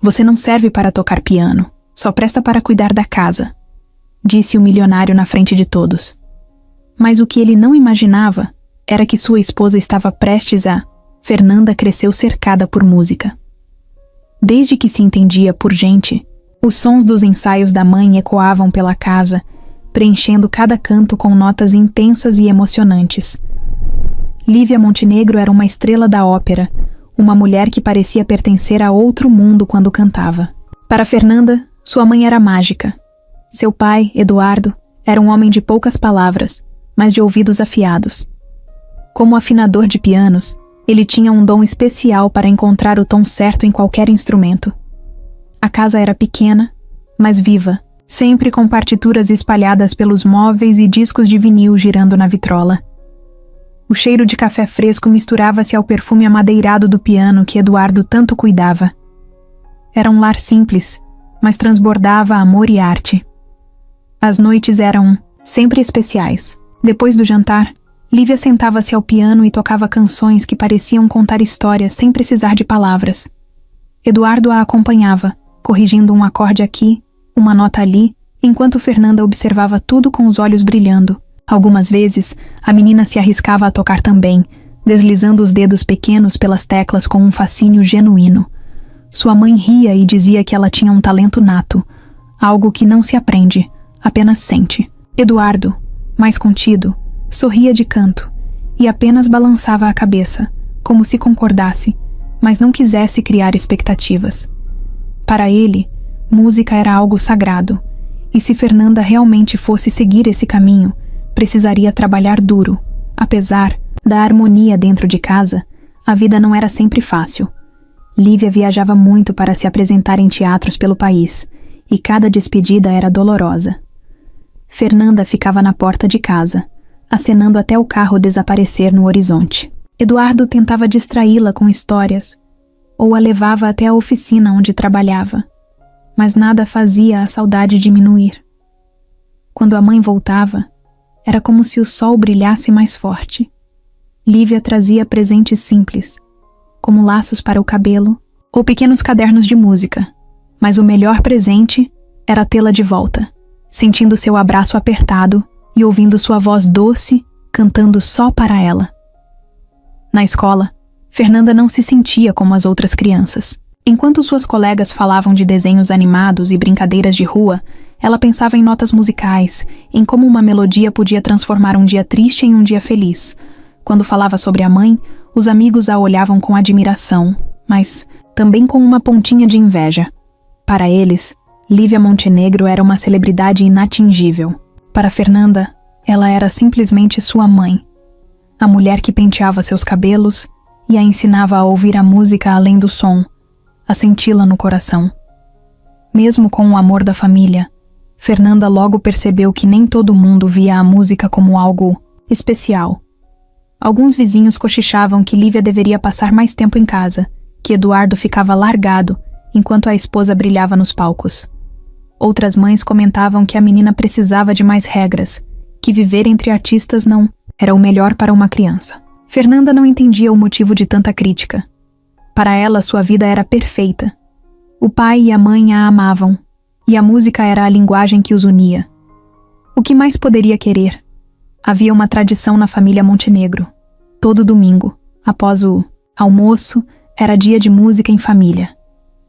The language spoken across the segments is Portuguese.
Você não serve para tocar piano, só presta para cuidar da casa, disse o milionário na frente de todos. Mas o que ele não imaginava era que sua esposa estava prestes a... Fernanda cresceu cercada por música. Desde que se entendia por gente, os sons dos ensaios da mãe ecoavam pela casa, preenchendo cada canto com notas intensas e emocionantes. Lívia Montenegro era uma estrela da ópera, uma mulher que parecia pertencer a outro mundo quando cantava. Para Fernanda, sua mãe era mágica. Seu pai, Eduardo, era um homem de poucas palavras, mas de ouvidos afiados. Como afinador de pianos, ele tinha um dom especial para encontrar o tom certo em qualquer instrumento. A casa era pequena, mas viva, sempre com partituras espalhadas pelos móveis e discos de vinil girando na vitrola. O cheiro de café fresco misturava-se ao perfume amadeirado do piano que Eduardo tanto cuidava. Era um lar simples, mas transbordava amor e arte. As noites eram sempre especiais. Depois do jantar, Lívia sentava-se ao piano e tocava canções que pareciam contar histórias sem precisar de palavras. Eduardo a acompanhava, corrigindo um acorde aqui, uma nota ali, enquanto Fernanda observava tudo com os olhos brilhando. Algumas vezes, a menina se arriscava a tocar também, deslizando os dedos pequenos pelas teclas com um fascínio genuíno. Sua mãe ria e dizia que ela tinha um talento nato, algo que não se aprende, apenas sente. Eduardo, mais contido, sorria de canto e apenas balançava a cabeça, como se concordasse, mas não quisesse criar expectativas. Para ele, música era algo sagrado, e se Fernanda realmente fosse seguir esse caminho, precisaria trabalhar duro. Apesar da harmonia dentro de casa, a vida não era sempre fácil. Lívia viajava muito para se apresentar em teatros pelo país, e cada despedida era dolorosa. Fernanda ficava na porta de casa, acenando até o carro desaparecer no horizonte. Eduardo tentava distraí-la com histórias, ou a levava até a oficina onde trabalhava, mas nada fazia a saudade diminuir. Quando a mãe voltava, era como se o sol brilhasse mais forte. Lívia trazia presentes simples, como laços para o cabelo ou pequenos cadernos de música, mas o melhor presente era tê-la de volta, sentindo seu abraço apertado e ouvindo sua voz doce, cantando só para ela. Na escola, Fernanda não se sentia como as outras crianças. Enquanto suas colegas falavam de desenhos animados e brincadeiras de rua, ela pensava em notas musicais, em como uma melodia podia transformar um dia triste em um dia feliz. Quando falava sobre a mãe, os amigos a olhavam com admiração, mas também com uma pontinha de inveja. Para eles, Lívia Montenegro era uma celebridade inatingível. Para Fernanda, ela era simplesmente sua mãe, a mulher que penteava seus cabelos e a ensinava a ouvir a música além do som, a senti-la no coração. Mesmo com o amor da família, Fernanda logo percebeu que nem todo mundo via a música como algo especial. Alguns vizinhos cochichavam que Lívia deveria passar mais tempo em casa, que Eduardo ficava largado enquanto a esposa brilhava nos palcos. Outras mães comentavam que a menina precisava de mais regras, que viver entre artistas não era o melhor para uma criança. Fernanda não entendia o motivo de tanta crítica. Para ela, sua vida era perfeita. O pai e a mãe a amavam, e a música era a linguagem que os unia. O que mais poderia querer? Havia uma tradição na família Montenegro. Todo domingo, após o almoço, era dia de música em família.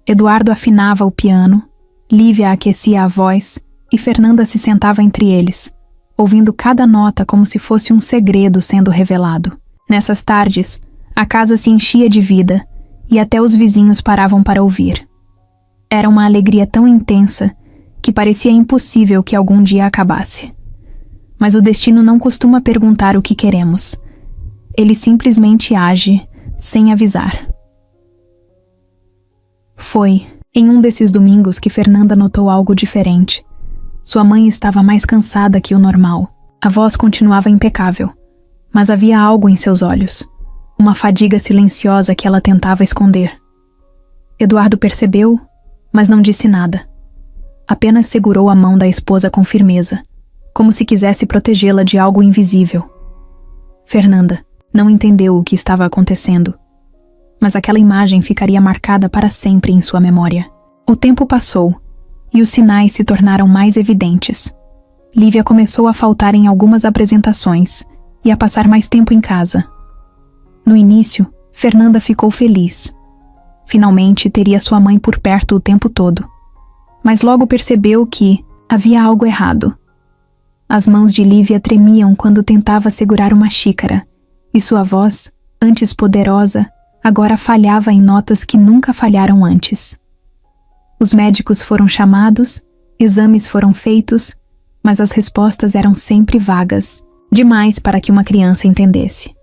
Eduardo afinava o piano, Lívia aquecia a voz e Fernanda se sentava entre eles, ouvindo cada nota como se fosse um segredo sendo revelado. Nessas tardes, a casa se enchia de vida e até os vizinhos paravam para ouvir. Era uma alegria tão intensa que parecia impossível que algum dia acabasse. Mas o destino não costuma perguntar o que queremos. Ele simplesmente age sem avisar. Foi em um desses domingos que Fernanda notou algo diferente. Sua mãe estava mais cansada que o normal. A voz continuava impecável, mas havia algo em seus olhos, uma fadiga silenciosa que ela tentava esconder. Eduardo percebeu, mas não disse nada. Apenas segurou a mão da esposa com firmeza, como se quisesse protegê-la de algo invisível. Fernanda não entendeu o que estava acontecendo, mas aquela imagem ficaria marcada para sempre em sua memória. O tempo passou, e os sinais se tornaram mais evidentes. Lívia começou a faltar em algumas apresentações e a passar mais tempo em casa. No início, Fernanda ficou feliz. Finalmente teria sua mãe por perto o tempo todo. Mas logo percebeu que havia algo errado. As mãos de Lívia tremiam quando tentava segurar uma xícara, e sua voz, antes poderosa, agora falhava em notas que nunca falharam antes. Os médicos foram chamados, exames foram feitos, mas as respostas eram sempre vagas, demais para que uma criança entendesse.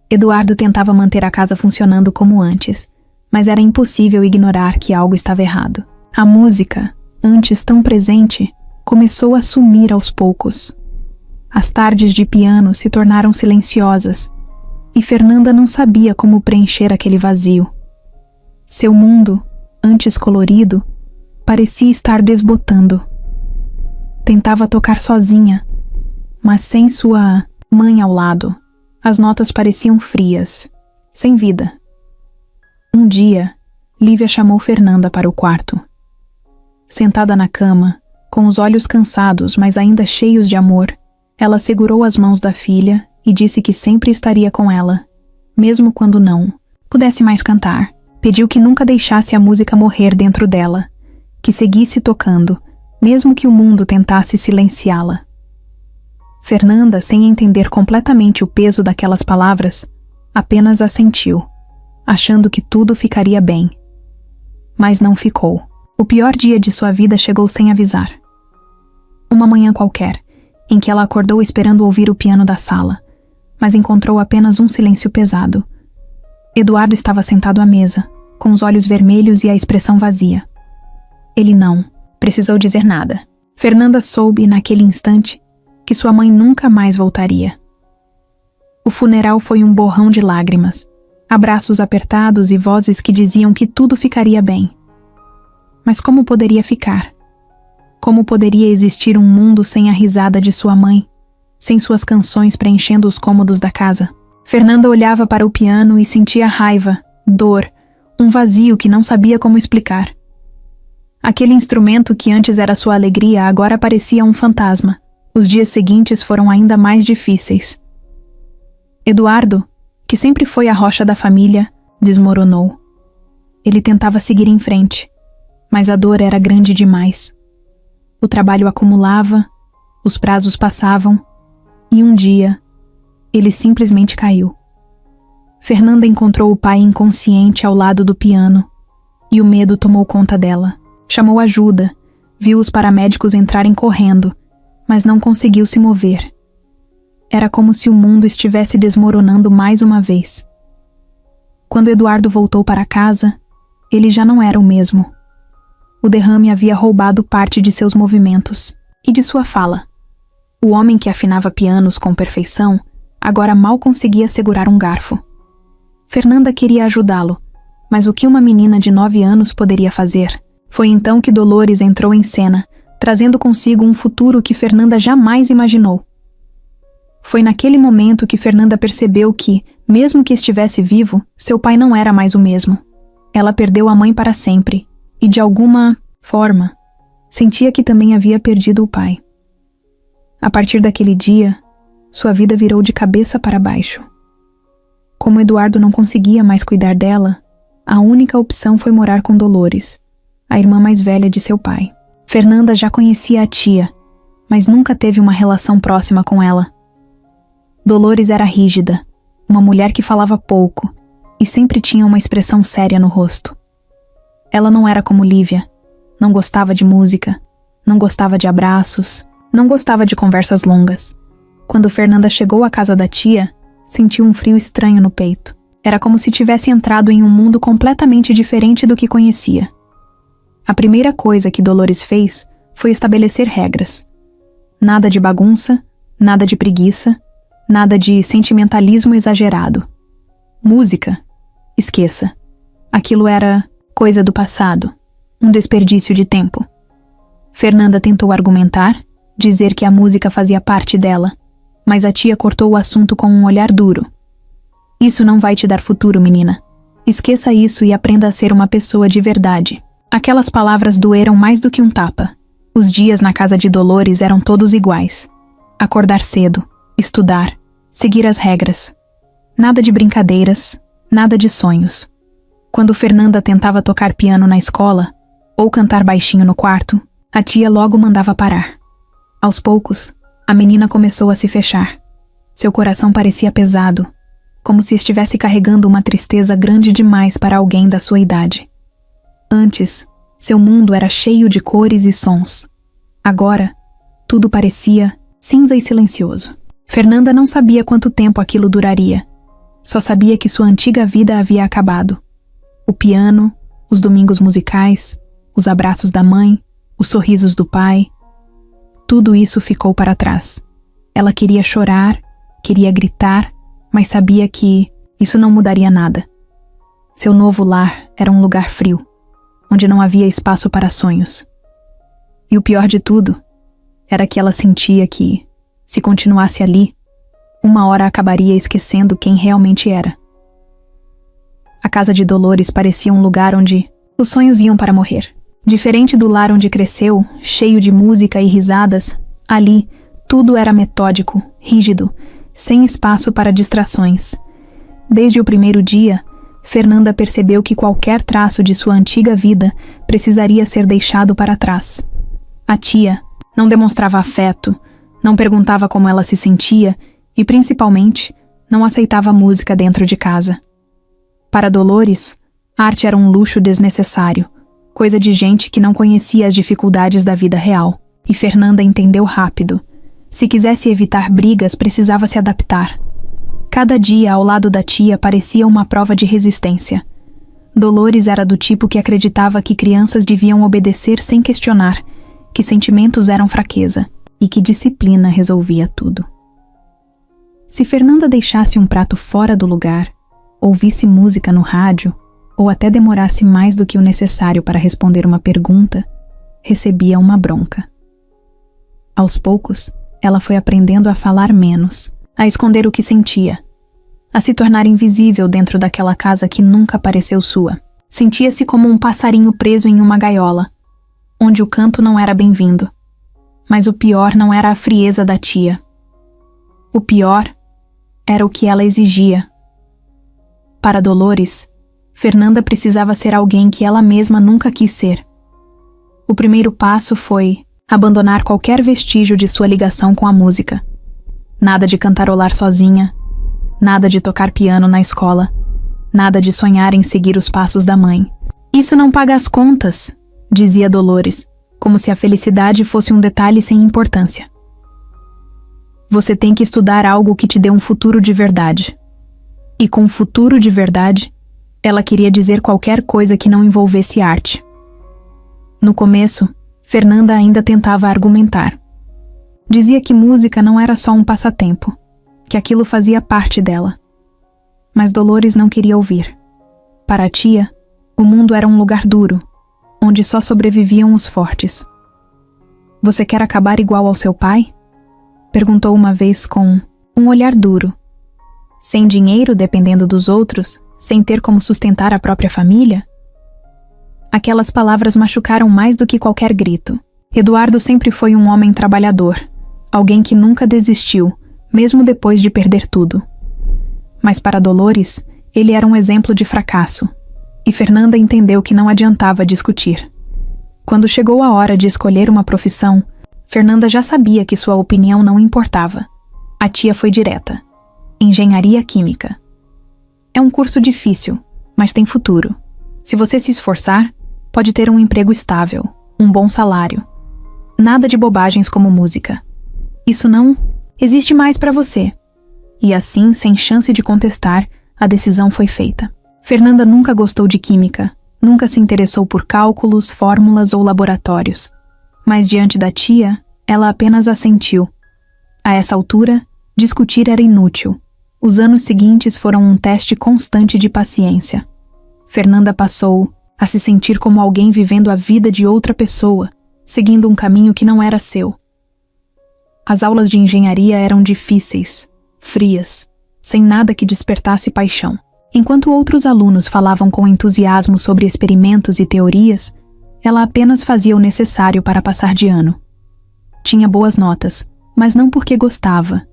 Eduardo tentava manter a casa funcionando como antes, mas era impossível ignorar que algo estava errado. A música, antes tão presente, começou a sumir aos poucos. As tardes de piano se tornaram silenciosas, e Fernanda não sabia como preencher aquele vazio. Seu mundo, antes colorido, parecia estar desbotando. Tentava tocar sozinha, mas sem sua mãe ao lado. As notas pareciam frias, sem vida. Um dia, Lívia chamou Fernanda para o quarto. Sentada na cama, com os olhos cansados, mas ainda cheios de amor, ela segurou as mãos da filha e disse que sempre estaria com ela, mesmo quando não pudesse mais cantar. Pediu que nunca deixasse a música morrer dentro dela, que seguisse tocando, mesmo que o mundo tentasse silenciá-la. Fernanda, sem entender completamente o peso daquelas palavras, apenas assentiu, achando que tudo ficaria bem. Mas não ficou. O pior dia de sua vida chegou sem avisar. Uma manhã qualquer, em que ela acordou esperando ouvir o piano da sala, mas encontrou apenas um silêncio pesado. Eduardo estava sentado à mesa, com os olhos vermelhos e a expressão vazia. Ele não precisou dizer nada. Fernanda soube, naquele instante, que sua mãe nunca mais voltaria. O funeral foi um borrão de lágrimas, abraços apertados e vozes que diziam que tudo ficaria bem. Mas como poderia ficar? Como poderia existir um mundo sem a risada de sua mãe, sem suas canções preenchendo os cômodos da casa? Fernanda olhava para o piano e sentia raiva, dor, um vazio que não sabia como explicar. Aquele instrumento que antes era sua alegria agora parecia um fantasma. Os dias seguintes foram ainda mais difíceis. Eduardo, que sempre foi a rocha da família, desmoronou. Ele tentava seguir em frente, mas a dor era grande demais. O trabalho acumulava, os prazos passavam, e um dia, ele simplesmente caiu. Fernanda encontrou o pai inconsciente ao lado do piano, e o medo tomou conta dela. Chamou ajuda, viu os paramédicos entrarem correndo, mas não conseguiu se mover. Era como se o mundo estivesse desmoronando mais uma vez. Quando Eduardo voltou para casa, ele já não era o mesmo. O derrame havia roubado parte de seus movimentos e de sua fala. O homem que afinava pianos com perfeição agora mal conseguia segurar um garfo. Fernanda queria ajudá-lo, mas o que uma menina de 9 anos poderia fazer? Foi então que Dolores entrou em cena, trazendo consigo um futuro que Fernanda jamais imaginou. Foi naquele momento que Fernanda percebeu que, mesmo que estivesse vivo, seu pai não era mais o mesmo. Ela perdeu a mãe para sempre, e de alguma forma, sentia que também havia perdido o pai. A partir daquele dia, sua vida virou de cabeça para baixo. Como Eduardo não conseguia mais cuidar dela, a única opção foi morar com Dolores, a irmã mais velha de seu pai. Fernanda já conhecia a tia, mas nunca teve uma relação próxima com ela. Dolores era rígida, uma mulher que falava pouco e sempre tinha uma expressão séria no rosto. Ela não era como Lívia, não gostava de música, não gostava de abraços, não gostava de conversas longas. Quando Fernanda chegou à casa da tia, sentiu um frio estranho no peito. Era como se tivesse entrado em um mundo completamente diferente do que conhecia. A primeira coisa que Dolores fez foi estabelecer regras. Nada de bagunça, nada de preguiça, nada de sentimentalismo exagerado. Música? Esqueça. Aquilo era coisa do passado, um desperdício de tempo. Fernanda tentou argumentar, dizer que a música fazia parte dela, mas a tia cortou o assunto com um olhar duro. Isso não vai te dar futuro, menina. Esqueça isso e aprenda a ser uma pessoa de verdade. Aquelas palavras doeram mais do que um tapa. Os dias na casa de Dolores eram todos iguais. Acordar cedo, estudar, seguir as regras. Nada de brincadeiras, nada de sonhos. Quando Fernanda tentava tocar piano na escola, ou cantar baixinho no quarto, a tia logo mandava parar. Aos poucos, a menina começou a se fechar. Seu coração parecia pesado, como se estivesse carregando uma tristeza grande demais para alguém da sua idade. Antes, seu mundo era cheio de cores e sons. Agora, tudo parecia cinza e silencioso. Fernanda não sabia quanto tempo aquilo duraria. Só sabia que sua antiga vida havia acabado. O piano, os domingos musicais, os abraços da mãe, os sorrisos do pai. Tudo isso ficou para trás. Ela queria chorar, queria gritar, mas sabia que isso não mudaria nada. Seu novo lar era um lugar frio, onde não havia espaço para sonhos. E o pior de tudo era que ela sentia que, se continuasse ali, uma hora acabaria esquecendo quem realmente era. A casa de Dolores parecia um lugar onde os sonhos iam para morrer. Diferente do lar onde cresceu, cheio de música e risadas, ali tudo era metódico, rígido, sem espaço para distrações. Desde o primeiro dia, Fernanda percebeu que qualquer traço de sua antiga vida precisaria ser deixado para trás. A tia não demonstrava afeto, não perguntava como ela se sentia e, principalmente, não aceitava música dentro de casa. Para Dolores, arte era um luxo desnecessário, coisa de gente que não conhecia as dificuldades da vida real. E Fernanda entendeu rápido. Se quisesse evitar brigas, precisava se adaptar. Cada dia ao lado da tia parecia uma prova de resistência. Dolores era do tipo que acreditava que crianças deviam obedecer sem questionar, que sentimentos eram fraqueza e que disciplina resolvia tudo. Se Fernanda deixasse um prato fora do lugar, ouvisse música no rádio, ou até demorasse mais do que o necessário para responder uma pergunta, recebia uma bronca. Aos poucos, ela foi aprendendo a falar menos, a esconder o que sentia, a se tornar invisível dentro daquela casa que nunca pareceu sua. Sentia-se como um passarinho preso em uma gaiola, onde o canto não era bem-vindo. Mas o pior não era a frieza da tia. O pior era o que ela exigia. Para Dolores, Fernanda precisava ser alguém que ela mesma nunca quis ser. O primeiro passo foi abandonar qualquer vestígio de sua ligação com a música. Nada de cantarolar sozinha, nada de tocar piano na escola, nada de sonhar em seguir os passos da mãe. Isso não paga as contas, dizia Dolores, como se a felicidade fosse um detalhe sem importância. Você tem que estudar algo que te dê um futuro de verdade. E com futuro de verdade, ela queria dizer qualquer coisa que não envolvesse arte. No começo, Fernanda ainda tentava argumentar. Dizia que música não era só um passatempo, que aquilo fazia parte dela. Mas Dolores não queria ouvir. Para a tia, o mundo era um lugar duro, onde só sobreviviam os fortes. Você quer acabar igual ao seu pai? Perguntou uma vez com um olhar duro. Sem dinheiro, dependendo dos outros, sem ter como sustentar a própria família? Aquelas palavras machucaram mais do que qualquer grito. Eduardo sempre foi um homem trabalhador, alguém que nunca desistiu, mesmo depois de perder tudo. Mas para Dolores, ele era um exemplo de fracasso, e Fernanda entendeu que não adiantava discutir. Quando chegou a hora de escolher uma profissão, Fernanda já sabia que sua opinião não importava. A tia foi direta. Engenharia Química. É um curso difícil, mas tem futuro. Se você se esforçar, pode ter um emprego estável, um bom salário. Nada de bobagens como música. Isso não existe mais para você. E assim, sem chance de contestar, a decisão foi feita. Fernanda nunca gostou de química, nunca se interessou por cálculos, fórmulas ou laboratórios. Mas diante da tia, ela apenas assentiu. A essa altura, discutir era inútil. Os anos seguintes foram um teste constante de paciência. Fernanda passou a se sentir como alguém vivendo a vida de outra pessoa, seguindo um caminho que não era seu. As aulas de engenharia eram difíceis, frias, sem nada que despertasse paixão. Enquanto outros alunos falavam com entusiasmo sobre experimentos e teorias, Ela apenas fazia o necessário para passar de ano. Tinha boas notas, mas não porque gostava,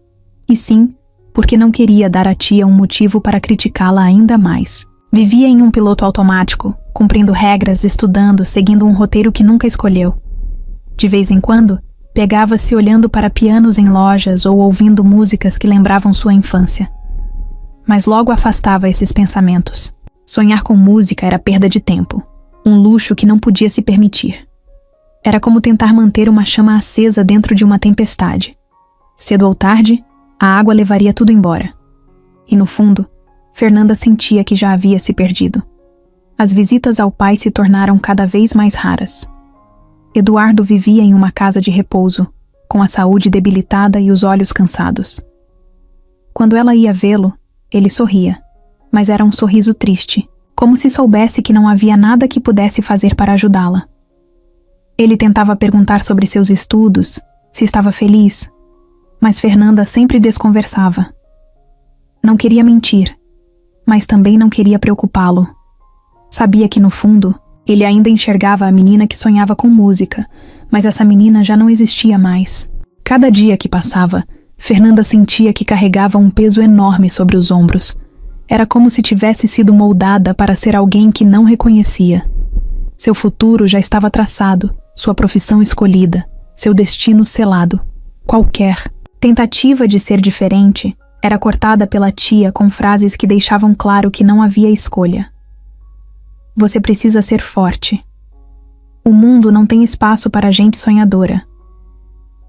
e sim porque não queria dar à tia um motivo para criticá-la ainda mais. Vivia em um piloto automático, cumprindo regras, estudando, seguindo um roteiro que nunca escolheu. De vez em quando, pegava-se olhando para pianos em lojas ou ouvindo músicas que lembravam sua infância. Mas logo afastava esses pensamentos. Sonhar com música era perda de tempo, um luxo que não podia se permitir. Era como tentar manter uma chama acesa dentro de uma tempestade. Cedo ou tarde, a água levaria tudo embora. E no fundo, Fernanda sentia que já havia se perdido. As visitas ao pai se tornaram cada vez mais raras. Eduardo vivia em uma casa de repouso, com a saúde debilitada e os olhos cansados. Quando ela ia vê-lo, ele sorria, mas era um sorriso triste, como se soubesse que não havia nada que pudesse fazer para ajudá-la. Ele tentava perguntar sobre seus estudos, se estava feliz, mas Fernanda sempre desconversava. Não queria mentir, mas também não queria preocupá-lo. Sabia que, no fundo, ele ainda enxergava a menina que sonhava com música, mas essa menina já não existia mais. Cada dia que passava, Fernanda sentia que carregava um peso enorme sobre os ombros. Era como se tivesse sido moldada para ser alguém que não reconhecia. Seu futuro já estava traçado, sua profissão escolhida, seu destino selado. Qualquer tentativa de ser diferente era cortada pela tia com frases que deixavam claro que não havia escolha. Você precisa ser forte. O mundo não tem espaço para gente sonhadora.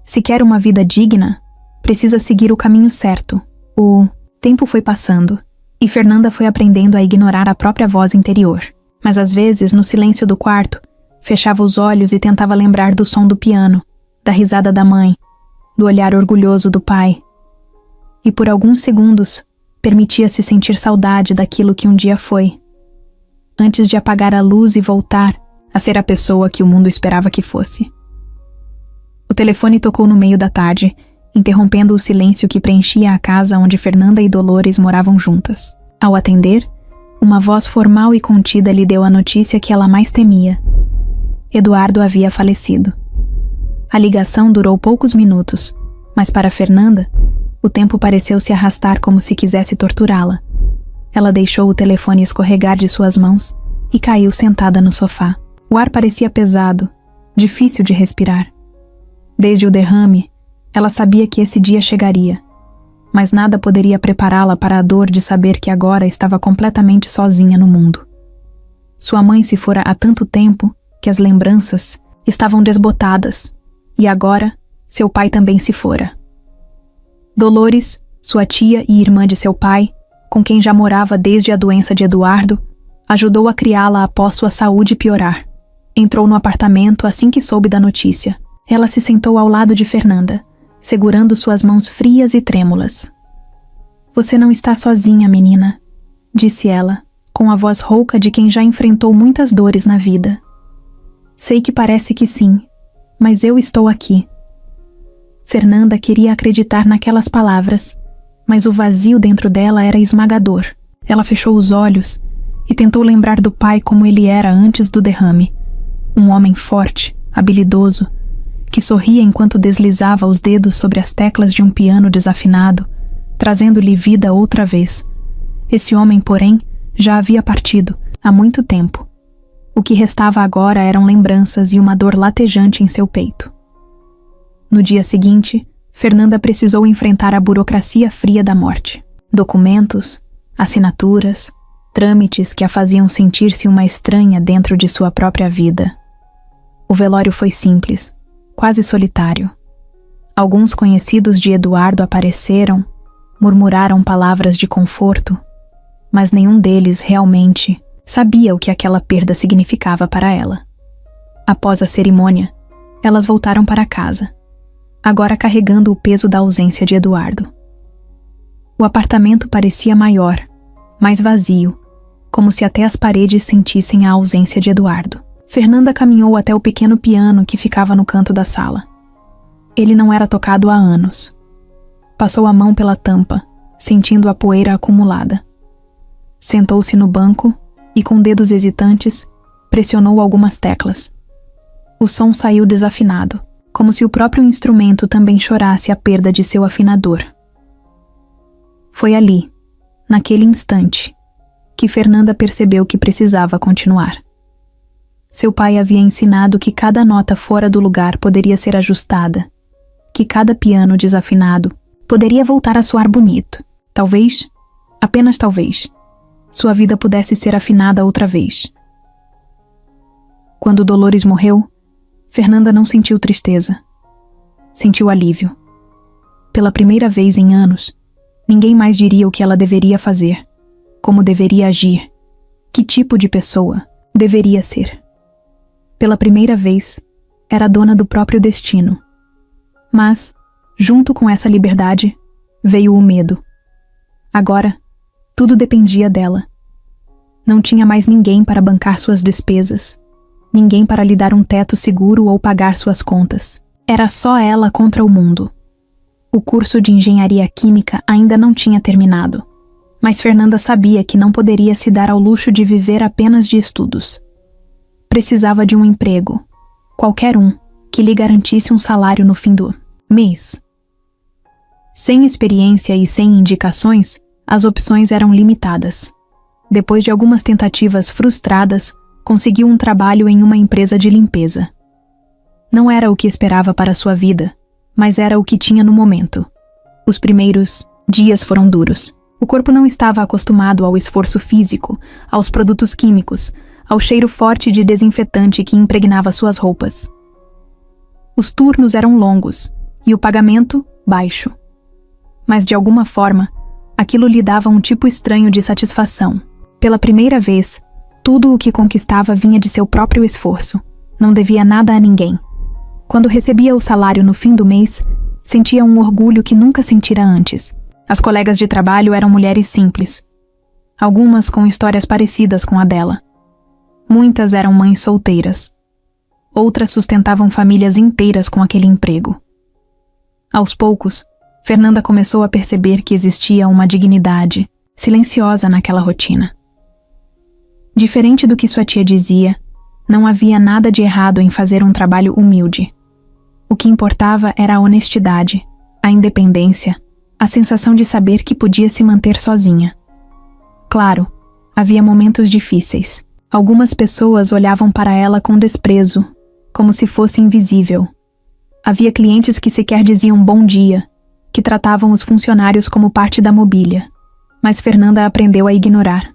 Se quer uma vida digna, precisa seguir o caminho certo. O tempo foi passando, e Fernanda foi aprendendo a ignorar a própria voz interior. Mas às vezes, no silêncio do quarto, fechava os olhos e tentava lembrar do som do piano, da risada da mãe, do olhar orgulhoso do pai. E por alguns segundos, permitia-se sentir saudade daquilo que um dia foi, antes de apagar a luz e voltar a ser a pessoa que o mundo esperava que fosse. O telefone tocou no meio da tarde, interrompendo o silêncio que preenchia a casa onde Fernanda e Dolores moravam juntas. Ao atender, uma voz formal e contida lhe deu a notícia que ela mais temia. Eduardo havia falecido. A ligação durou poucos minutos, mas para Fernanda, o tempo pareceu se arrastar como se quisesse torturá-la. Ela deixou o telefone escorregar de suas mãos e caiu sentada no sofá. O ar parecia pesado, difícil de respirar. Desde o derrame, ela sabia que esse dia chegaria, mas nada poderia prepará-la para a dor de saber que agora estava completamente sozinha no mundo. Sua mãe se fora há tanto tempo que as lembranças estavam desbotadas, e agora seu pai também se fora. Dolores, sua tia e irmã de seu pai, com quem já morava desde a doença de Eduardo, ajudou a criá-la após sua saúde piorar. Entrou no apartamento assim que soube da notícia. Ela se sentou ao lado de Fernanda, segurando suas mãos frias e trêmulas. Você não está sozinha, menina, disse ela, com a voz rouca de quem já enfrentou muitas dores na vida. Sei que parece que sim, mas eu estou aqui. Fernanda queria acreditar naquelas palavras, mas o vazio dentro dela era esmagador. Ela fechou os olhos e tentou lembrar do pai como ele era antes do derrame. Um homem forte, habilidoso, que sorria enquanto deslizava os dedos sobre as teclas de um piano desafinado, trazendo-lhe vida outra vez. Esse homem, porém, já havia partido, há muito tempo. O que restava agora eram lembranças e uma dor latejante em seu peito. No dia seguinte, Fernanda precisou enfrentar a burocracia fria da morte. Documentos, assinaturas, trâmites que a faziam sentir-se uma estranha dentro de sua própria vida. O velório foi simples, quase solitário. Alguns conhecidos de Eduardo apareceram, murmuraram palavras de conforto, mas nenhum deles realmente sabia o que aquela perda significava para ela. Após a cerimônia, elas voltaram para casa, agora carregando o peso da ausência de Eduardo. O apartamento parecia maior, mais vazio, como se até as paredes sentissem a ausência de Eduardo. Fernanda caminhou até o pequeno piano que ficava no canto da sala. Ele não era tocado há anos. Passou a mão pela tampa, sentindo a poeira acumulada. Sentou-se no banco e, com dedos hesitantes, pressionou algumas teclas, O som saiu desafinado, como se o próprio instrumento também chorasse a perda de seu afinador. Foi ali, naquele instante, que Fernanda percebeu que precisava continuar. Seu pai havia ensinado que cada nota fora do lugar poderia ser ajustada, que cada piano desafinado poderia voltar a soar bonito. Talvez, apenas talvez, sua vida pudesse ser afinada outra vez. Quando Dolores morreu, Fernanda não sentiu tristeza. Sentiu alívio. Pela primeira vez em anos, ninguém mais diria o que ela deveria fazer, como deveria agir, que tipo de pessoa deveria ser. Pela primeira vez, era dona do próprio destino. Mas, junto com essa liberdade, veio o medo. Agora, tudo dependia dela. Não tinha mais ninguém para bancar suas despesas, ninguém para lhe dar um teto seguro ou pagar suas contas. Era só ela contra o mundo. O curso de engenharia química ainda não tinha terminado, mas Fernanda sabia que não poderia se dar ao luxo de viver apenas de estudos. Precisava de um emprego, qualquer um, que lhe garantisse um salário no fim do mês. Sem experiência e sem indicações, as opções eram limitadas. Depois de algumas tentativas frustradas, conseguiu um trabalho em uma empresa de limpeza. Não era o que esperava para sua vida, mas era o que tinha no momento. Os primeiros dias foram duros. O corpo não estava acostumado ao esforço físico, aos produtos químicos, ao cheiro forte de desinfetante que impregnava suas roupas. Os turnos eram longos e o pagamento baixo. Mas de alguma forma, aquilo lhe dava um tipo estranho de satisfação. Pela primeira vez, tudo o que conquistava vinha de seu próprio esforço. Não devia nada a ninguém. Quando recebia o salário no fim do mês, sentia um orgulho que nunca sentira antes. As colegas de trabalho eram mulheres simples, algumas com histórias parecidas com a dela. Muitas eram mães solteiras. Outras sustentavam famílias inteiras com aquele emprego. Aos poucos, Fernanda começou a perceber que existia uma dignidade silenciosa naquela rotina. Diferente do que sua tia dizia, não havia nada de errado em fazer um trabalho humilde. O que importava era a honestidade, a independência, a sensação de saber que podia se manter sozinha. Claro, havia momentos difíceis. Algumas pessoas olhavam para ela com desprezo, como se fosse invisível. Havia clientes que sequer diziam bom dia, que tratavam os funcionários como parte da mobília. Mas Fernanda aprendeu a ignorar.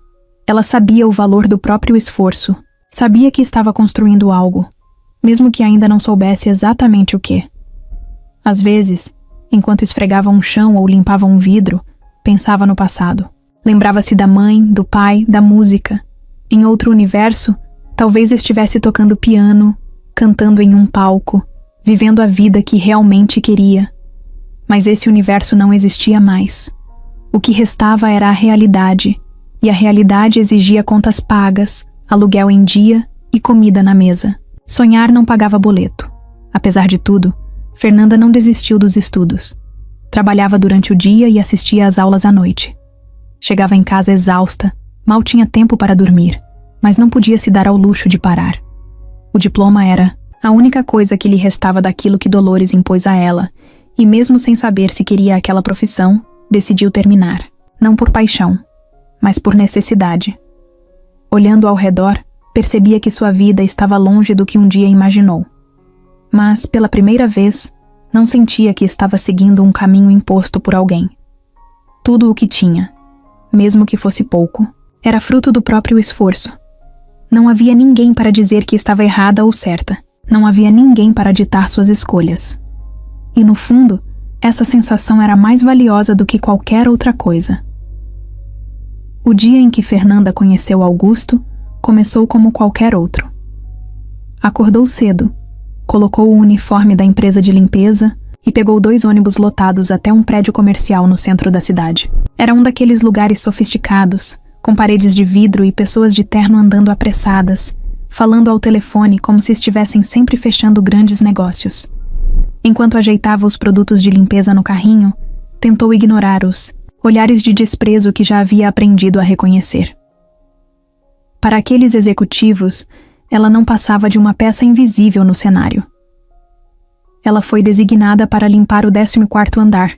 Ela sabia o valor do próprio esforço, sabia que estava construindo algo, mesmo que ainda não soubesse exatamente o que. Às vezes, enquanto esfregava um chão ou limpava um vidro, pensava no passado. Lembrava-se da mãe, do pai, da música. Em outro universo, talvez estivesse tocando piano, cantando em um palco, vivendo a vida que realmente queria. Mas esse universo não existia mais. O que restava era a realidade, e a realidade exigia contas pagas, aluguel em dia e comida na mesa. Sonhar não pagava boleto. Apesar de tudo, Fernanda não desistiu dos estudos. Trabalhava durante o dia e assistia às aulas à noite. Chegava em casa exausta, mal tinha tempo para dormir, mas não podia se dar ao luxo de parar. O diploma era a única coisa que lhe restava daquilo que Dolores impôs a ela, e mesmo sem saber se queria aquela profissão, decidiu terminar. Não por paixão, mas por necessidade. Olhando ao redor, percebia que sua vida estava longe do que um dia imaginou. Mas, pela primeira vez, não sentia que estava seguindo um caminho imposto por alguém. Tudo o que tinha, mesmo que fosse pouco, era fruto do próprio esforço. Não havia ninguém para dizer que estava errada ou certa. Não havia ninguém para ditar suas escolhas. E no fundo, essa sensação era mais valiosa do que qualquer outra coisa. O dia em que Fernanda conheceu Augusto começou como qualquer outro. Acordou cedo, colocou o uniforme da empresa de limpeza e pegou 2 ônibus lotados até um prédio comercial no centro da cidade. Era um daqueles lugares sofisticados, com paredes de vidro e pessoas de terno andando apressadas, falando ao telefone como se estivessem sempre fechando grandes negócios. Enquanto ajeitava os produtos de limpeza no carrinho, tentou ignorar os olhares de desprezo que já havia aprendido a reconhecer. Para aqueles executivos, ela não passava de uma peça invisível no cenário. Ela foi designada para limpar o 14º andar,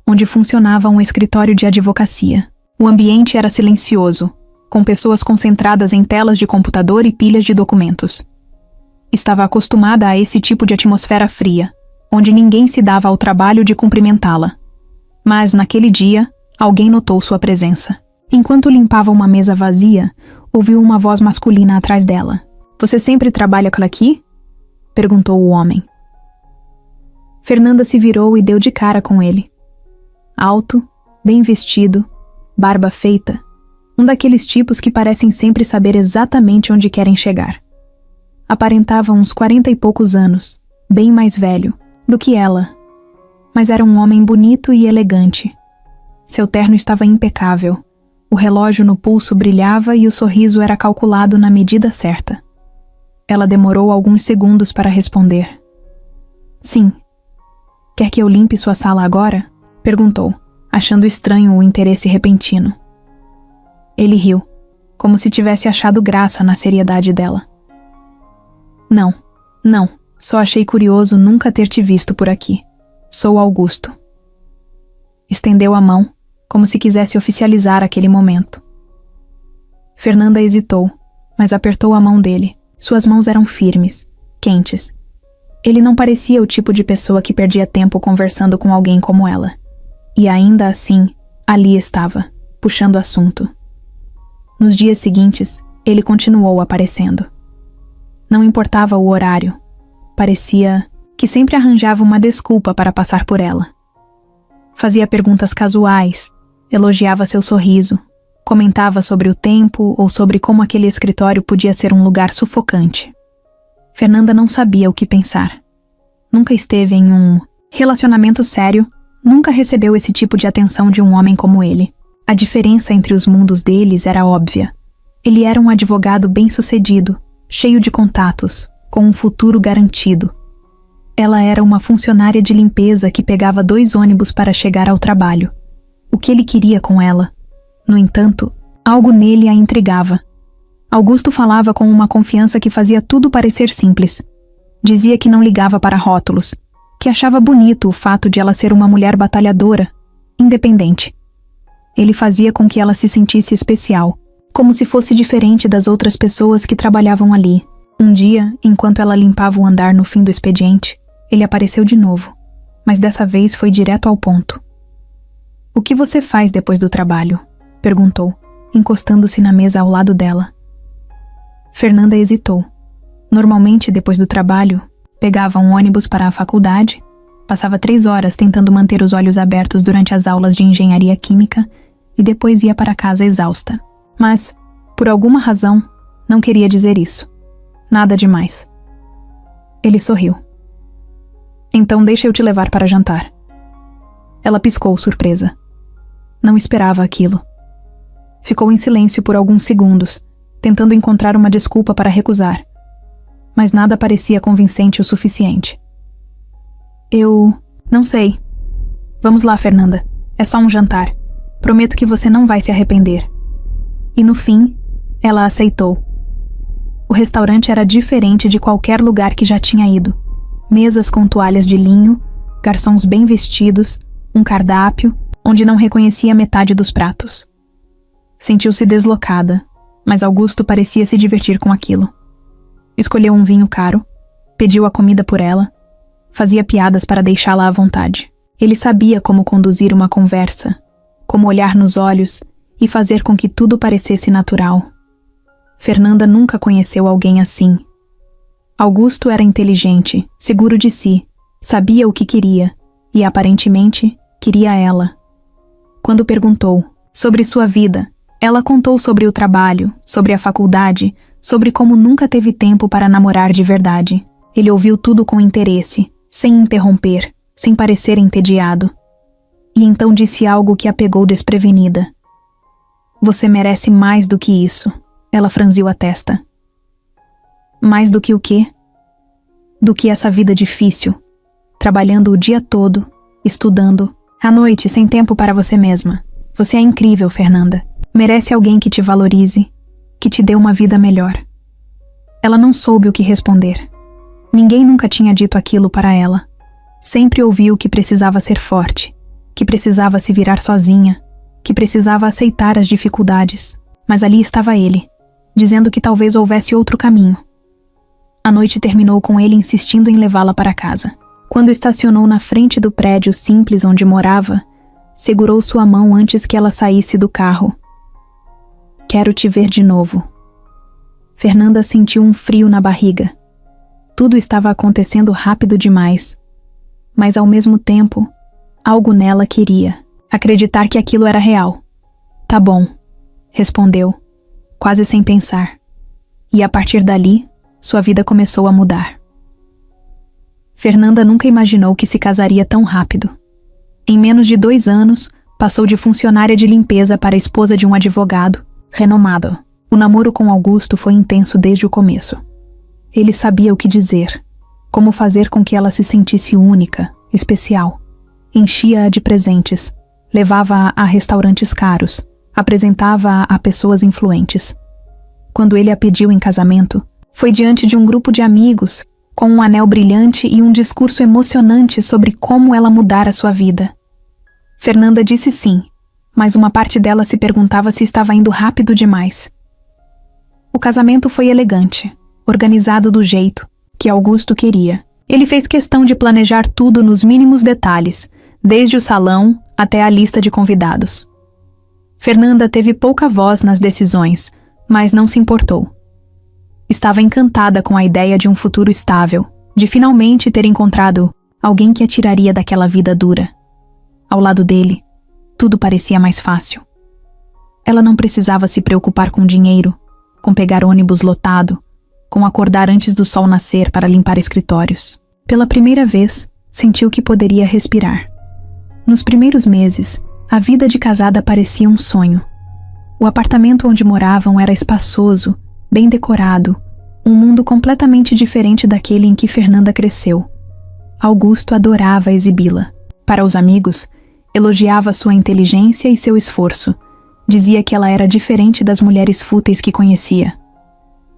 onde funcionava um escritório de advocacia. O ambiente era silencioso, com pessoas concentradas em telas de computador e pilhas de documentos. Estava acostumada a esse tipo de atmosfera fria, onde ninguém se dava ao trabalho de cumprimentá-la. Mas, naquele dia, alguém notou sua presença. Enquanto limpava uma mesa vazia, ouviu uma voz masculina atrás dela. "Você sempre trabalha aqui?" perguntou o homem. Fernanda se virou e deu de cara com ele. Alto, bem vestido, barba feita, um daqueles tipos que parecem sempre saber exatamente onde querem chegar. Aparentava uns 40 e poucos anos, bem mais velho do que ela, mas era um homem bonito e elegante. Seu terno estava impecável, o relógio no pulso brilhava e o sorriso era calculado na medida certa. Ela demorou alguns segundos para responder. "Sim. Quer que eu limpe sua sala agora?" perguntou, achando estranho o interesse repentino. Ele riu, como se tivesse achado graça na seriedade dela. Não, só achei curioso nunca ter te visto por aqui. Sou Augusto." Estendeu a mão, como se quisesse oficializar aquele momento. Fernanda hesitou, mas apertou a mão dele. Suas mãos eram firmes, quentes. Ele não parecia o tipo de pessoa que perdia tempo conversando com alguém como ela. E ainda assim, ali estava, puxando assunto. Nos dias seguintes, ele continuou aparecendo. Não importava o horário. Parecia que sempre arranjava uma desculpa para passar por ela. Fazia perguntas casuais, elogiava seu sorriso, comentava sobre o tempo ou sobre como aquele escritório podia ser um lugar sufocante. Fernanda não sabia o que pensar. Nunca esteve em um relacionamento sério, nunca recebeu esse tipo de atenção de um homem como ele. A diferença entre os mundos deles era óbvia. Ele era um advogado bem-sucedido, cheio de contatos, com um futuro garantido. Ela era uma funcionária de limpeza que pegava 2 ônibus para chegar ao trabalho. O que ele queria com ela? No entanto, algo nele a intrigava. Augusto falava com uma confiança que fazia tudo parecer simples. Dizia que não ligava para rótulos, que achava bonito o fato de ela ser uma mulher batalhadora, independente. Ele fazia com que ela se sentisse especial, como se fosse diferente das outras pessoas que trabalhavam ali. Um dia, enquanto ela limpava o andar no fim do expediente, ele apareceu de novo, mas dessa vez foi direto ao ponto. "O que você faz depois do trabalho?" perguntou, encostando-se na mesa ao lado dela. Fernanda hesitou. Normalmente, depois do trabalho, pegava um ônibus para a faculdade, passava 3 horas tentando manter os olhos abertos durante as aulas de engenharia química e depois ia para casa exausta. Mas, por alguma razão, não queria dizer isso. Nada demais. Ele sorriu. "Então deixa eu te levar para jantar." Ela piscou, surpresa. Não esperava aquilo. Ficou em silêncio por alguns segundos, tentando encontrar uma desculpa para recusar. Mas nada parecia convincente o suficiente. "Eu... não sei. Vamos lá, Fernanda. É só um jantar. Prometo que você não vai se arrepender." E no fim, ela aceitou. O restaurante era diferente de qualquer lugar que já tinha ido. Mesas com toalhas de linho, garçons bem vestidos, um cardápio, onde não reconhecia metade dos pratos. Sentiu-se deslocada, mas Augusto parecia se divertir com aquilo. Escolheu um vinho caro, pediu a comida por ela, fazia piadas para deixá-la à vontade. Ele sabia como conduzir uma conversa, como olhar nos olhos e fazer com que tudo parecesse natural. Fernanda nunca conheceu alguém assim. Augusto era inteligente, seguro de si, sabia o que queria e, aparentemente, queria ela. Quando perguntou sobre sua vida, ela contou sobre o trabalho, sobre a faculdade, sobre como nunca teve tempo para namorar de verdade. Ele ouviu tudo com interesse, sem interromper, sem parecer entediado. E então disse algo que a pegou desprevenida. "Você merece mais do que isso." Ela franziu a testa. "Mais do que o quê?" "Do que essa vida difícil. Trabalhando o dia todo, estudando, à noite sem tempo para você mesma. Você é incrível, Fernanda. Merece alguém que te valorize, que te dê uma vida melhor." Ela não soube o que responder. Ninguém nunca tinha dito aquilo para ela. Sempre ouviu que precisava ser forte, que precisava se virar sozinha, que precisava aceitar as dificuldades. Mas ali estava ele, dizendo que talvez houvesse outro caminho. A noite terminou com ele insistindo em levá-la para casa. Quando estacionou na frente do prédio simples onde morava, segurou sua mão antes que ela saísse do carro. Quero te ver de novo. Fernanda sentiu um frio na barriga. Tudo estava acontecendo rápido demais. Mas ao mesmo tempo, algo nela queria acreditar que aquilo era real. Tá bom, respondeu, quase sem pensar. E a partir dali, sua vida começou a mudar. Fernanda nunca imaginou que se casaria tão rápido. Em menos de 2 anos, passou de funcionária de limpeza para esposa de um advogado renomado. O namoro com Augusto foi intenso desde o começo. Ele sabia o que dizer, como fazer com que ela se sentisse única, especial. Enchia-a de presentes, levava-a a restaurantes caros, apresentava-a a pessoas influentes. Quando ele a pediu em casamento, foi diante de um grupo de amigos, com um anel brilhante e um discurso emocionante sobre como ela mudara sua vida. Fernanda disse sim, mas uma parte dela se perguntava se estava indo rápido demais. O casamento foi elegante, organizado do jeito que Augusto queria. Ele fez questão de planejar tudo nos mínimos detalhes, desde o salão até a lista de convidados. Fernanda teve pouca voz nas decisões, mas não se importou. Estava encantada com a ideia de um futuro estável, de finalmente ter encontrado alguém que a tiraria daquela vida dura. Ao lado dele, tudo parecia mais fácil. Ela não precisava se preocupar com dinheiro, com pegar ônibus lotado, com acordar antes do sol nascer para limpar escritórios. Pela primeira vez, sentiu que poderia respirar. Nos primeiros meses, a vida de casada parecia um sonho. O apartamento onde moravam era espaçoso, bem decorado, um mundo completamente diferente daquele em que Fernanda cresceu. Augusto adorava exibi-la. Para os amigos, elogiava sua inteligência e seu esforço. Dizia que ela era diferente das mulheres fúteis que conhecia.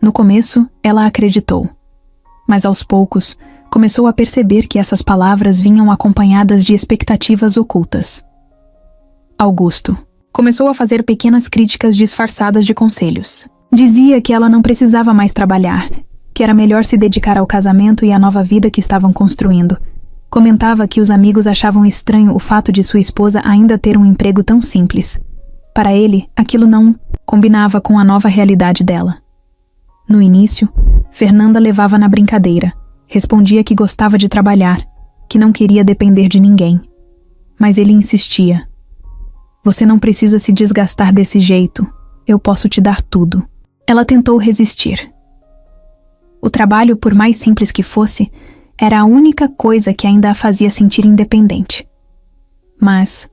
No começo, ela acreditou. Mas aos poucos, começou a perceber que essas palavras vinham acompanhadas de expectativas ocultas. Augusto começou a fazer pequenas críticas disfarçadas de conselhos. Dizia que ela não precisava mais trabalhar, que era melhor se dedicar ao casamento e à nova vida que estavam construindo. Comentava que os amigos achavam estranho o fato de sua esposa ainda ter um emprego tão simples. Para ele, aquilo não combinava com a nova realidade dela. No início, Fernanda levava na brincadeira. Respondia que gostava de trabalhar, que não queria depender de ninguém. Mas ele insistia. Você não precisa se desgastar desse jeito. Eu posso te dar tudo. Ela tentou resistir. O trabalho, por mais simples que fosse, era a única coisa que ainda a fazia sentir independente. Mas,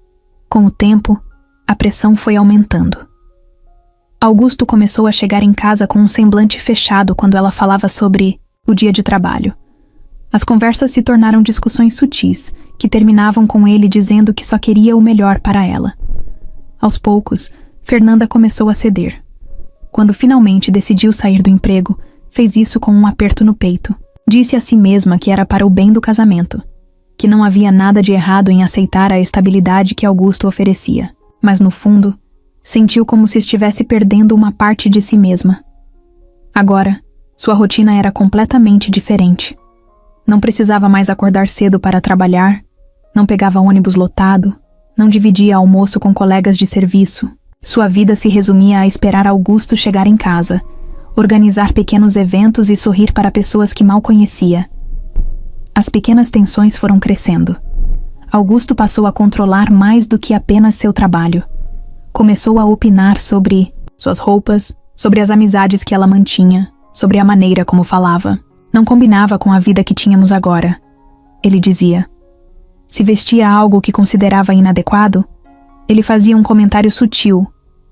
com o tempo, a pressão foi aumentando. Augusto começou a chegar em casa com um semblante fechado quando ela falava sobre o dia de trabalho. As conversas se tornaram discussões sutis, que terminavam com ele dizendo que só queria o melhor para ela. Aos poucos, Fernanda começou a ceder. Quando finalmente decidiu sair do emprego, fez isso com um aperto no peito. Disse a si mesma que era para o bem do casamento, que não havia nada de errado em aceitar a estabilidade que Augusto oferecia. Mas no fundo, sentiu como se estivesse perdendo uma parte de si mesma. Agora, sua rotina era completamente diferente. Não precisava mais acordar cedo para trabalhar, não pegava ônibus lotado, não dividia almoço com colegas de serviço. Sua vida se resumia a esperar Augusto chegar em casa, organizar pequenos eventos e sorrir para pessoas que mal conhecia. As pequenas tensões foram crescendo. Augusto passou a controlar mais do que apenas seu trabalho. Começou a opinar sobre suas roupas, sobre as amizades que ela mantinha, sobre a maneira como falava. Não combinava com a vida que tínhamos agora, ele dizia. Se vestia algo que considerava inadequado, ele fazia um comentário sutil,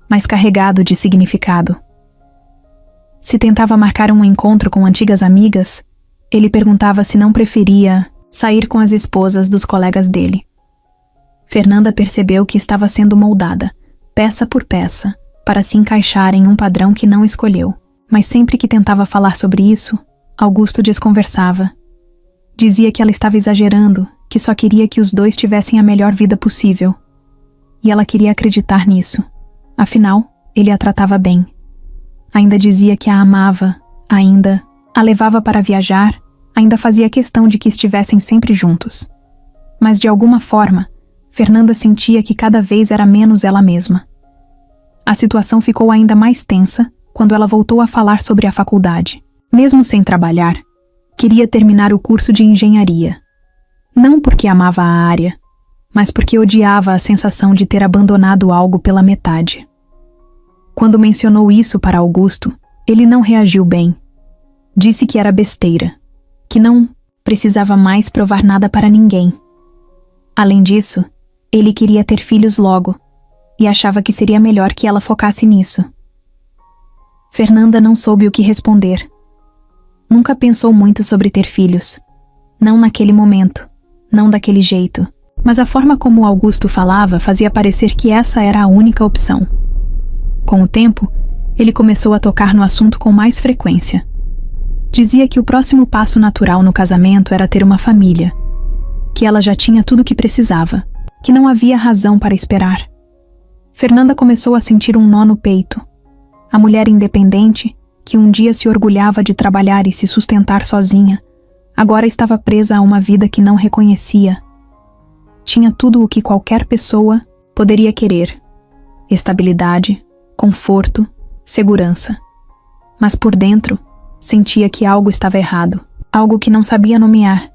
mas carregado de significado. Se tentava marcar um encontro com antigas amigas, ele perguntava se não preferia sair com as esposas dos colegas dele. Fernanda percebeu que estava sendo moldada, peça por peça, para se encaixar em um padrão que não escolheu. Mas sempre que tentava falar sobre isso, Augusto desconversava. Dizia que ela estava exagerando, que só queria que os dois tivessem a melhor vida possível. E ela queria acreditar nisso. Afinal, ele a tratava bem. Ainda dizia que a amava, ainda a levava para viajar, ainda fazia questão de que estivessem sempre juntos. Mas de alguma forma, Fernanda sentia que cada vez era menos ela mesma. A situação ficou ainda mais tensa quando ela voltou a falar sobre a faculdade. Mesmo sem trabalhar, queria terminar o curso de engenharia. Não porque amava a área, mas porque odiava a sensação de ter abandonado algo pela metade. Quando mencionou isso para Augusto, ele não reagiu bem. Disse que era besteira, que não precisava mais provar nada para ninguém. Além disso, ele queria ter filhos logo, e achava que seria melhor que ela focasse nisso. Fernanda não soube o que responder. Nunca pensou muito sobre ter filhos. Não naquele momento, não daquele jeito. Mas a forma como Augusto falava fazia parecer que essa era a única opção. Com o tempo, ele começou a tocar no assunto com mais frequência. Dizia que o próximo passo natural no casamento era ter uma família, que ela já tinha tudo o que precisava, que não havia razão para esperar. Fernanda começou a sentir um nó no peito. A mulher independente, que um dia se orgulhava de trabalhar e se sustentar sozinha, agora estava presa a uma vida que não reconhecia. Tinha tudo o que qualquer pessoa poderia querer: estabilidade, conforto, segurança. Mas por dentro, sentia que algo estava errado, algo que não sabia nomear,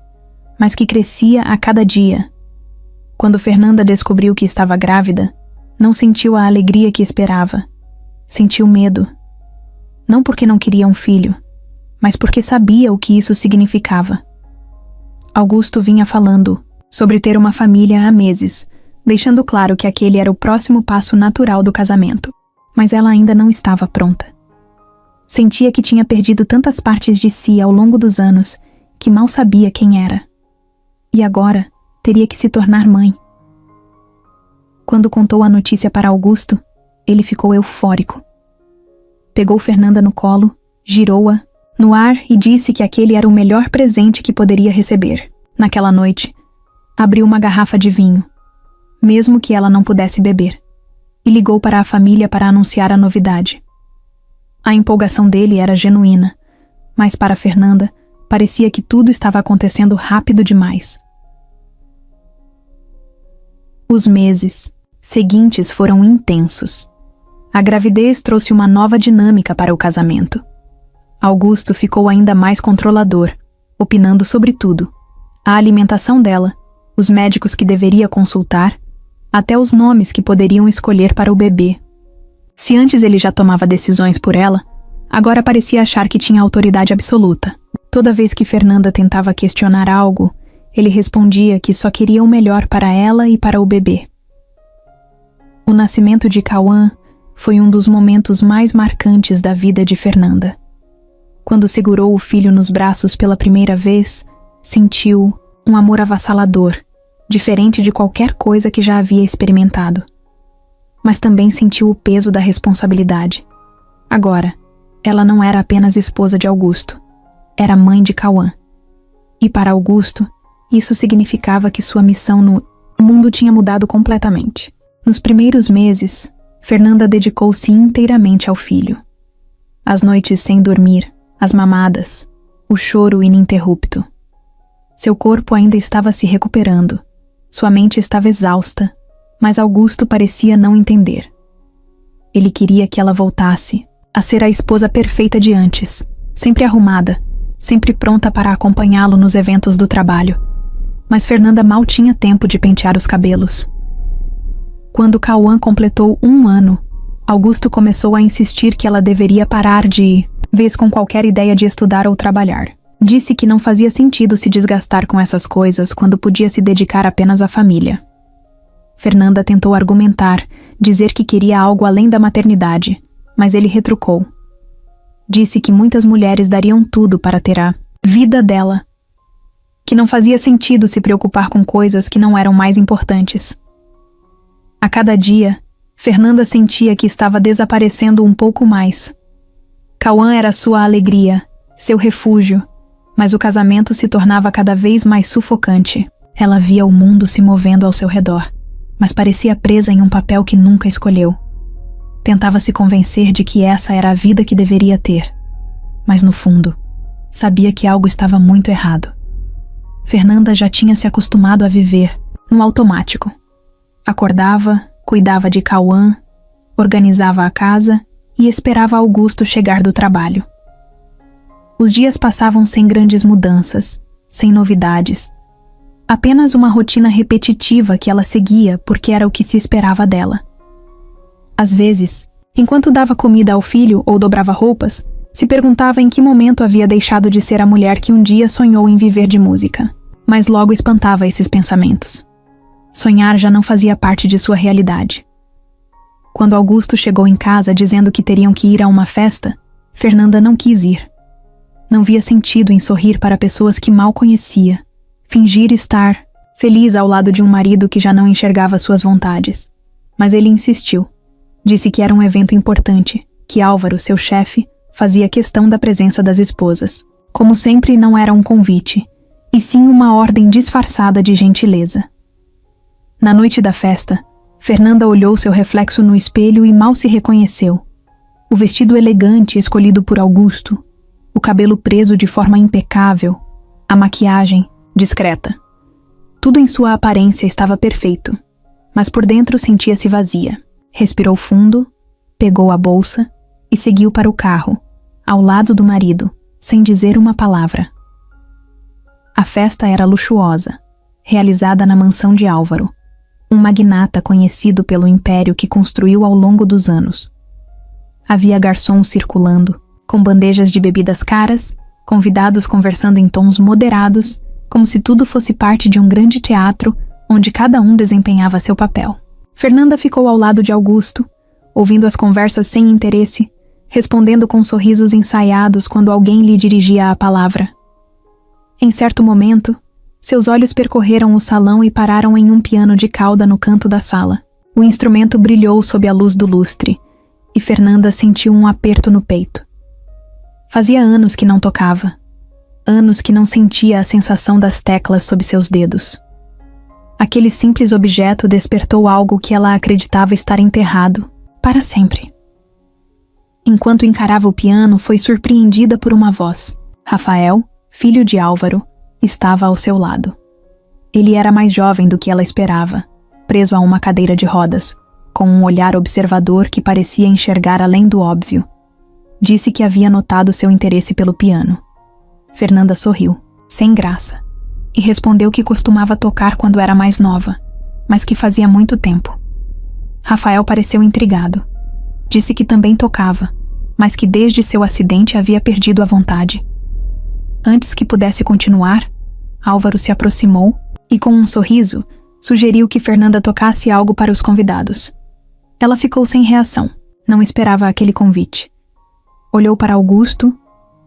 mas que crescia a cada dia. Quando Fernanda descobriu que estava grávida, não sentiu a alegria que esperava. Sentiu medo. Não porque não queria um filho, mas porque sabia o que isso significava. Augusto vinha falando sobre ter uma família há meses, deixando claro que aquele era o próximo passo natural do casamento. Mas ela ainda não estava pronta. Sentia que tinha perdido tantas partes de si ao longo dos anos que mal sabia quem era. E agora teria que se tornar mãe. Quando contou a notícia para Augusto, ele ficou eufórico. Pegou Fernanda no colo, girou-a no ar e disse que aquele era o melhor presente que poderia receber. Naquela noite, abriu uma garrafa de vinho, mesmo que ela não pudesse beber, e ligou para a família para anunciar a novidade. A empolgação dele era genuína, mas para Fernanda, parecia que tudo estava acontecendo rápido demais. Os meses seguintes foram intensos. A gravidez trouxe uma nova dinâmica para o casamento. Augusto ficou ainda mais controlador, opinando sobre tudo: a alimentação dela, os médicos que deveria consultar, até os nomes que poderiam escolher para o bebê. Se antes ele já tomava decisões por ela, agora parecia achar que tinha autoridade absoluta. Toda vez que Fernanda tentava questionar algo, ele respondia que só queria o melhor para ela e para o bebê. O nascimento de Cauã foi um dos momentos mais marcantes da vida de Fernanda. Quando segurou o filho nos braços pela primeira vez, sentiu um amor avassalador, diferente de qualquer coisa que já havia experimentado. Mas também sentiu o peso da responsabilidade. Agora, ela não era apenas esposa de Augusto, era mãe de Cauã. E para Augusto, isso significava que sua missão no mundo tinha mudado completamente. Nos primeiros meses, Fernanda dedicou-se inteiramente ao filho. As noites sem dormir, as mamadas, o choro ininterrupto. Seu corpo ainda estava se recuperando, sua mente estava exausta, mas Augusto parecia não entender. Ele queria que ela voltasse a ser a esposa perfeita de antes, sempre arrumada, sempre pronta para acompanhá-lo nos eventos do trabalho. Mas Fernanda mal tinha tempo de pentear os cabelos. Quando Cauã completou 1 ano, Augusto começou a insistir que ela deveria parar de vez com qualquer ideia de estudar ou trabalhar. Disse que não fazia sentido se desgastar com essas coisas quando podia se dedicar apenas à família. Fernanda tentou argumentar, dizer que queria algo além da maternidade, mas ele retrucou. Disse que muitas mulheres dariam tudo para ter a vida dela, que não fazia sentido se preocupar com coisas que não eram mais importantes. A cada dia, Fernanda sentia que estava desaparecendo um pouco mais. Cauã era sua alegria, seu refúgio, mas o casamento se tornava cada vez mais sufocante. Ela via o mundo se movendo ao seu redor, mas parecia presa em um papel que nunca escolheu. Tentava se convencer de que essa era a vida que deveria ter, mas no fundo, sabia que algo estava muito errado. Fernanda já tinha se acostumado a viver no automático. Acordava, cuidava de Cauã, organizava a casa e esperava Augusto chegar do trabalho. Os dias passavam sem grandes mudanças, sem novidades. Apenas uma rotina repetitiva que ela seguia porque era o que se esperava dela. Às vezes, enquanto dava comida ao filho ou dobrava roupas, se perguntava em que momento havia deixado de ser a mulher que um dia sonhou em viver de música. Mas logo espantava esses pensamentos. Sonhar já não fazia parte de sua realidade. Quando Augusto chegou em casa dizendo que teriam que ir a uma festa, Fernanda não quis ir. Não via sentido em sorrir para pessoas que mal conhecia, fingir estar feliz ao lado de um marido que já não enxergava suas vontades. Mas ele insistiu. Disse que era um evento importante, que Álvaro, seu chefe, fazia questão da presença das esposas. Como sempre, não era um convite, e sim uma ordem disfarçada de gentileza. Na noite da festa, Fernanda olhou seu reflexo no espelho e mal se reconheceu. O vestido elegante escolhido por Augusto, o cabelo preso de forma impecável, a maquiagem discreta. Tudo em sua aparência estava perfeito, mas por dentro sentia-se vazia. Respirou fundo, pegou a bolsa e seguiu para o carro, ao lado do marido, sem dizer uma palavra. A festa era luxuosa, realizada na mansão de Álvaro, um magnata conhecido pelo império que construiu ao longo dos anos. Havia garçons circulando, com bandejas de bebidas caras, convidados conversando em tons moderados, como se tudo fosse parte de um grande teatro onde cada um desempenhava seu papel. Fernanda ficou ao lado de Augusto, ouvindo as conversas sem interesse, respondendo com sorrisos ensaiados quando alguém lhe dirigia a palavra. Em certo momento, seus olhos percorreram o salão e pararam em um piano de cauda no canto da sala. O instrumento brilhou sob a luz do lustre, e Fernanda sentiu um aperto no peito. Fazia anos que não tocava, anos que não sentia a sensação das teclas sob seus dedos. Aquele simples objeto despertou algo que ela acreditava estar enterrado, para sempre. Enquanto encarava o piano, foi surpreendida por uma voz. Rafael, filho de Álvaro, estava ao seu lado. Ele era mais jovem do que ela esperava, preso a uma cadeira de rodas, com um olhar observador que parecia enxergar além do óbvio. Disse que havia notado seu interesse pelo piano. Fernanda sorriu, sem graça, e respondeu que costumava tocar quando era mais nova, mas que fazia muito tempo. Rafael pareceu intrigado. Disse que também tocava, mas que desde seu acidente havia perdido a vontade. Antes que pudesse continuar, Álvaro se aproximou e, com um sorriso, sugeriu que Fernanda tocasse algo para os convidados. Ela ficou sem reação, não esperava aquele convite. Olhou para Augusto,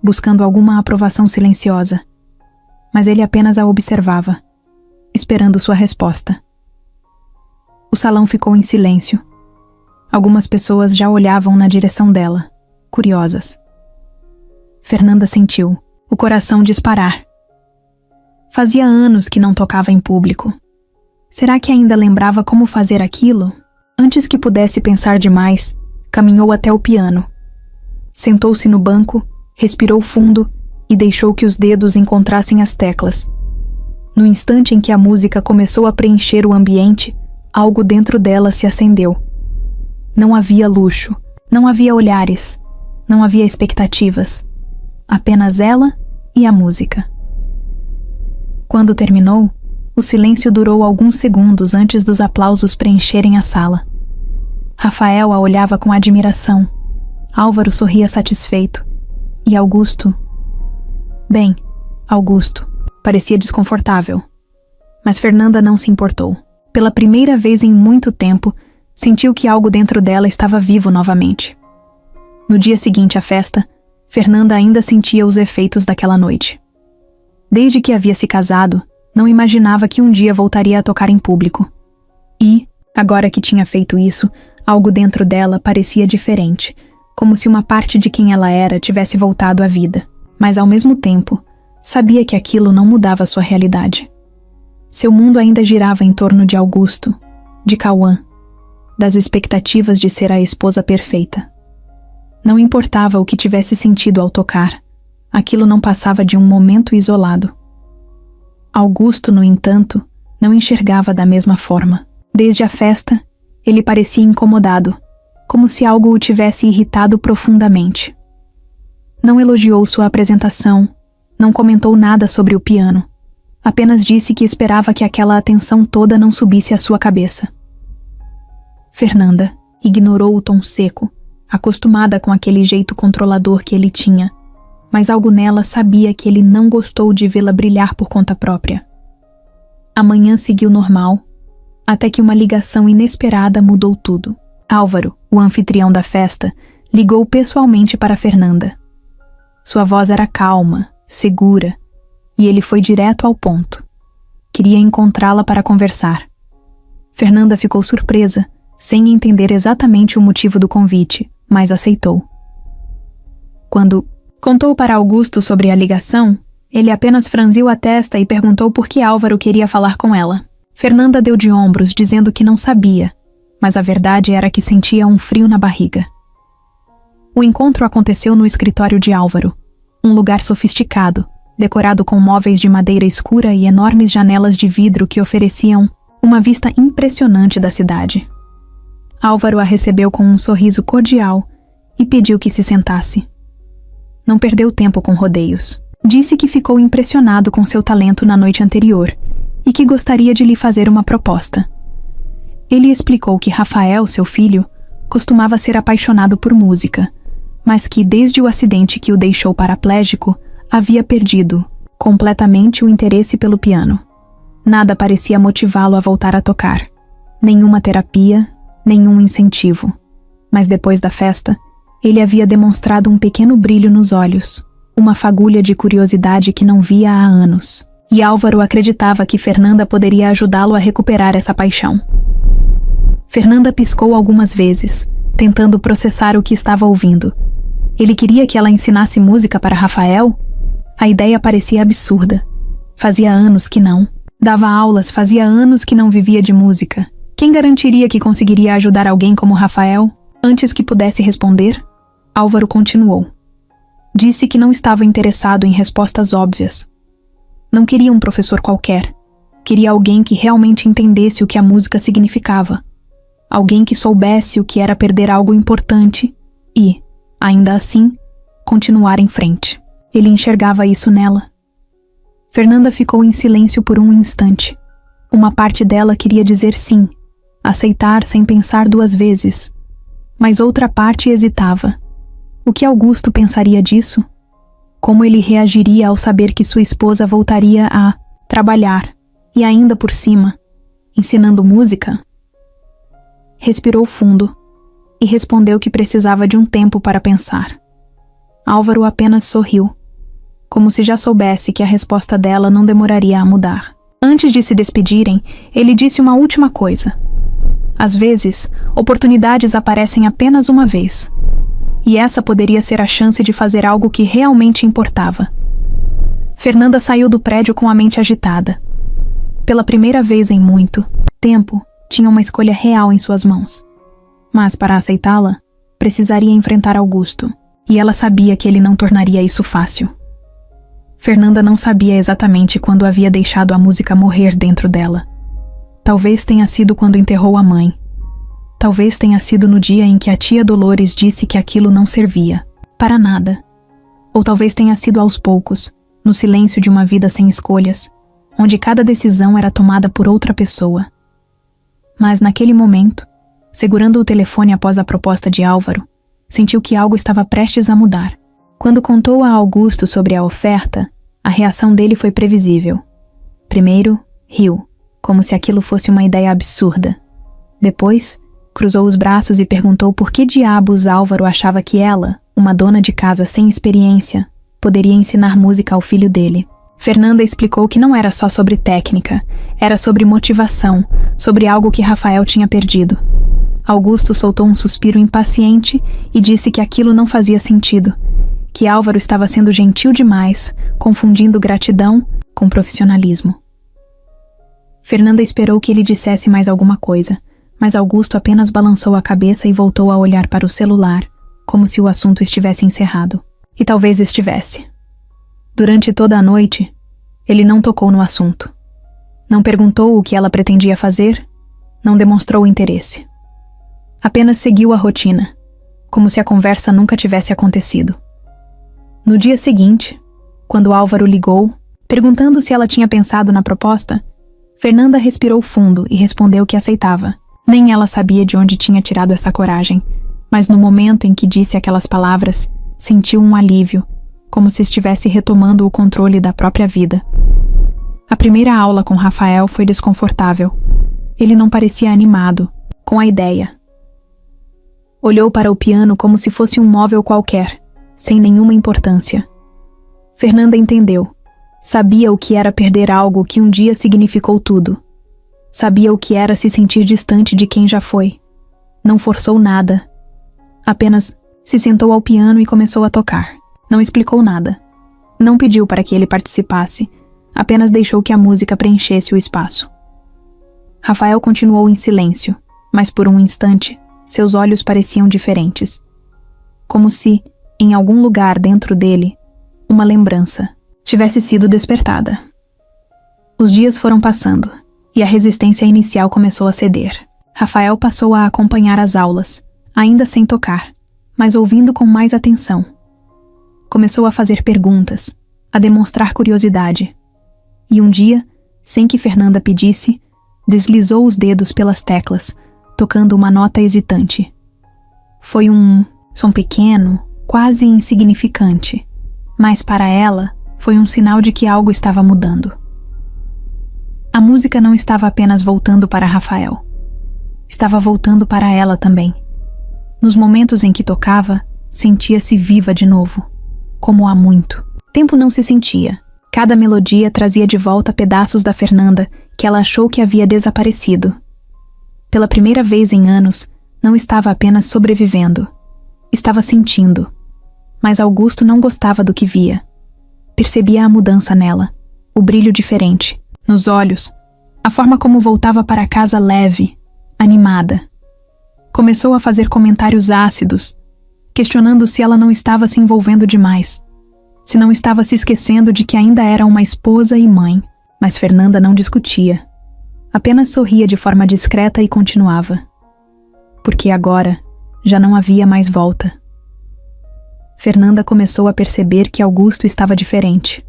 buscando alguma aprovação silenciosa, mas ele apenas a observava, esperando sua resposta. O salão ficou em silêncio. Algumas pessoas já olhavam na direção dela, curiosas. Fernanda sentiu o coração disparar. Fazia anos que não tocava em público. Será que ainda lembrava como fazer aquilo? Antes que pudesse pensar demais, caminhou até o piano. Sentou-se no banco, respirou fundo e deixou que os dedos encontrassem as teclas. No instante em que a música começou a preencher o ambiente, algo dentro dela se acendeu. Não havia luxo, não havia olhares, não havia expectativas. Apenas ela e a música. Quando terminou, o silêncio durou alguns segundos antes dos aplausos preencherem a sala. Rafael a olhava com admiração. Álvaro sorria satisfeito. E Augusto... Bem, Augusto parecia desconfortável. Mas Fernanda não se importou. Pela primeira vez em muito tempo, sentiu que algo dentro dela estava vivo novamente. No dia seguinte à festa, Fernanda ainda sentia os efeitos daquela noite. Desde que havia se casado, não imaginava que um dia voltaria a tocar em público. E, agora que tinha feito isso, algo dentro dela parecia diferente, como se uma parte de quem ela era tivesse voltado à vida, mas ao mesmo tempo, sabia que aquilo não mudava sua realidade. Seu mundo ainda girava em torno de Augusto, de Cauã, das expectativas de ser a esposa perfeita. Não importava o que tivesse sentido ao tocar, aquilo não passava de um momento isolado. Augusto, no entanto, não enxergava da mesma forma. Desde a festa, ele parecia incomodado, como se algo o tivesse irritado profundamente. Não elogiou sua apresentação, não comentou nada sobre o piano. Apenas disse que esperava que aquela atenção toda não subisse à sua cabeça. Fernanda ignorou o tom seco, acostumada com aquele jeito controlador que ele tinha, mas algo nela sabia que ele não gostou de vê-la brilhar por conta própria. A manhã seguiu normal, até que uma ligação inesperada mudou tudo. Álvaro, o anfitrião da festa, ligou pessoalmente para Fernanda. Sua voz era calma, segura, e ele foi direto ao ponto. Queria encontrá-la para conversar. Fernanda ficou surpresa, sem entender exatamente o motivo do convite, mas aceitou. Quando contou para Augusto sobre a ligação, ele apenas franziu a testa e perguntou por que Álvaro queria falar com ela. Fernanda deu de ombros, dizendo que não sabia, mas a verdade era que sentia um frio na barriga. O encontro aconteceu no escritório de Álvaro, um lugar sofisticado, decorado com móveis de madeira escura e enormes janelas de vidro que ofereciam uma vista impressionante da cidade. Álvaro a recebeu com um sorriso cordial e pediu que se sentasse. Não perdeu tempo com rodeios. Disse que ficou impressionado com seu talento na noite anterior e que gostaria de lhe fazer uma proposta. Ele explicou que Rafael, seu filho, costumava ser apaixonado por música, mas que desde o acidente que o deixou paraplégico, havia perdido completamente o interesse pelo piano. Nada parecia motivá-lo a voltar a tocar. Nenhuma terapia, nenhum incentivo. Mas depois da festa, ele havia demonstrado um pequeno brilho nos olhos, uma fagulha de curiosidade que não via há anos. E Álvaro acreditava que Fernanda poderia ajudá-lo a recuperar essa paixão. Fernanda piscou algumas vezes, tentando processar o que estava ouvindo. Ele queria que ela ensinasse música para Rafael? A ideia parecia absurda. Fazia anos que não. Dava aulas, fazia anos que não vivia de música. Quem garantiria que conseguiria ajudar alguém como Rafael? Antes que pudesse responder, Álvaro continuou. Disse que não estava interessado em respostas óbvias. Não queria um professor qualquer. Queria alguém que realmente entendesse o que a música significava. Alguém que soubesse o que era perder algo importante e, ainda assim, continuar em frente. Ele enxergava isso nela. Fernanda ficou em silêncio por um instante. Uma parte dela queria dizer sim, aceitar sem pensar duas vezes. Mas outra parte hesitava. O que Augusto pensaria disso? Como ele reagiria ao saber que sua esposa voltaria a trabalhar, e ainda por cima, ensinando música? Respirou fundo e respondeu que precisava de um tempo para pensar. Álvaro apenas sorriu, como se já soubesse que a resposta dela não demoraria a mudar. Antes de se despedirem, ele disse uma última coisa. Às vezes, oportunidades aparecem apenas uma vez. E essa poderia ser a chance de fazer algo que realmente importava. Fernanda saiu do prédio com a mente agitada. Pela primeira vez em muito tempo, tinha uma escolha real em suas mãos. Mas, para aceitá-la, precisaria enfrentar Augusto, e ela sabia que ele não tornaria isso fácil. Fernanda não sabia exatamente quando havia deixado a música morrer dentro dela. Talvez tenha sido quando enterrou a mãe. Talvez tenha sido no dia em que a tia Dolores disse que aquilo não servia, para nada. Ou talvez tenha sido aos poucos, no silêncio de uma vida sem escolhas, onde cada decisão era tomada por outra pessoa. Mas naquele momento, segurando o telefone após a proposta de Álvaro, sentiu que algo estava prestes a mudar. Quando contou a Augusto sobre a oferta, a reação dele foi previsível. Primeiro, riu, como se aquilo fosse uma ideia absurda. Depois, cruzou os braços e perguntou por que diabos Álvaro achava que ela, uma dona de casa sem experiência, poderia ensinar música ao filho dele. Fernanda explicou que não era só sobre técnica, era sobre motivação, sobre algo que Rafael tinha perdido. Augusto soltou um suspiro impaciente e disse que aquilo não fazia sentido, que Álvaro estava sendo gentil demais, confundindo gratidão com profissionalismo. Fernanda esperou que ele dissesse mais alguma coisa, mas Augusto apenas balançou a cabeça e voltou a olhar para o celular, como se o assunto estivesse encerrado. E talvez estivesse. Durante toda a noite, ele não tocou no assunto. Não perguntou o que ela pretendia fazer, não demonstrou interesse. Apenas seguiu a rotina, como se a conversa nunca tivesse acontecido. No dia seguinte, quando Álvaro ligou, perguntando se ela tinha pensado na proposta, Fernanda respirou fundo e respondeu que aceitava. Nem ela sabia de onde tinha tirado essa coragem, mas no momento em que disse aquelas palavras, sentiu um alívio, como se estivesse retomando o controle da própria vida. A primeira aula com Rafael foi desconfortável. Ele não parecia animado com a ideia. Olhou para o piano como se fosse um móvel qualquer, sem nenhuma importância. Fernanda entendeu. Sabia o que era perder algo que um dia significou tudo. Sabia o que era se sentir distante de quem já foi. Não forçou nada. Apenas se sentou ao piano e começou a tocar. Não explicou nada. Não pediu para que ele participasse. Apenas deixou que a música preenchesse o espaço. Rafael continuou em silêncio, mas por um instante, seus olhos pareciam diferentes. Como se, em algum lugar dentro dele, uma lembrança tivesse sido despertada. Os dias foram passando, e a resistência inicial começou a ceder. Rafael passou a acompanhar as aulas, ainda sem tocar, mas ouvindo com mais atenção. Começou a fazer perguntas, a demonstrar curiosidade. E um dia, sem que Fernanda pedisse, deslizou os dedos pelas teclas, tocando uma nota hesitante. Foi um som pequeno, quase insignificante, mas para ela foi um sinal de que algo estava mudando. A música não estava apenas voltando para Rafael. Estava voltando para ela também. Nos momentos em que tocava, sentia-se viva de novo, como há muito. Tempo não se sentia. Cada melodia trazia de volta pedaços da Fernanda que ela achou que havia desaparecido. Pela primeira vez em anos, não estava apenas sobrevivendo. Estava sentindo. Mas Augusto não gostava do que via. Percebia a mudança nela, o brilho diferente, nos olhos, a forma como voltava para casa leve, animada. Começou a fazer comentários ácidos, questionando se ela não estava se envolvendo demais, se não estava se esquecendo de que ainda era uma esposa e mãe. Mas Fernanda não discutia. Apenas sorria de forma discreta e continuava. Porque agora já não havia mais volta. Fernanda começou a perceber que Augusto estava diferente.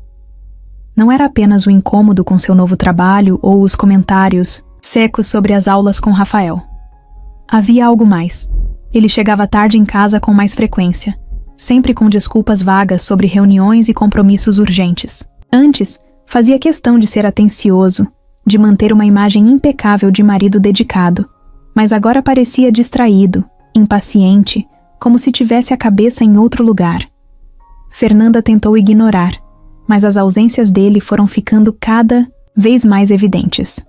Não era apenas o incômodo com seu novo trabalho ou os comentários secos sobre as aulas com Rafael. Havia algo mais. Ele chegava tarde em casa com mais frequência, sempre com desculpas vagas sobre reuniões e compromissos urgentes. Antes, fazia questão de ser atencioso, de manter uma imagem impecável de marido dedicado, mas agora parecia distraído, impaciente, como se tivesse a cabeça em outro lugar. Fernanda tentou ignorar, mas as ausências dele foram ficando cada vez mais evidentes.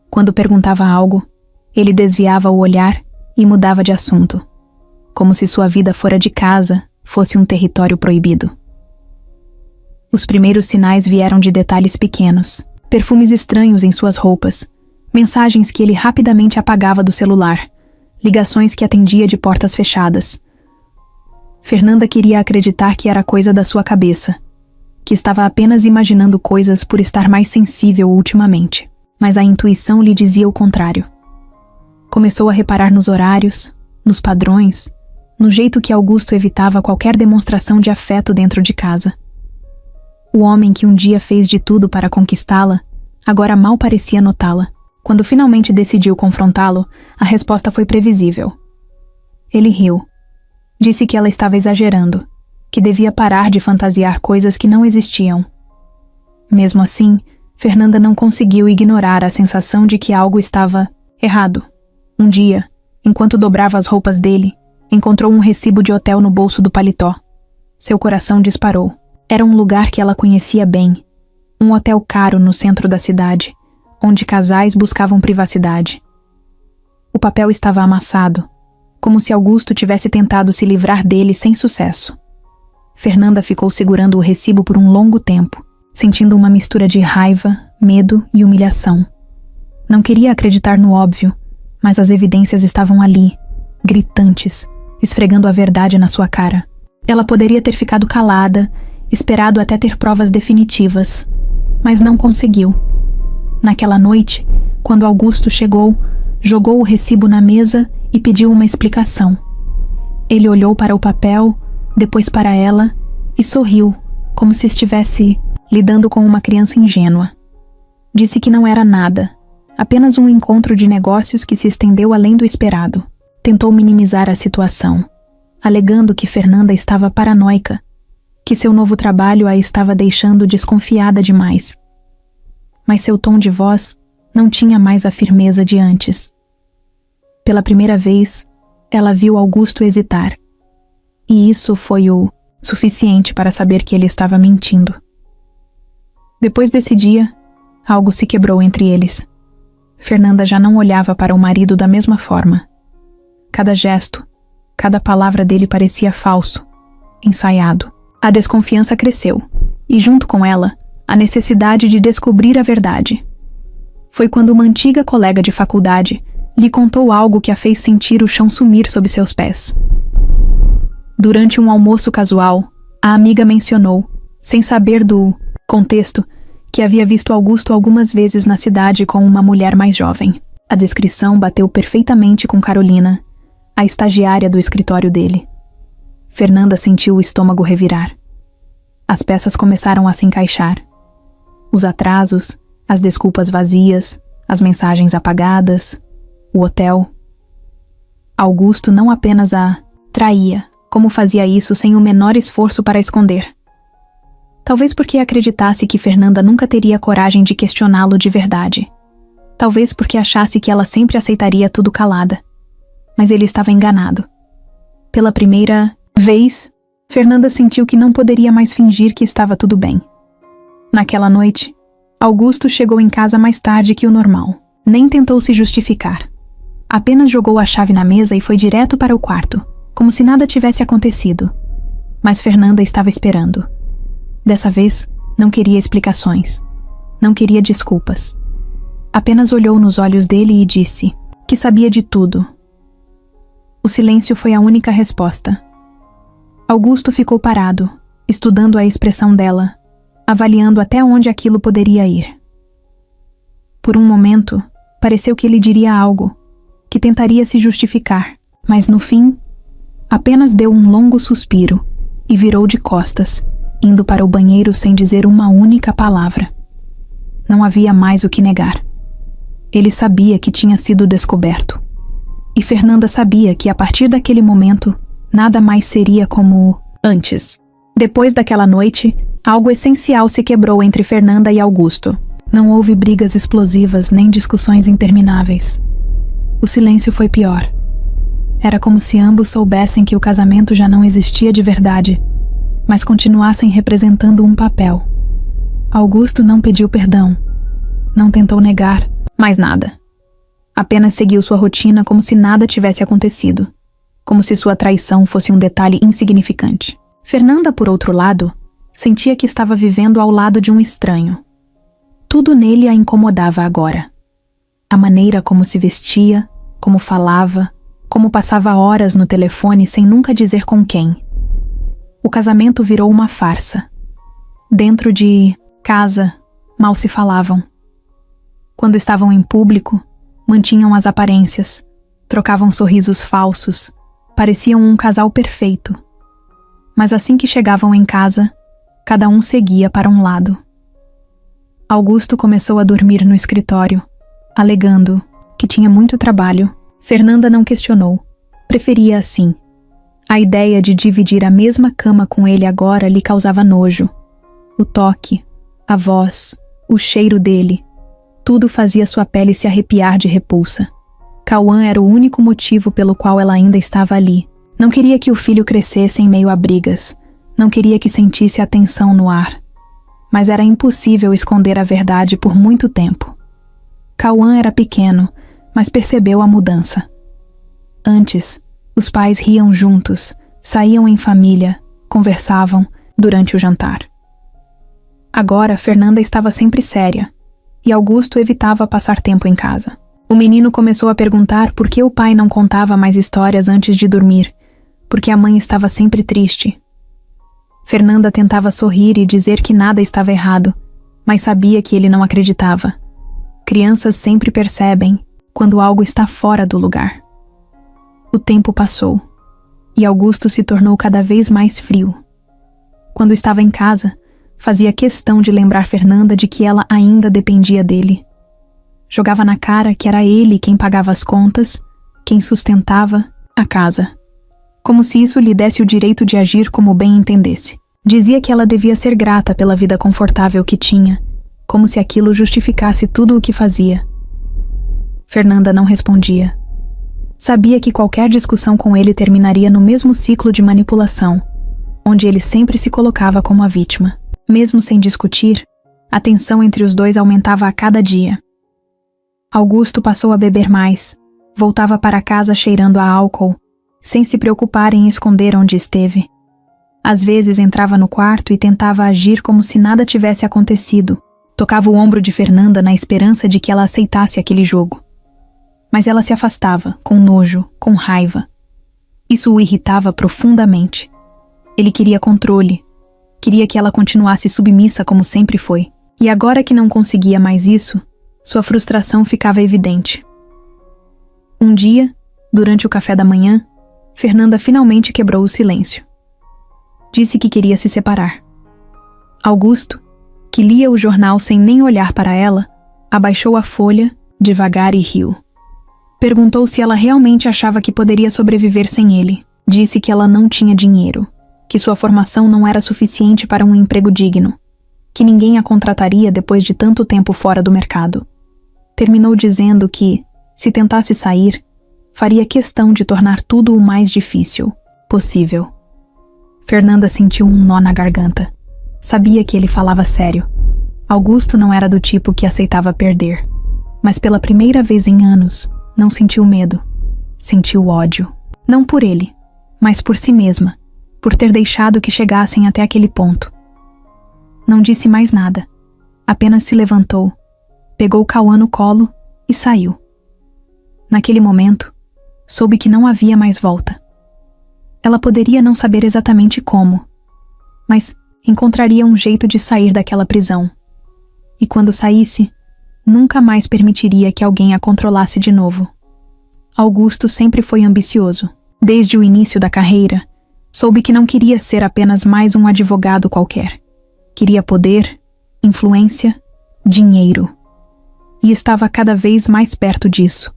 Quando perguntava algo, ele desviava o olhar e mudava de assunto, como se sua vida fora de casa fosse um território proibido. Os primeiros sinais vieram de detalhes pequenos, perfumes estranhos em suas roupas, mensagens que ele rapidamente apagava do celular, ligações que atendia de portas fechadas. Fernanda queria acreditar que era coisa da sua cabeça, que estava apenas imaginando coisas por estar mais sensível ultimamente, mas a intuição lhe dizia o contrário. Começou a reparar nos horários, nos padrões, no jeito que Augusto evitava qualquer demonstração de afeto dentro de casa. O homem que um dia fez de tudo para conquistá-la, agora mal parecia notá-la. Quando finalmente decidiu confrontá-lo, a resposta foi previsível. Ele riu. Disse que ela estava exagerando, que devia parar de fantasiar coisas que não existiam. Mesmo assim, Fernanda não conseguiu ignorar a sensação de que algo estava errado. Um dia, enquanto dobrava as roupas dele, encontrou um recibo de hotel no bolso do paletó. Seu coração disparou. Era um lugar que ela conhecia bem. Um hotel caro no centro da cidade, onde casais buscavam privacidade. O papel estava amassado, como se Augusto tivesse tentado se livrar dele sem sucesso. Fernanda ficou segurando o recibo por um longo tempo, sentindo uma mistura de raiva, medo e humilhação. Não queria acreditar no óbvio, mas as evidências estavam ali, gritantes, esfregando a verdade na sua cara. Ela poderia ter ficado calada, esperado até ter provas definitivas, mas não conseguiu. Naquela noite, quando Augusto chegou, jogou o recibo na mesa e pediu uma explicação. Ele olhou para o papel, depois para ela e sorriu, como se estivesse lidando com uma criança ingênua. Disse que não era nada, apenas um encontro de negócios que se estendeu além do esperado. Tentou minimizar a situação, alegando que Fernanda estava paranoica, que seu novo trabalho a estava deixando desconfiada demais. Mas seu tom de voz não tinha mais a firmeza de antes. Pela primeira vez, ela viu Augusto hesitar. E isso foi o suficiente para saber que ele estava mentindo. Depois desse dia, algo se quebrou entre eles. Fernanda já não olhava para o marido da mesma forma. Cada gesto, cada palavra dele parecia falso, ensaiado. A desconfiança cresceu, e junto com ela, a necessidade de descobrir a verdade. Foi quando uma antiga colega de faculdade lhe contou algo que a fez sentir o chão sumir sob seus pés. Durante um almoço casual, a amiga mencionou, sem saber do contexto, que havia visto Augusto algumas vezes na cidade com uma mulher mais jovem. A descrição bateu perfeitamente com Carolina, a estagiária do escritório dele. Fernanda sentiu o estômago revirar. As peças começaram a se encaixar. Os atrasos, as desculpas vazias, as mensagens apagadas, o hotel. Augusto não apenas a traía, como fazia isso sem o menor esforço para esconder. Talvez porque acreditasse que Fernanda nunca teria coragem de questioná-lo de verdade. Talvez porque achasse que ela sempre aceitaria tudo calada. Mas ele estava enganado. Pela primeira vez, Fernanda sentiu que não poderia mais fingir que estava tudo bem. Naquela noite, Augusto chegou em casa mais tarde que o normal. Nem tentou se justificar. Apenas jogou a chave na mesa e foi direto para o quarto, como se nada tivesse acontecido. Mas Fernanda estava esperando. Dessa vez, não queria explicações. Não queria desculpas. Apenas olhou nos olhos dele e disse que sabia de tudo. O silêncio foi a única resposta. Augusto ficou parado, estudando a expressão dela, avaliando até onde aquilo poderia ir. Por um momento, pareceu que ele diria algo, que tentaria se justificar, mas no fim, apenas deu um longo suspiro e virou de costas, indo para o banheiro sem dizer uma única palavra. Não havia mais o que negar. Ele sabia que tinha sido descoberto. E Fernanda sabia que a partir daquele momento, nada mais seria como antes. Depois daquela noite, algo essencial se quebrou entre Fernanda e Augusto. Não houve brigas explosivas nem discussões intermináveis. O silêncio foi pior. Era como se ambos soubessem que o casamento já não existia de verdade, mas continuassem representando um papel. Augusto não pediu perdão, não tentou negar mais nada. Apenas seguiu sua rotina como se nada tivesse acontecido, como se sua traição fosse um detalhe insignificante. Fernanda, por outro lado, sentia que estava vivendo ao lado de um estranho. Tudo nele a incomodava agora. A maneira como se vestia, como falava, como passava horas no telefone sem nunca dizer com quem. O casamento virou uma farsa. Dentro de casa, mal se falavam. Quando estavam em público, mantinham as aparências, trocavam sorrisos falsos, pareciam um casal perfeito. Mas assim que chegavam em casa, cada um seguia para um lado. Augusto começou a dormir no escritório, alegando que tinha muito trabalho. Fernanda não questionou, preferia assim. A ideia de dividir a mesma cama com ele agora lhe causava nojo. O toque, a voz, o cheiro dele, tudo fazia sua pele se arrepiar de repulsa. Cauã era o único motivo pelo qual ela ainda estava ali. Não queria que o filho crescesse em meio a brigas. Não queria que sentisse a tensão no ar. Mas era impossível esconder a verdade por muito tempo. Cauã era pequeno, mas percebeu a mudança. Antes, os pais riam juntos, saíam em família, conversavam durante o jantar. Agora, Fernanda estava sempre séria, e Augusto evitava passar tempo em casa. O menino começou a perguntar por que o pai não contava mais histórias antes de dormir, porque a mãe estava sempre triste. Fernanda tentava sorrir e dizer que nada estava errado, mas sabia que ele não acreditava. Crianças sempre percebem quando algo está fora do lugar. O tempo passou, e Augusto se tornou cada vez mais frio. Quando estava em casa, fazia questão de lembrar Fernanda de que ela ainda dependia dele. Jogava na cara que era ele quem pagava as contas, quem sustentava a casa. Como se isso lhe desse o direito de agir como bem entendesse. Dizia que ela devia ser grata pela vida confortável que tinha, como se aquilo justificasse tudo o que fazia. Fernanda não respondia. Sabia que qualquer discussão com ele terminaria no mesmo ciclo de manipulação, onde ele sempre se colocava como a vítima. Mesmo sem discutir, a tensão entre os dois aumentava a cada dia. Augusto passou a beber mais, voltava para casa cheirando a álcool, sem se preocupar em esconder onde esteve. Às vezes entrava no quarto e tentava agir como se nada tivesse acontecido. Tocava o ombro de Fernanda na esperança de que ela aceitasse aquele jogo. Mas ela se afastava, com nojo, com raiva. Isso o irritava profundamente. Ele queria controle. Queria que ela continuasse submissa como sempre foi. E agora que não conseguia mais isso, sua frustração ficava evidente. Um dia, durante o café da manhã, Fernanda finalmente quebrou o silêncio. Disse que queria se separar. Augusto, que lia o jornal sem nem olhar para ela, abaixou a folha, devagar e riu. Perguntou se ela realmente achava que poderia sobreviver sem ele. Disse que ela não tinha dinheiro, que sua formação não era suficiente para um emprego digno, que ninguém a contrataria depois de tanto tempo fora do mercado. Terminou dizendo que, se tentasse sair, faria questão de tornar tudo o mais difícil possível. Fernanda sentiu um nó na garganta. Sabia que ele falava sério. Augusto não era do tipo que aceitava perder. Mas pela primeira vez em anos, não sentiu medo. Sentiu ódio. Não por ele, mas por si mesma, por ter deixado que chegassem até aquele ponto. Não disse mais nada. Apenas se levantou, pegou Cauã no colo e saiu. Naquele momento, soube que não havia mais volta. Ela poderia não saber exatamente como, mas encontraria um jeito de sair daquela prisão. E quando saísse, nunca mais permitiria que alguém a controlasse de novo. Augusto sempre foi ambicioso. Desde o início da carreira, soube que não queria ser apenas mais um advogado qualquer. Queria poder, influência, dinheiro. E estava cada vez mais perto disso.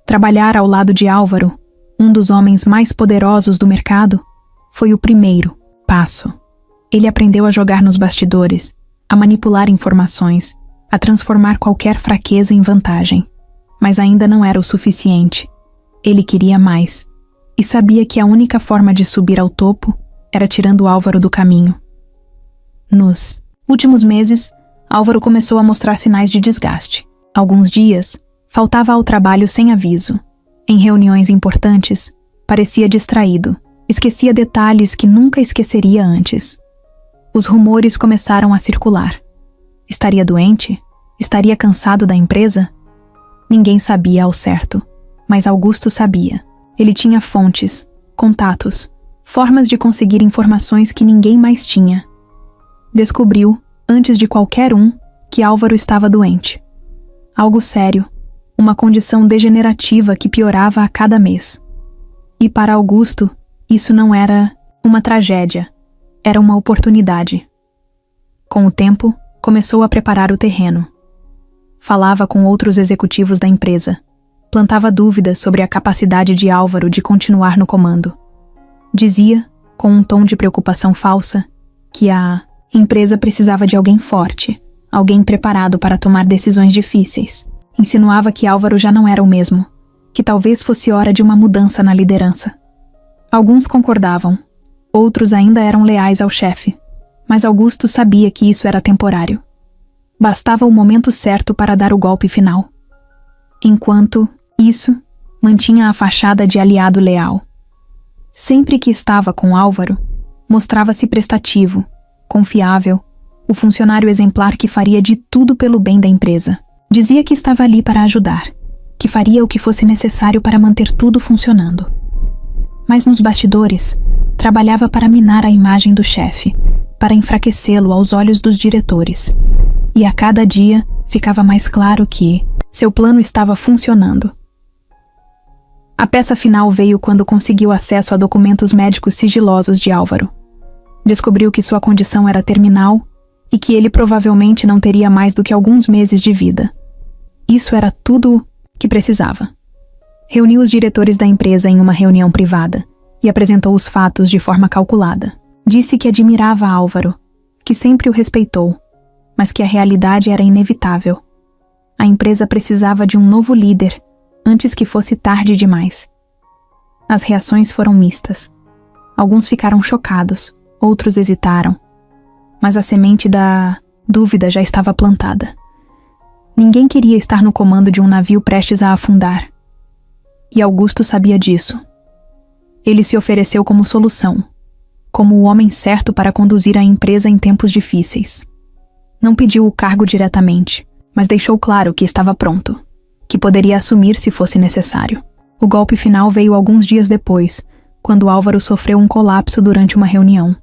Trabalhar ao lado de Álvaro, um dos homens mais poderosos do mercado, foi o primeiro passo. Ele aprendeu a jogar nos bastidores, a manipular informações, a transformar qualquer fraqueza em vantagem. Mas ainda não era o suficiente. Ele queria mais. E sabia que a única forma de subir ao topo era tirando Álvaro do caminho. Nos últimos meses, Álvaro começou a mostrar sinais de desgaste. Alguns dias, faltava ao trabalho sem aviso. Em reuniões importantes, parecia distraído, esquecia detalhes que nunca esqueceria antes. Os rumores começaram a circular. Estaria doente? Estaria cansado da empresa? Ninguém sabia ao certo, mas Augusto sabia. Ele tinha fontes, contatos, formas de conseguir informações que ninguém mais tinha. Descobriu, antes de qualquer um, que Álvaro estava doente. Algo sério, uma condição degenerativa que piorava a cada mês. E para Augusto, isso não era uma tragédia, era uma oportunidade. Com o tempo, começou a preparar o terreno. Falava com outros executivos da empresa. Plantava dúvidas sobre a capacidade de Álvaro de continuar no comando. Dizia, com um tom de preocupação falsa, que a empresa precisava de alguém forte, alguém preparado para tomar decisões difíceis. Insinuava que Álvaro já não era o mesmo, que talvez fosse hora de uma mudança na liderança. Alguns concordavam, outros ainda eram leais ao chefe, mas Augusto sabia que isso era temporário. Bastava o momento certo para dar o golpe final. Enquanto isso, mantinha a fachada de aliado leal. Sempre que estava com Álvaro, mostrava-se prestativo, confiável, o funcionário exemplar que faria de tudo pelo bem da empresa. Dizia que estava ali para ajudar, que faria o que fosse necessário para manter tudo funcionando. Mas nos bastidores, trabalhava para minar a imagem do chefe, para enfraquecê-lo aos olhos dos diretores. E a cada dia ficava mais claro que seu plano estava funcionando. A peça final veio quando conseguiu acesso a documentos médicos sigilosos de Álvaro. Descobriu que sua condição era terminal e que ele provavelmente não teria mais do que alguns meses de vida. Isso era tudo que precisava. Reuniu os diretores da empresa em uma reunião privada e apresentou os fatos de forma calculada. Disse que admirava Álvaro, que sempre o respeitou, mas que a realidade era inevitável. A empresa precisava de um novo líder antes que fosse tarde demais. As reações foram mistas. Alguns ficaram chocados, outros hesitaram. Mas a semente da dúvida já estava plantada. Ninguém queria estar no comando de um navio prestes a afundar. E Augusto sabia disso. Ele se ofereceu como solução, como o homem certo para conduzir a empresa em tempos difíceis. Não pediu o cargo diretamente, mas deixou claro que estava pronto, que poderia assumir se fosse necessário. O golpe final veio alguns dias depois, quando Álvaro sofreu um colapso durante uma reunião.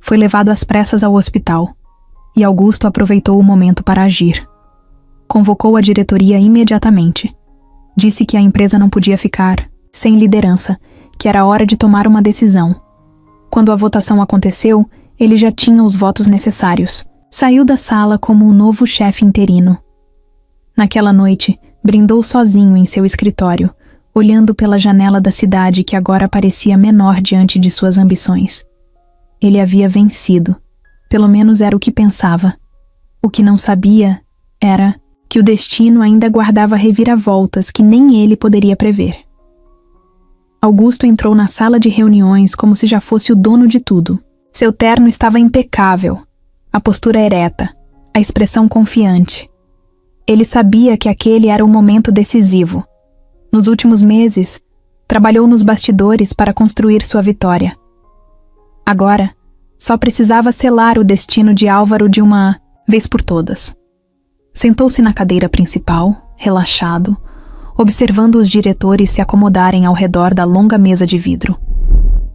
Foi levado às pressas ao hospital, e Augusto aproveitou o momento para agir. Convocou a diretoria imediatamente. Disse que a empresa não podia ficar sem liderança, que era hora de tomar uma decisão. Quando a votação aconteceu, ele já tinha os votos necessários. Saiu da sala como o novo chefe interino. Naquela noite, brindou sozinho em seu escritório, olhando pela janela da cidade que agora parecia menor diante de suas ambições. Ele havia vencido. Pelo menos era o que pensava. O que não sabia era que o destino ainda guardava reviravoltas que nem ele poderia prever. Augusto entrou na sala de reuniões como se já fosse o dono de tudo. Seu terno estava impecável, a postura ereta, a expressão confiante. Ele sabia que aquele era um momento decisivo. Nos últimos meses, trabalhou nos bastidores para construir sua vitória. Agora, só precisava selar o destino de Álvaro de uma vez por todas. Sentou-se na cadeira principal, relaxado, observando os diretores se acomodarem ao redor da longa mesa de vidro.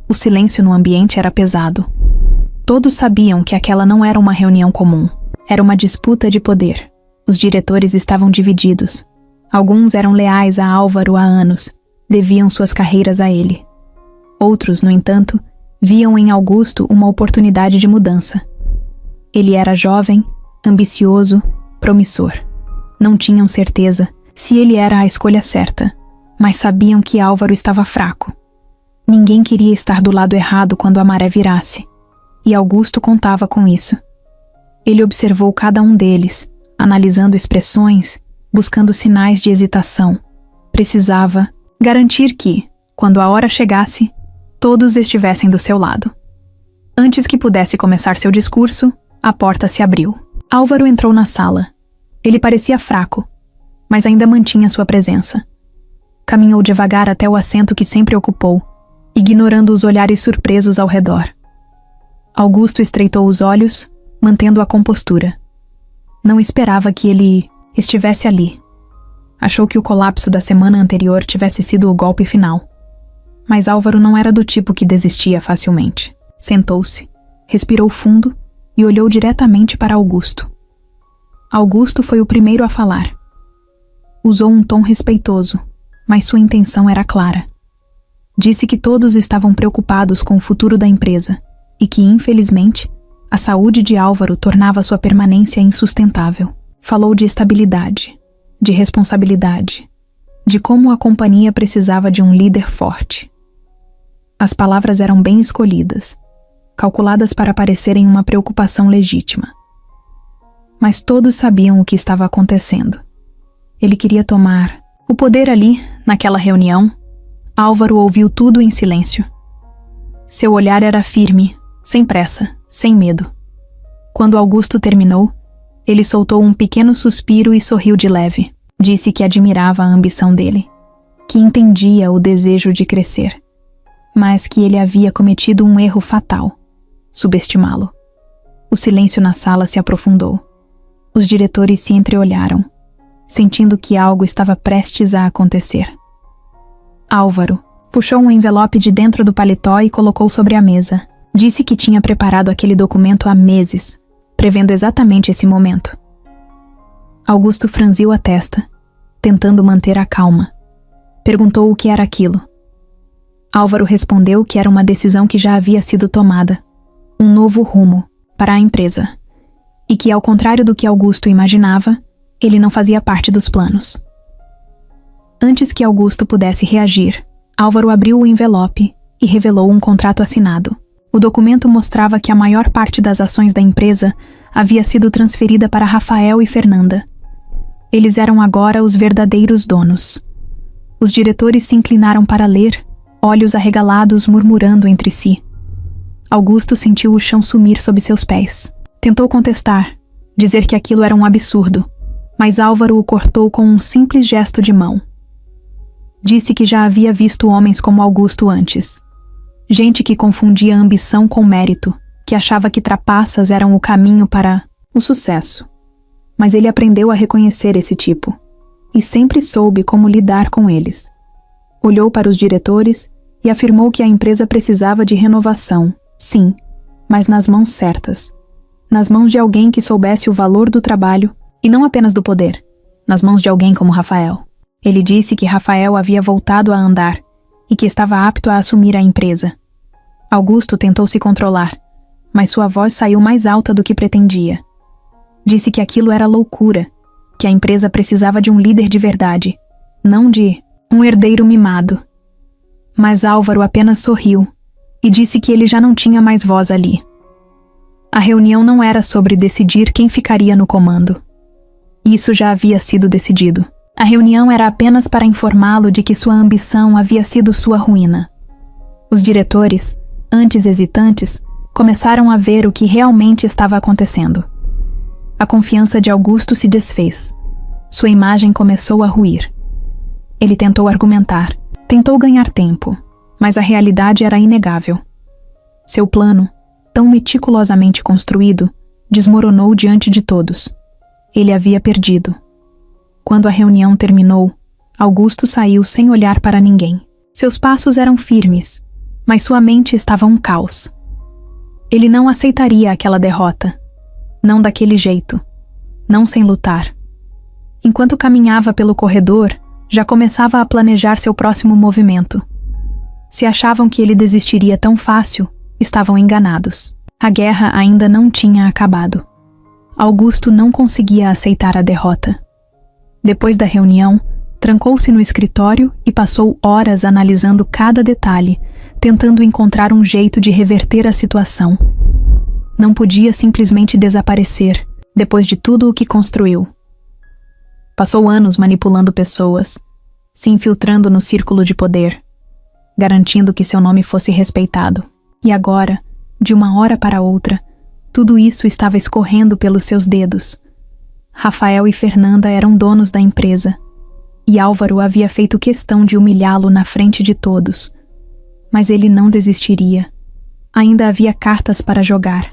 O silêncio no ambiente era pesado. Todos sabiam que aquela não era uma reunião comum. Era uma disputa de poder. Os diretores estavam divididos. Alguns eram leais a Álvaro há anos, deviam suas carreiras a ele. Outros, no entanto, viam em Augusto uma oportunidade de mudança. Ele era jovem, ambicioso, promissor. Não tinham certeza se ele era a escolha certa, mas sabiam que Álvaro estava fraco. Ninguém queria estar do lado errado quando a maré virasse, e Augusto contava com isso. Ele observou cada um deles, analisando expressões, buscando sinais de hesitação. Precisava garantir que, quando a hora chegasse, todos estivessem do seu lado. Antes que pudesse começar seu discurso, a porta se abriu. Álvaro entrou na sala. Ele parecia fraco, mas ainda mantinha sua presença. Caminhou devagar até o assento que sempre ocupou, ignorando os olhares surpresos ao redor. Augusto estreitou os olhos, mantendo a compostura. Não esperava que ele estivesse ali. Achou que o colapso da semana anterior tivesse sido o golpe final. Mas Álvaro não era do tipo que desistia facilmente. Sentou-se, respirou fundo e olhou diretamente para Augusto. Augusto foi o primeiro a falar. Usou um tom respeitoso, mas sua intenção era clara. Disse que todos estavam preocupados com o futuro da empresa e que, infelizmente, a saúde de Álvaro tornava sua permanência insustentável. Falou de estabilidade, de responsabilidade, de como a companhia precisava de um líder forte. As palavras eram bem escolhidas, calculadas para parecerem uma preocupação legítima. Mas todos sabiam o que estava acontecendo. Ele queria tomar o poder ali, naquela reunião. Álvaro ouviu tudo em silêncio. Seu olhar era firme, sem pressa, sem medo. Quando Augusto terminou, ele soltou um pequeno suspiro e sorriu de leve. Disse que admirava a ambição dele, que entendia o desejo de crescer, mas que ele havia cometido um erro fatal: subestimá-lo. O silêncio na sala se aprofundou. Os diretores se entreolharam, sentindo que algo estava prestes a acontecer. Álvaro puxou um envelope de dentro do paletó e colocou sobre a mesa. Disse que tinha preparado aquele documento há meses, prevendo exatamente esse momento. Augusto franziu a testa, tentando manter a calma. Perguntou o que era aquilo. Álvaro respondeu que era uma decisão que já havia sido tomada, um novo rumo para a empresa, e que, ao contrário do que Augusto imaginava, ele não fazia parte dos planos. Antes que Augusto pudesse reagir, Álvaro abriu o envelope e revelou um contrato assinado. O documento mostrava que a maior parte das ações da empresa havia sido transferida para Rafael e Fernanda. Eles eram agora os verdadeiros donos. Os diretores se inclinaram para ler, olhos arregalados murmurando entre si. Augusto sentiu o chão sumir sob seus pés. Tentou contestar, dizer que aquilo era um absurdo, mas Álvaro o cortou com um simples gesto de mão. Disse que já havia visto homens como Augusto antes. Gente que confundia ambição com mérito, que achava que trapaças eram o caminho para o sucesso. Mas ele aprendeu a reconhecer esse tipo, e sempre soube como lidar com eles. Olhou para os diretores e afirmou que a empresa precisava de renovação, sim, mas nas mãos certas. Nas mãos de alguém que soubesse o valor do trabalho e não apenas do poder, nas mãos de alguém como Rafael. Ele disse que Rafael havia voltado a andar e que estava apto a assumir a empresa. Augusto tentou se controlar, mas sua voz saiu mais alta do que pretendia. Disse que aquilo era loucura, que a empresa precisava de um líder de verdade, não de um herdeiro mimado. Mas Álvaro apenas sorriu e disse que ele já não tinha mais voz ali. A reunião não era sobre decidir quem ficaria no comando. Isso já havia sido decidido. A reunião era apenas para informá-lo de que sua ambição havia sido sua ruína. Os diretores, antes hesitantes, começaram a ver o que realmente estava acontecendo. A confiança de Augusto se desfez. Sua imagem começou a ruir. Ele tentou argumentar, tentou ganhar tempo, mas a realidade era inegável. Seu plano, tão meticulosamente construído, desmoronou diante de todos. Ele havia perdido. Quando a reunião terminou, Augusto saiu sem olhar para ninguém. Seus passos eram firmes, mas sua mente estava um caos. Ele não aceitaria aquela derrota. Não daquele jeito. Não sem lutar. Enquanto caminhava pelo corredor, já começava a planejar seu próximo movimento. Se achavam que ele desistiria tão fácil, estavam enganados. A guerra ainda não tinha acabado. Augusto não conseguia aceitar a derrota. Depois da reunião, trancou-se no escritório e passou horas analisando cada detalhe, tentando encontrar um jeito de reverter a situação. Não podia simplesmente desaparecer, depois de tudo o que construiu. Passou anos manipulando pessoas, se infiltrando no círculo de poder, garantindo que seu nome fosse respeitado. E agora, de uma hora para outra, tudo isso estava escorrendo pelos seus dedos. Rafael e Fernanda eram donos da empresa, e Álvaro havia feito questão de humilhá-lo na frente de todos. Mas ele não desistiria. Ainda havia cartas para jogar.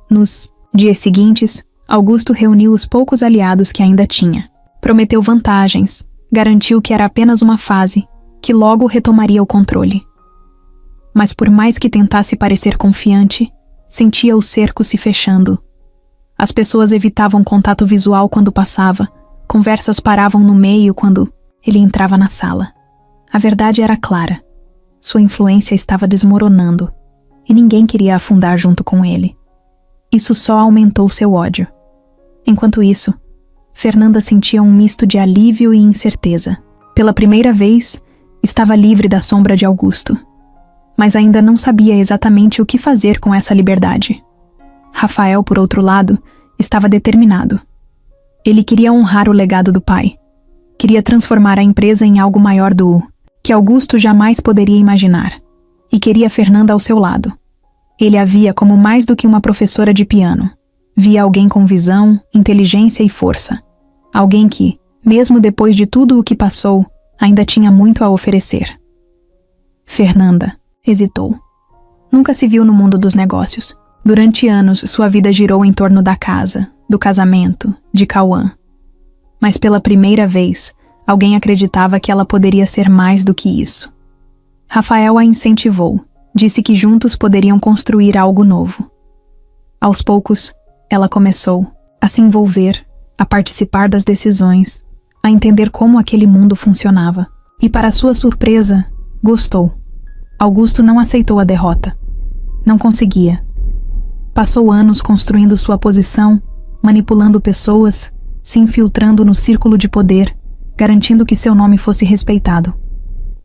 Nos dias seguintes, Augusto reuniu os poucos aliados que ainda tinha. Prometeu vantagens, garantiu que era apenas uma fase, que logo retomaria o controle. Mas por mais que tentasse parecer confiante, sentia o cerco se fechando. As pessoas evitavam contato visual quando passava, conversas paravam no meio quando ele entrava na sala. A verdade era clara. Sua influência estava desmoronando, e ninguém queria afundar junto com ele. Isso só aumentou seu ódio. Enquanto isso, Fernanda sentia um misto de alívio e incerteza. Pela primeira vez, estava livre da sombra de Augusto. Mas ainda não sabia exatamente o que fazer com essa liberdade. Rafael, por outro lado, estava determinado. Ele queria honrar o legado do pai. Queria transformar a empresa em algo maior que Augusto jamais poderia imaginar. E queria Fernanda ao seu lado. Ele a via como mais do que uma professora de piano. Via alguém com visão, inteligência e força. Alguém que, Mesmo depois de tudo o que passou, ainda tinha muito a oferecer. Fernanda hesitou. Nunca se viu no mundo dos negócios. Durante anos, sua vida girou em torno da casa, do casamento, de Cauã. Mas pela primeira vez, alguém acreditava que ela poderia ser mais do que isso. Rafael a incentivou, disse que juntos poderiam construir algo novo. Aos poucos, ela começou a se envolver, a participar das decisões, a entender como aquele mundo funcionava. E, para sua surpresa, gostou. Augusto não aceitou a derrota. Não conseguia. Passou anos construindo sua posição, manipulando pessoas, se infiltrando no círculo de poder, garantindo que seu nome fosse respeitado.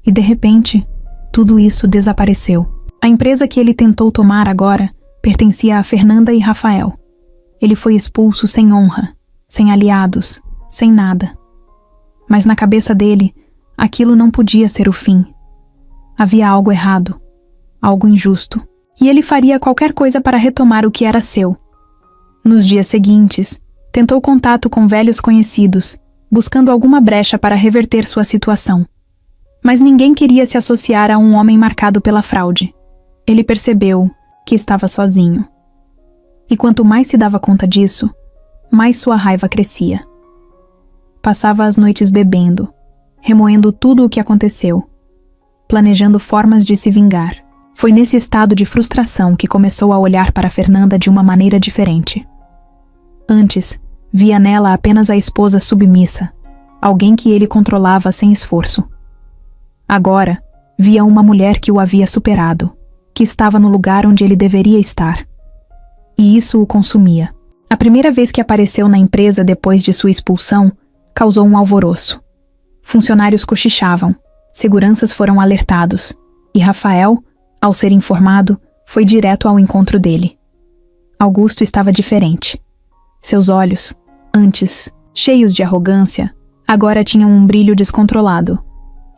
E, de repente, tudo isso desapareceu. A empresa que ele tentou tomar agora pertencia a Fernanda e Rafael. Ele foi expulso sem honra, sem aliados, sem nada. Mas na cabeça dele, aquilo não podia ser o fim. Havia algo errado, algo injusto, e ele faria qualquer coisa para retomar o que era seu. Nos dias seguintes, tentou contato com velhos conhecidos, buscando alguma brecha para reverter sua situação. Mas ninguém queria se associar a um homem marcado pela fraude. Ele percebeu que estava sozinho. E quanto mais se dava conta disso, mais sua raiva crescia. Passava as noites bebendo, remoendo tudo o que aconteceu, planejando formas de se vingar. Foi nesse estado de frustração que começou a olhar para Fernanda de uma maneira diferente. Antes, via nela apenas a esposa submissa, alguém que ele controlava sem esforço. Agora, via uma mulher que o havia superado, que estava no lugar onde ele deveria estar. E isso o consumia. A primeira vez que apareceu na empresa depois de sua expulsão, causou um alvoroço. Funcionários cochichavam, seguranças foram alertados, e Rafael, ao ser informado, foi direto ao encontro dele. Augusto estava diferente. Seus olhos, antes cheios de arrogância, agora tinham um brilho descontrolado.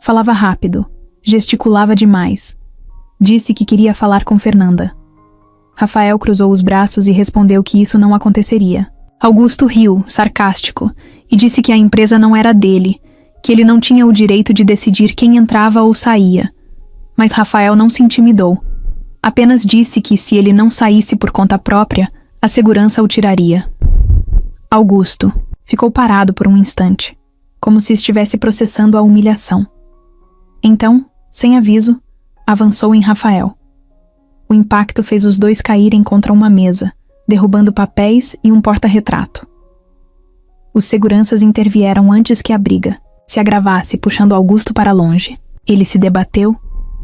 Falava rápido, gesticulava demais. Disse que queria falar com Fernanda. Rafael cruzou os braços e respondeu que isso não aconteceria. Augusto riu, sarcástico, e disse que a empresa não era dele, que ele não tinha o direito de decidir quem entrava ou saía. Mas Rafael não se intimidou. Apenas disse que, se ele não saísse por conta própria, a segurança o tiraria. Augusto ficou parado por um instante, como se estivesse processando a humilhação. Então, sem aviso, avançou em Rafael. O impacto fez os dois caírem contra uma mesa, derrubando papéis e um porta-retrato. Os seguranças intervieram antes que a briga se agravasse, puxando Augusto para longe. Ele se debateu,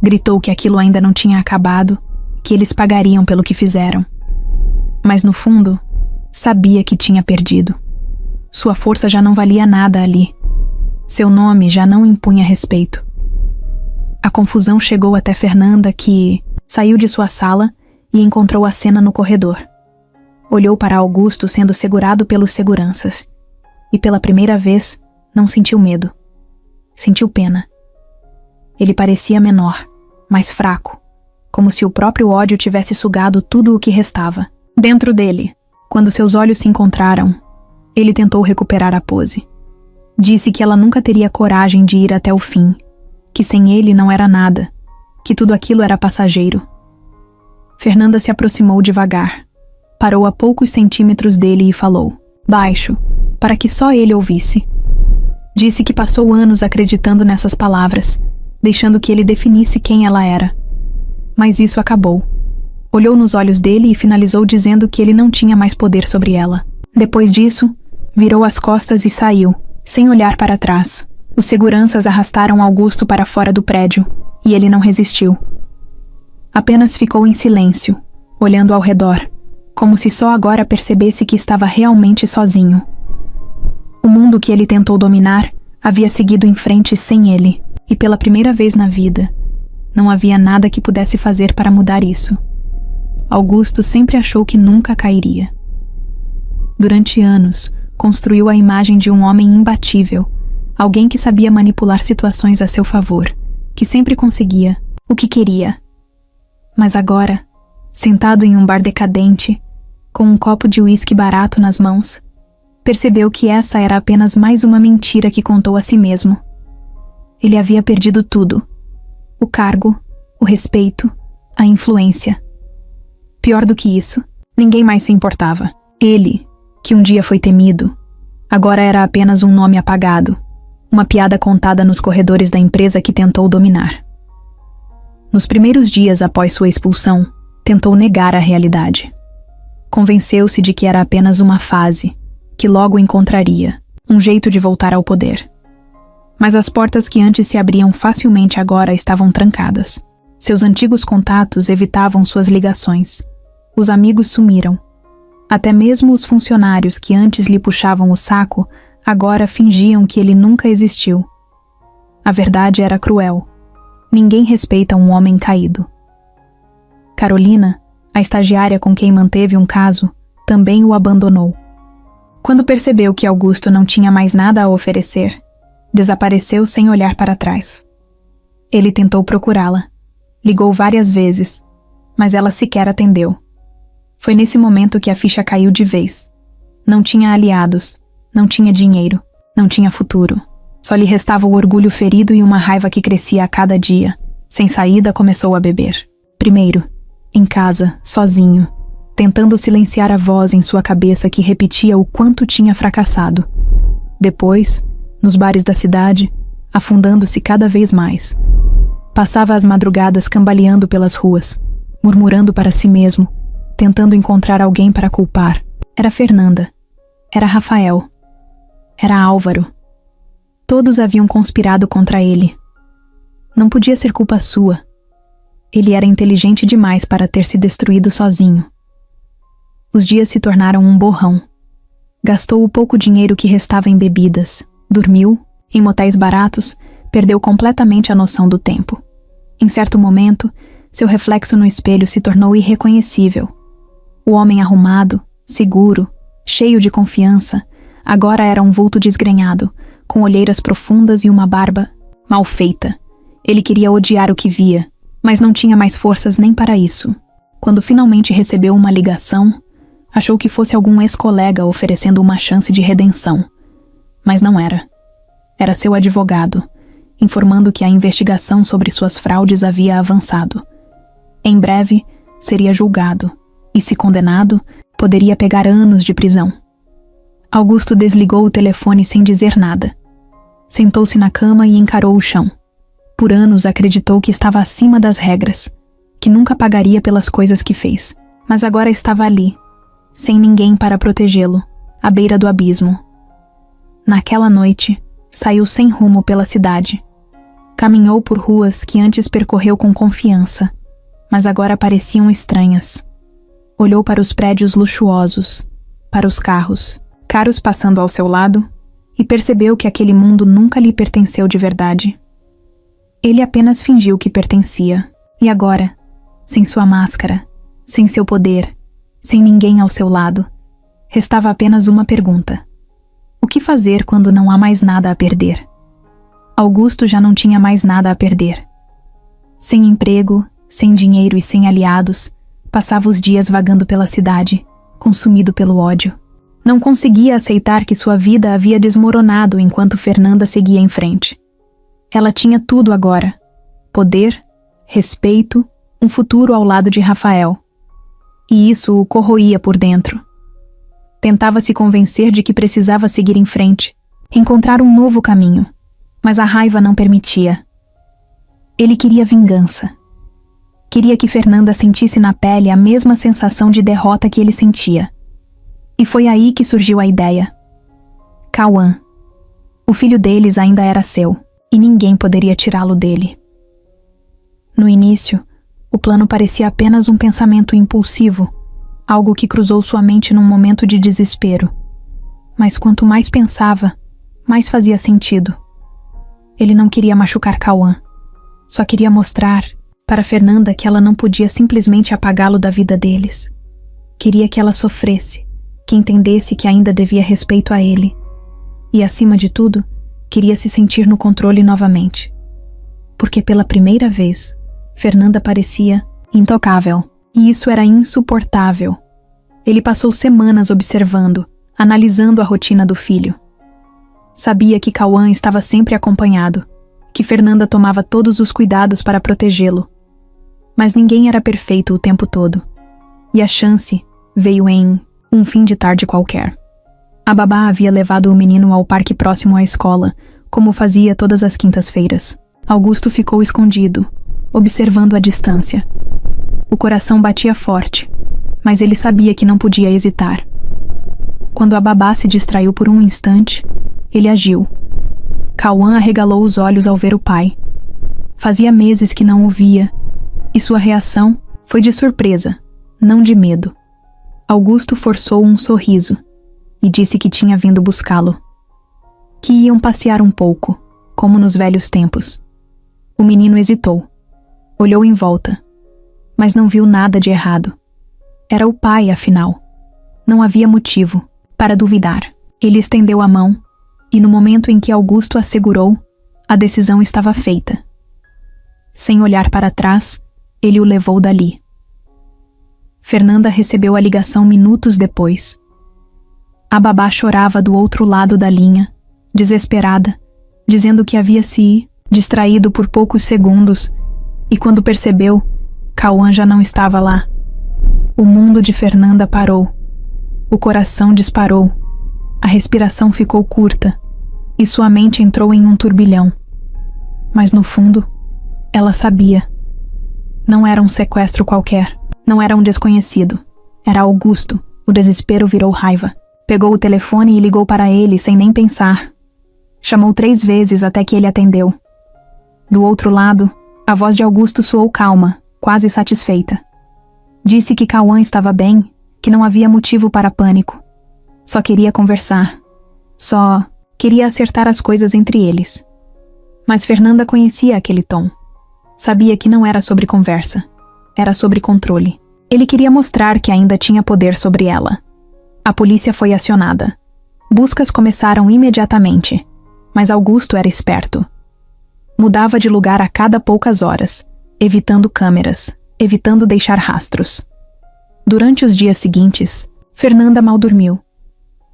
gritou que aquilo ainda não tinha acabado, que eles pagariam pelo que fizeram. Mas no fundo, sabia que tinha perdido. Sua força já não valia nada ali. Seu nome já não impunha respeito. A confusão chegou até Fernanda, que saiu de sua sala e encontrou a cena no corredor. Olhou para Augusto sendo segurado pelos seguranças e, pela primeira vez, não sentiu medo. Sentiu pena. Ele parecia menor, mais fraco, como se o próprio ódio tivesse sugado tudo o que restava. Dentro dele, quando seus olhos se encontraram, ele tentou recuperar a pose. Disse que ela nunca teria coragem de ir até o fim, que sem ele não era nada, que tudo aquilo era passageiro. Fernanda se aproximou devagar, parou a poucos centímetros dele e falou, baixo, para que só ele ouvisse. Disse que passou anos acreditando nessas palavras, deixando que ele definisse quem ela era. Mas isso acabou. Olhou nos olhos dele e finalizou dizendo que ele não tinha mais poder sobre ela. Depois disso, virou as costas e saiu, sem olhar para trás. Os seguranças arrastaram Augusto para fora do prédio, e ele não resistiu. Apenas ficou em silêncio, olhando ao redor, como se só agora percebesse que estava realmente sozinho. O mundo que ele tentou dominar havia seguido em frente sem ele, e pela primeira vez na vida, não havia nada que pudesse fazer para mudar isso. Augusto sempre achou que nunca cairia. Durante anos, construiu a imagem de um homem imbatível, alguém que sabia manipular situações a seu favor, que sempre conseguia o que queria. Mas agora, sentado em um bar decadente, com um copo de uísque barato nas mãos, percebeu que essa era apenas mais uma mentira que contou a si mesmo. Ele havia perdido tudo: o cargo, o respeito, a influência. Pior do que isso, ninguém mais se importava. Ele, que um dia foi temido, agora era apenas um nome apagado, uma piada contada nos corredores da empresa que tentou dominar. Nos primeiros dias após sua expulsão, tentou negar a realidade. Convenceu-se de que era apenas uma fase, que logo encontraria um jeito de voltar ao poder. Mas as portas que antes se abriam facilmente agora estavam trancadas. Seus antigos contatos evitavam suas ligações. Os amigos sumiram. Até mesmo os funcionários que antes lhe puxavam o saco agora fingiam que ele nunca existiu. A verdade era cruel. Ninguém respeita um homem caído. Carolina, a estagiária com quem manteve um caso, também o abandonou. Quando percebeu que Augusto não tinha mais nada a oferecer, desapareceu sem olhar para trás. Ele tentou procurá-la. Ligou várias vezes, mas ela sequer atendeu. Foi nesse momento que a ficha caiu de vez. Não tinha aliados, não tinha dinheiro, não tinha futuro. Só lhe restava o orgulho ferido e uma raiva que crescia a cada dia. Sem saída, começou a beber. Primeiro, em casa, sozinho, tentando silenciar a voz em sua cabeça que repetia o quanto tinha fracassado. Depois, nos bares da cidade, afundando-se cada vez mais. Passava as madrugadas cambaleando pelas ruas, murmurando para si mesmo, tentando encontrar alguém para culpar. Era Fernanda. Era Rafael. Era Álvaro. Todos haviam conspirado contra ele. Não podia ser culpa sua. Ele era inteligente demais para ter se destruído sozinho. Os dias se tornaram um borrão. Gastou o pouco dinheiro que restava em bebidas, dormiu, em motéis baratos, perdeu completamente a noção do tempo. Em certo momento, seu reflexo no espelho se tornou irreconhecível. O homem arrumado, seguro, cheio de confiança, agora era um vulto desgrenhado, com olheiras profundas e uma barba mal feita. Ele queria odiar o que via, mas não tinha mais forças nem para isso. Quando finalmente recebeu uma ligação, achou que fosse algum ex-colega oferecendo uma chance de redenção. Mas não era. Era seu advogado, informando que a investigação sobre suas fraudes havia avançado. Em breve, seria julgado, e se condenado, poderia pegar anos de prisão. Augusto desligou o telefone sem dizer nada. Sentou-se na cama e encarou o chão. Por anos acreditou que estava acima das regras, que nunca pagaria pelas coisas que fez. Mas agora estava ali, sem ninguém para protegê-lo, à beira do abismo. Naquela noite, saiu sem rumo pela cidade. Caminhou por ruas que antes percorreu com confiança, mas agora pareciam estranhas. Olhou para os prédios luxuosos, para os carros, caros passando ao seu lado, e percebeu que aquele mundo nunca lhe pertenceu de verdade. Ele apenas fingiu que pertencia, e agora, sem sua máscara, sem seu poder, sem ninguém ao seu lado, restava apenas uma pergunta: o que fazer quando não há mais nada a perder? Augusto já não tinha mais nada a perder. Sem emprego, sem dinheiro e sem aliados, passava os dias vagando pela cidade, consumido pelo ódio. Não conseguia aceitar que sua vida havia desmoronado enquanto Fernanda seguia em frente. Ela tinha tudo agora: poder, respeito, um futuro ao lado de Rafael. E isso o corroía por dentro. Tentava se convencer de que precisava seguir em frente, encontrar um novo caminho, mas a raiva não permitia. Ele queria vingança. Queria que Fernanda sentisse na pele a mesma sensação de derrota que ele sentia. E foi aí que surgiu a ideia. Cauã. O filho deles ainda era seu, e ninguém poderia tirá-lo dele. No início, o plano parecia apenas um pensamento impulsivo, algo que cruzou sua mente num momento de desespero. Mas quanto mais pensava, mais fazia sentido. Ele não queria machucar Cauã. Só queria mostrar para Fernanda que ela não podia simplesmente apagá-lo da vida deles. Queria que ela sofresse, que entendesse que ainda devia respeito a ele. E, acima de tudo, queria se sentir no controle novamente. Porque pela primeira vez, Fernanda parecia intocável. E isso era insuportável. Ele passou semanas observando, analisando a rotina do filho. Sabia que Cauã estava sempre acompanhado, que Fernanda tomava todos os cuidados para protegê-lo. Mas ninguém era perfeito o tempo todo. E a chance veio em um fim de tarde qualquer. A babá havia levado o menino ao parque próximo à escola, como fazia todas as quintas-feiras. Augusto ficou escondido, observando a distância. O coração batia forte, mas ele sabia que não podia hesitar. Quando a babá se distraiu por um instante, ele agiu. Cauã arregalou os olhos ao ver o pai. Fazia meses que não o via, e sua reação foi de surpresa, não de medo. Augusto forçou um sorriso e disse que tinha vindo buscá-lo. Que iam passear um pouco, como nos velhos tempos. O menino hesitou. Olhou em volta, mas não viu nada de errado. Era o pai, afinal. Não havia motivo para duvidar. Ele estendeu a mão, e no momento em que Augusto a segurou, a decisão estava feita. Sem olhar para trás, ele o levou dali. Fernanda recebeu a ligação minutos depois. A babá chorava do outro lado da linha, desesperada, dizendo que havia se distraído por poucos segundos, e quando percebeu, Cauã já não estava lá. O mundo de Fernanda parou. O coração disparou. A respiração ficou curta, e sua mente entrou em um turbilhão. Mas no fundo, ela sabia. Não era um sequestro qualquer. Não era um desconhecido. Era Augusto. O desespero virou raiva. Pegou o telefone e ligou para ele sem nem pensar. Chamou 3 vezes até que ele atendeu. Do outro lado, a voz de Augusto soou calma, quase satisfeita. Disse que Cauã estava bem, que não havia motivo para pânico. Só queria conversar. Só queria acertar as coisas entre eles. Mas Fernanda conhecia aquele tom. Sabia que não era sobre conversa. Era sobre controle. Ele queria mostrar que ainda tinha poder sobre ela. A polícia foi acionada. Buscas começaram imediatamente, mas Augusto era esperto. Mudava de lugar a cada poucas horas, evitando câmeras, evitando deixar rastros. Durante os dias seguintes, Fernanda mal dormiu.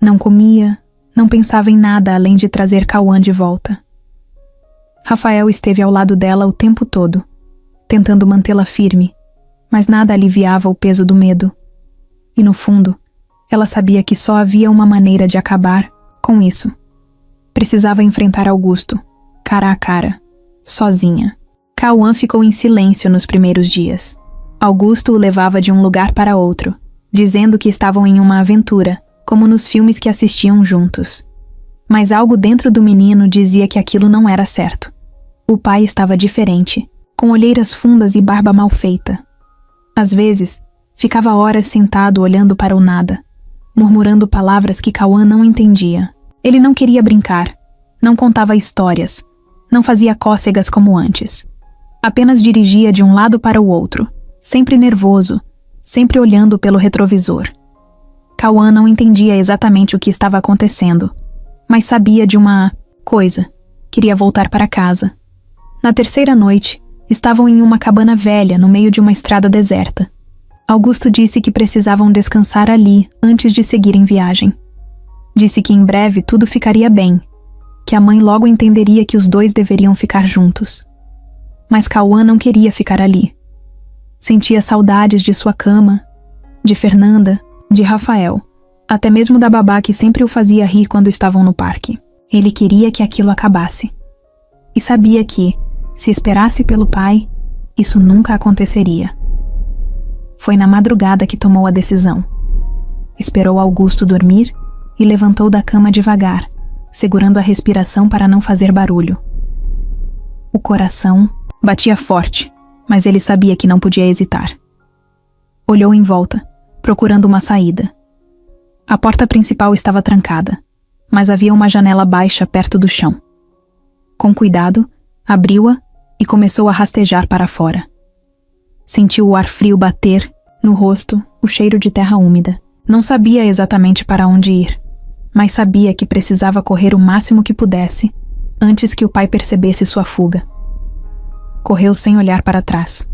Não comia, não pensava em nada além de trazer Cauã de volta. Rafael esteve ao lado dela o tempo todo, tentando mantê-la firme, mas nada aliviava o peso do medo. E no fundo, ela sabia que só havia uma maneira de acabar com isso. Precisava enfrentar Augusto, cara a cara, sozinha. Cauã ficou em silêncio nos primeiros dias. Augusto o levava de um lugar para outro, dizendo que estavam em uma aventura, como nos filmes que assistiam juntos. Mas algo dentro do menino dizia que aquilo não era certo. O pai estava diferente, com olheiras fundas e barba mal feita. Às vezes, ficava horas sentado olhando para o nada, murmurando palavras que Cauã não entendia. Ele não queria brincar, não contava histórias, não fazia cócegas como antes. Apenas dirigia de um lado para o outro, sempre nervoso, sempre olhando pelo retrovisor. Cauã não entendia exatamente o que estava acontecendo, mas sabia de uma coisa: queria voltar para casa. Na terceira noite, estavam em uma cabana velha no meio de uma estrada deserta. Augusto disse que precisavam descansar ali antes de seguir em viagem. Disse que em breve tudo ficaria bem, que a mãe logo entenderia que os dois deveriam ficar juntos. Mas Cauã não queria ficar ali. Sentia saudades de sua cama, de Fernanda, de Rafael, até mesmo da babá que sempre o fazia rir quando estavam no parque. Ele queria que aquilo acabasse. E sabia que, se esperasse pelo pai, isso nunca aconteceria. Foi na madrugada que tomou a decisão. Esperou Augusto dormir e levantou da cama devagar, segurando a respiração para não fazer barulho. O coração batia forte, mas ele sabia que não podia hesitar. Olhou em volta, procurando uma saída. A porta principal estava trancada, mas havia uma janela baixa perto do chão. Com cuidado, abriu-a e começou a rastejar para fora. Sentiu o ar frio bater no rosto, o cheiro de terra úmida. Não sabia exatamente para onde ir, mas sabia que precisava correr o máximo que pudesse antes que o pai percebesse sua fuga. Correu sem olhar para trás.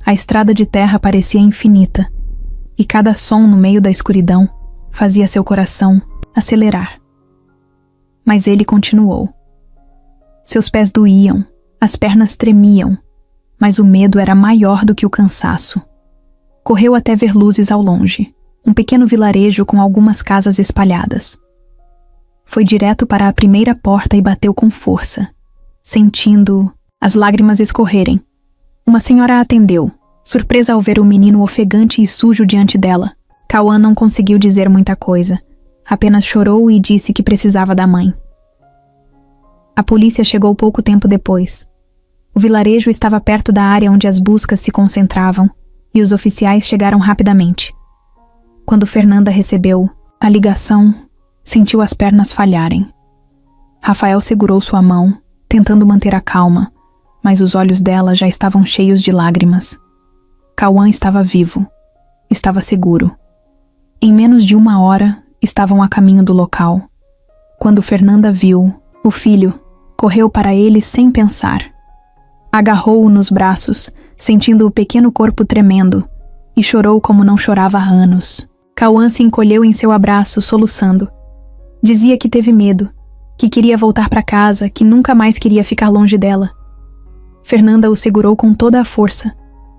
A estrada de terra parecia infinita, e cada som no meio da escuridão fazia seu coração acelerar. Mas ele continuou. Seus pés doíam, as pernas tremiam, mas o medo era maior do que o cansaço. Correu até ver luzes ao longe, um pequeno vilarejo com algumas casas espalhadas. Foi direto para a primeira porta e bateu com força, sentindo as lágrimas escorrerem. Uma senhora a atendeu, surpresa ao ver o menino ofegante e sujo diante dela. Cauã não conseguiu dizer muita coisa, apenas chorou e disse que precisava da mãe. A polícia chegou pouco tempo depois. O vilarejo estava perto da área onde as buscas se concentravam e os oficiais chegaram rapidamente. Quando Fernanda recebeu a ligação, sentiu as pernas falharem. Rafael segurou sua mão, tentando manter a calma, mas os olhos dela já estavam cheios de lágrimas. Cauã estava vivo. Estava seguro. Em menos de 1 hora, estavam a caminho do local. Quando Fernanda viu o filho, correu para ele sem pensar. Agarrou-o nos braços, sentindo o pequeno corpo tremendo, e chorou como não chorava há anos. Cauã se encolheu em seu abraço, soluçando. Dizia que teve medo, que queria voltar para casa, que nunca mais queria ficar longe dela. Fernanda o segurou com toda a força,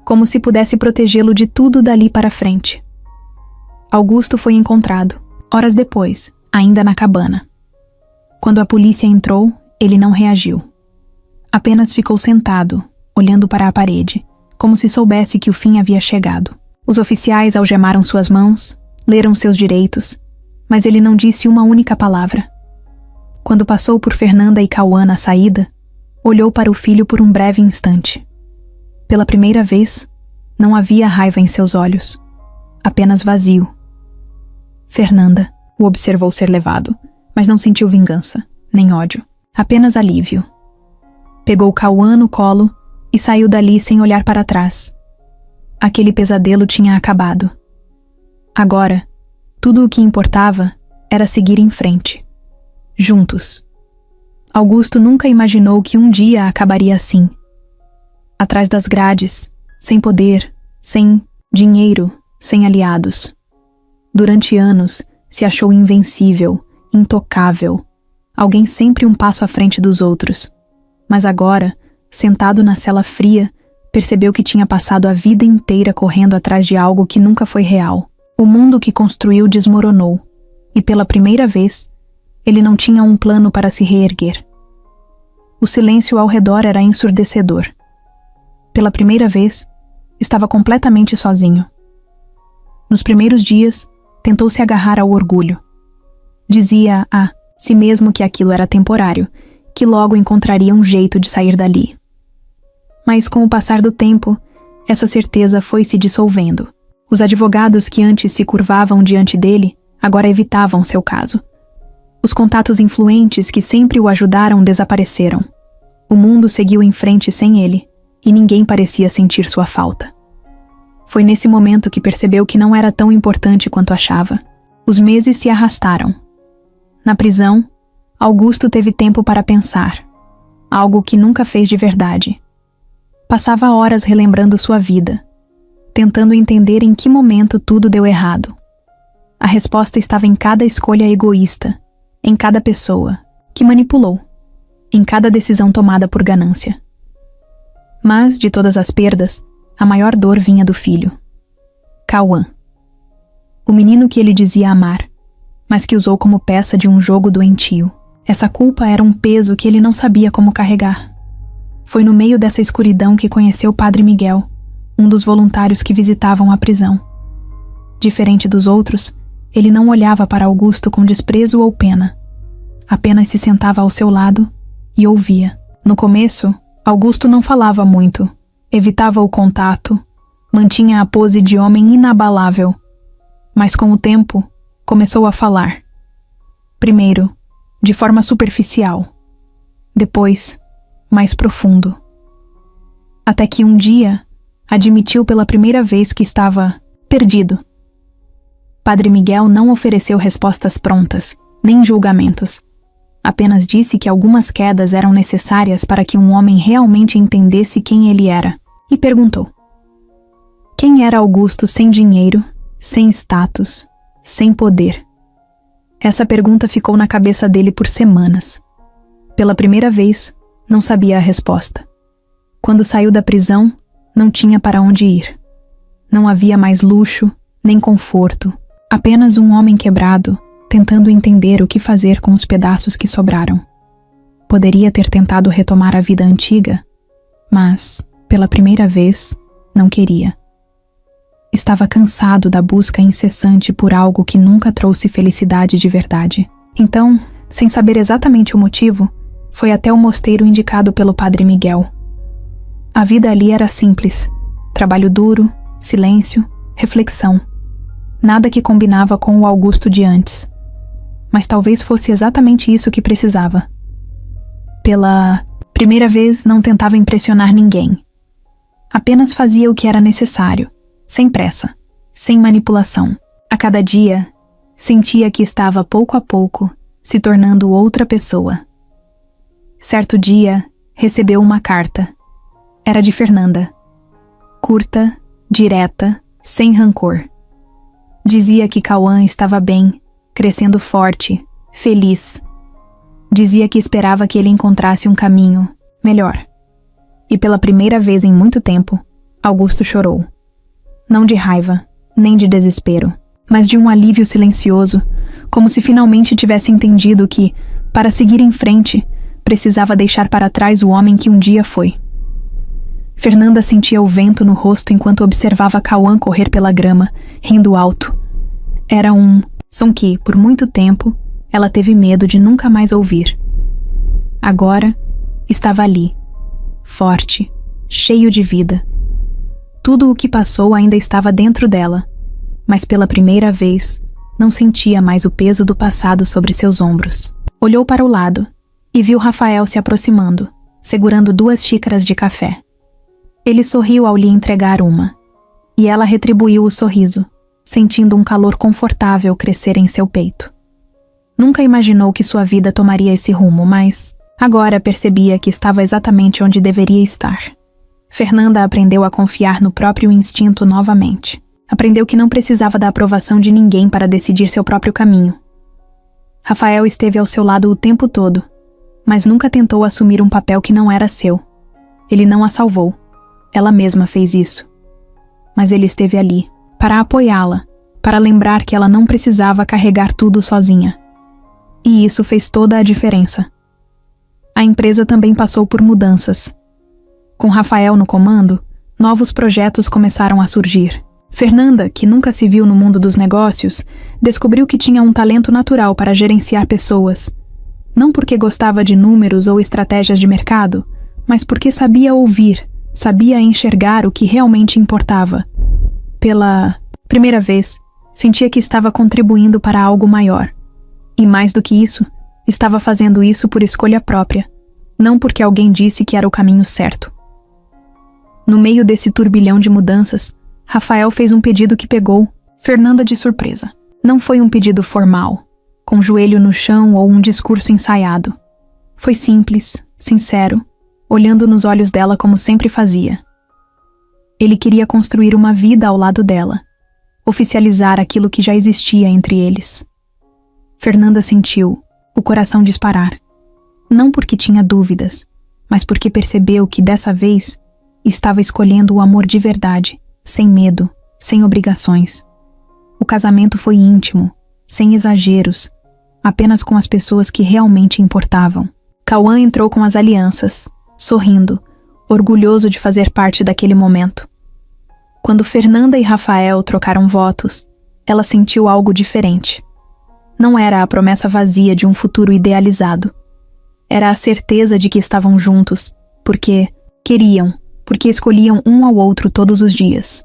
como se pudesse protegê-lo de tudo dali para frente. Augusto foi encontrado, horas depois, ainda na cabana. Quando a polícia entrou, ele não reagiu. Apenas ficou sentado, olhando para a parede, como se soubesse que o fim havia chegado. Os oficiais algemaram suas mãos, leram seus direitos, mas ele não disse uma única palavra. Quando passou por Fernanda e Cauã na saída, olhou para o filho por um breve instante. Pela primeira vez, não havia raiva em seus olhos, apenas vazio. Fernanda o observou ser levado, mas não sentiu vingança, nem ódio, apenas alívio. Pegou Cauã no colo e saiu dali sem olhar para trás. Aquele pesadelo tinha acabado. Agora, tudo o que importava era seguir em frente. Juntos. Augusto nunca imaginou que um dia acabaria assim. Atrás das grades, sem poder, sem dinheiro, sem aliados. Durante anos, se achou invencível, intocável, alguém sempre um passo à frente dos outros. Mas agora, sentado na cela fria, percebeu que tinha passado a vida inteira correndo atrás de algo que nunca foi real. O mundo que construiu desmoronou, e pela primeira vez, ele não tinha um plano para se reerguer. O silêncio ao redor era ensurdecedor. Pela primeira vez, estava completamente sozinho. Nos primeiros dias, tentou se agarrar ao orgulho. Dizia a si mesmo que aquilo era temporário, que logo encontraria um jeito de sair dali. Mas com o passar do tempo, essa certeza foi se dissolvendo. Os advogados que antes se curvavam diante dele, agora evitavam seu caso. Os contatos influentes que sempre o ajudaram desapareceram. O mundo seguiu em frente sem ele, e ninguém parecia sentir sua falta. Foi nesse momento que percebeu que não era tão importante quanto achava. Os meses se arrastaram. Na prisão, Augusto teve tempo para pensar, algo que nunca fez de verdade. Passava horas relembrando sua vida, tentando entender em que momento tudo deu errado. A resposta estava em cada escolha egoísta, em cada pessoa que manipulou, em cada decisão tomada por ganância. Mas, de todas as perdas, a maior dor vinha do filho. Cauã. O menino que ele dizia amar, mas que usou como peça de um jogo doentio. Essa culpa era um peso que ele não sabia como carregar. Foi no meio dessa escuridão que conheceu Padre Miguel, um dos voluntários que visitavam a prisão. Diferente dos outros, ele não olhava para Augusto com desprezo ou pena. Apenas se sentava ao seu lado e ouvia. No começo, Augusto não falava muito, evitava o contato, mantinha a pose de homem inabalável. Mas com o tempo, começou a falar. Primeiro, de forma superficial. Depois, mais profundo. Até que um dia, admitiu pela primeira vez que estava perdido. Padre Miguel não ofereceu respostas prontas, nem julgamentos. Apenas disse que algumas quedas eram necessárias para que um homem realmente entendesse quem ele era, e perguntou: quem era Augusto sem dinheiro, sem status, sem poder? Essa pergunta ficou na cabeça dele por semanas. Pela primeira vez, não sabia a resposta. Quando saiu da prisão, não tinha para onde ir. Não havia mais luxo, nem conforto, apenas um homem quebrado, tentando entender o que fazer com os pedaços que sobraram. Poderia ter tentado retomar a vida antiga, mas, pela primeira vez, não queria. Estava cansado da busca incessante por algo que nunca trouxe felicidade de verdade. Então, sem saber exatamente o motivo, foi até o mosteiro indicado pelo Padre Miguel. A vida ali era simples: trabalho duro, silêncio, reflexão. Nada que combinava com o Augusto de antes. Mas talvez fosse exatamente isso que precisava. Pela primeira vez, não tentava impressionar ninguém. Apenas fazia o que era necessário, sem pressa, sem manipulação. A cada dia, sentia que estava pouco a pouco se tornando outra pessoa. Certo dia, recebeu uma carta. Era de Fernanda. Curta, direta, sem rancor. Dizia que Cauã estava bem, crescendo forte, feliz. Dizia que esperava que ele encontrasse um caminho melhor. E pela primeira vez em muito tempo, Augusto chorou. Não de raiva, nem de desespero, mas de um alívio silencioso, como se finalmente tivesse entendido que, para seguir em frente, precisava deixar para trás o homem que um dia foi. Fernanda sentia o vento no rosto enquanto observava Cauã correr pela grama, rindo alto. Era um som que, por muito tempo, ela teve medo de nunca mais ouvir. Agora, estava ali, forte, cheio de vida. Tudo o que passou ainda estava dentro dela, mas pela primeira vez, não sentia mais o peso do passado sobre seus ombros. Olhou para o lado e viu Rafael se aproximando, segurando 2 xícaras de café. Ele sorriu ao lhe entregar uma, e ela retribuiu o sorriso, sentindo um calor confortável crescer em seu peito. Nunca imaginou que sua vida tomaria esse rumo, mas agora percebia que estava exatamente onde deveria estar. Fernanda aprendeu a confiar no próprio instinto novamente. Aprendeu que não precisava da aprovação de ninguém para decidir seu próprio caminho. Rafael esteve ao seu lado o tempo todo, mas nunca tentou assumir um papel que não era seu. Ele não a salvou. Ela mesma fez isso. Mas ele esteve ali, para apoiá-la, para lembrar que ela não precisava carregar tudo sozinha. E isso fez toda a diferença. A empresa também passou por mudanças. Com Rafael no comando, novos projetos começaram a surgir. Fernanda, que nunca se viu no mundo dos negócios, descobriu que tinha um talento natural para gerenciar pessoas. Não porque gostava de números ou estratégias de mercado, mas porque sabia ouvir, sabia enxergar o que realmente importava. Pela primeira vez, sentia que estava contribuindo para algo maior. E mais do que isso, estava fazendo isso por escolha própria, não porque alguém disse que era o caminho certo. No meio desse turbilhão de mudanças, Rafael fez um pedido que pegou Fernanda de surpresa. Não foi um pedido formal, com o joelho no chão ou um discurso ensaiado. Foi simples, sincero, olhando nos olhos dela como sempre fazia. Ele queria construir uma vida ao lado dela, oficializar aquilo que já existia entre eles. Fernanda sentiu o coração disparar, não porque tinha dúvidas, mas porque percebeu que dessa vez estava escolhendo o amor de verdade, sem medo, sem obrigações. O casamento foi íntimo, sem exageros, apenas com as pessoas que realmente importavam. Cauã entrou com as alianças, sorrindo, orgulhoso de fazer parte daquele momento. Quando Fernanda e Rafael trocaram votos, ela sentiu algo diferente. Não era a promessa vazia de um futuro idealizado. Era a certeza de que estavam juntos, porque queriam, porque escolhiam um ao outro todos os dias.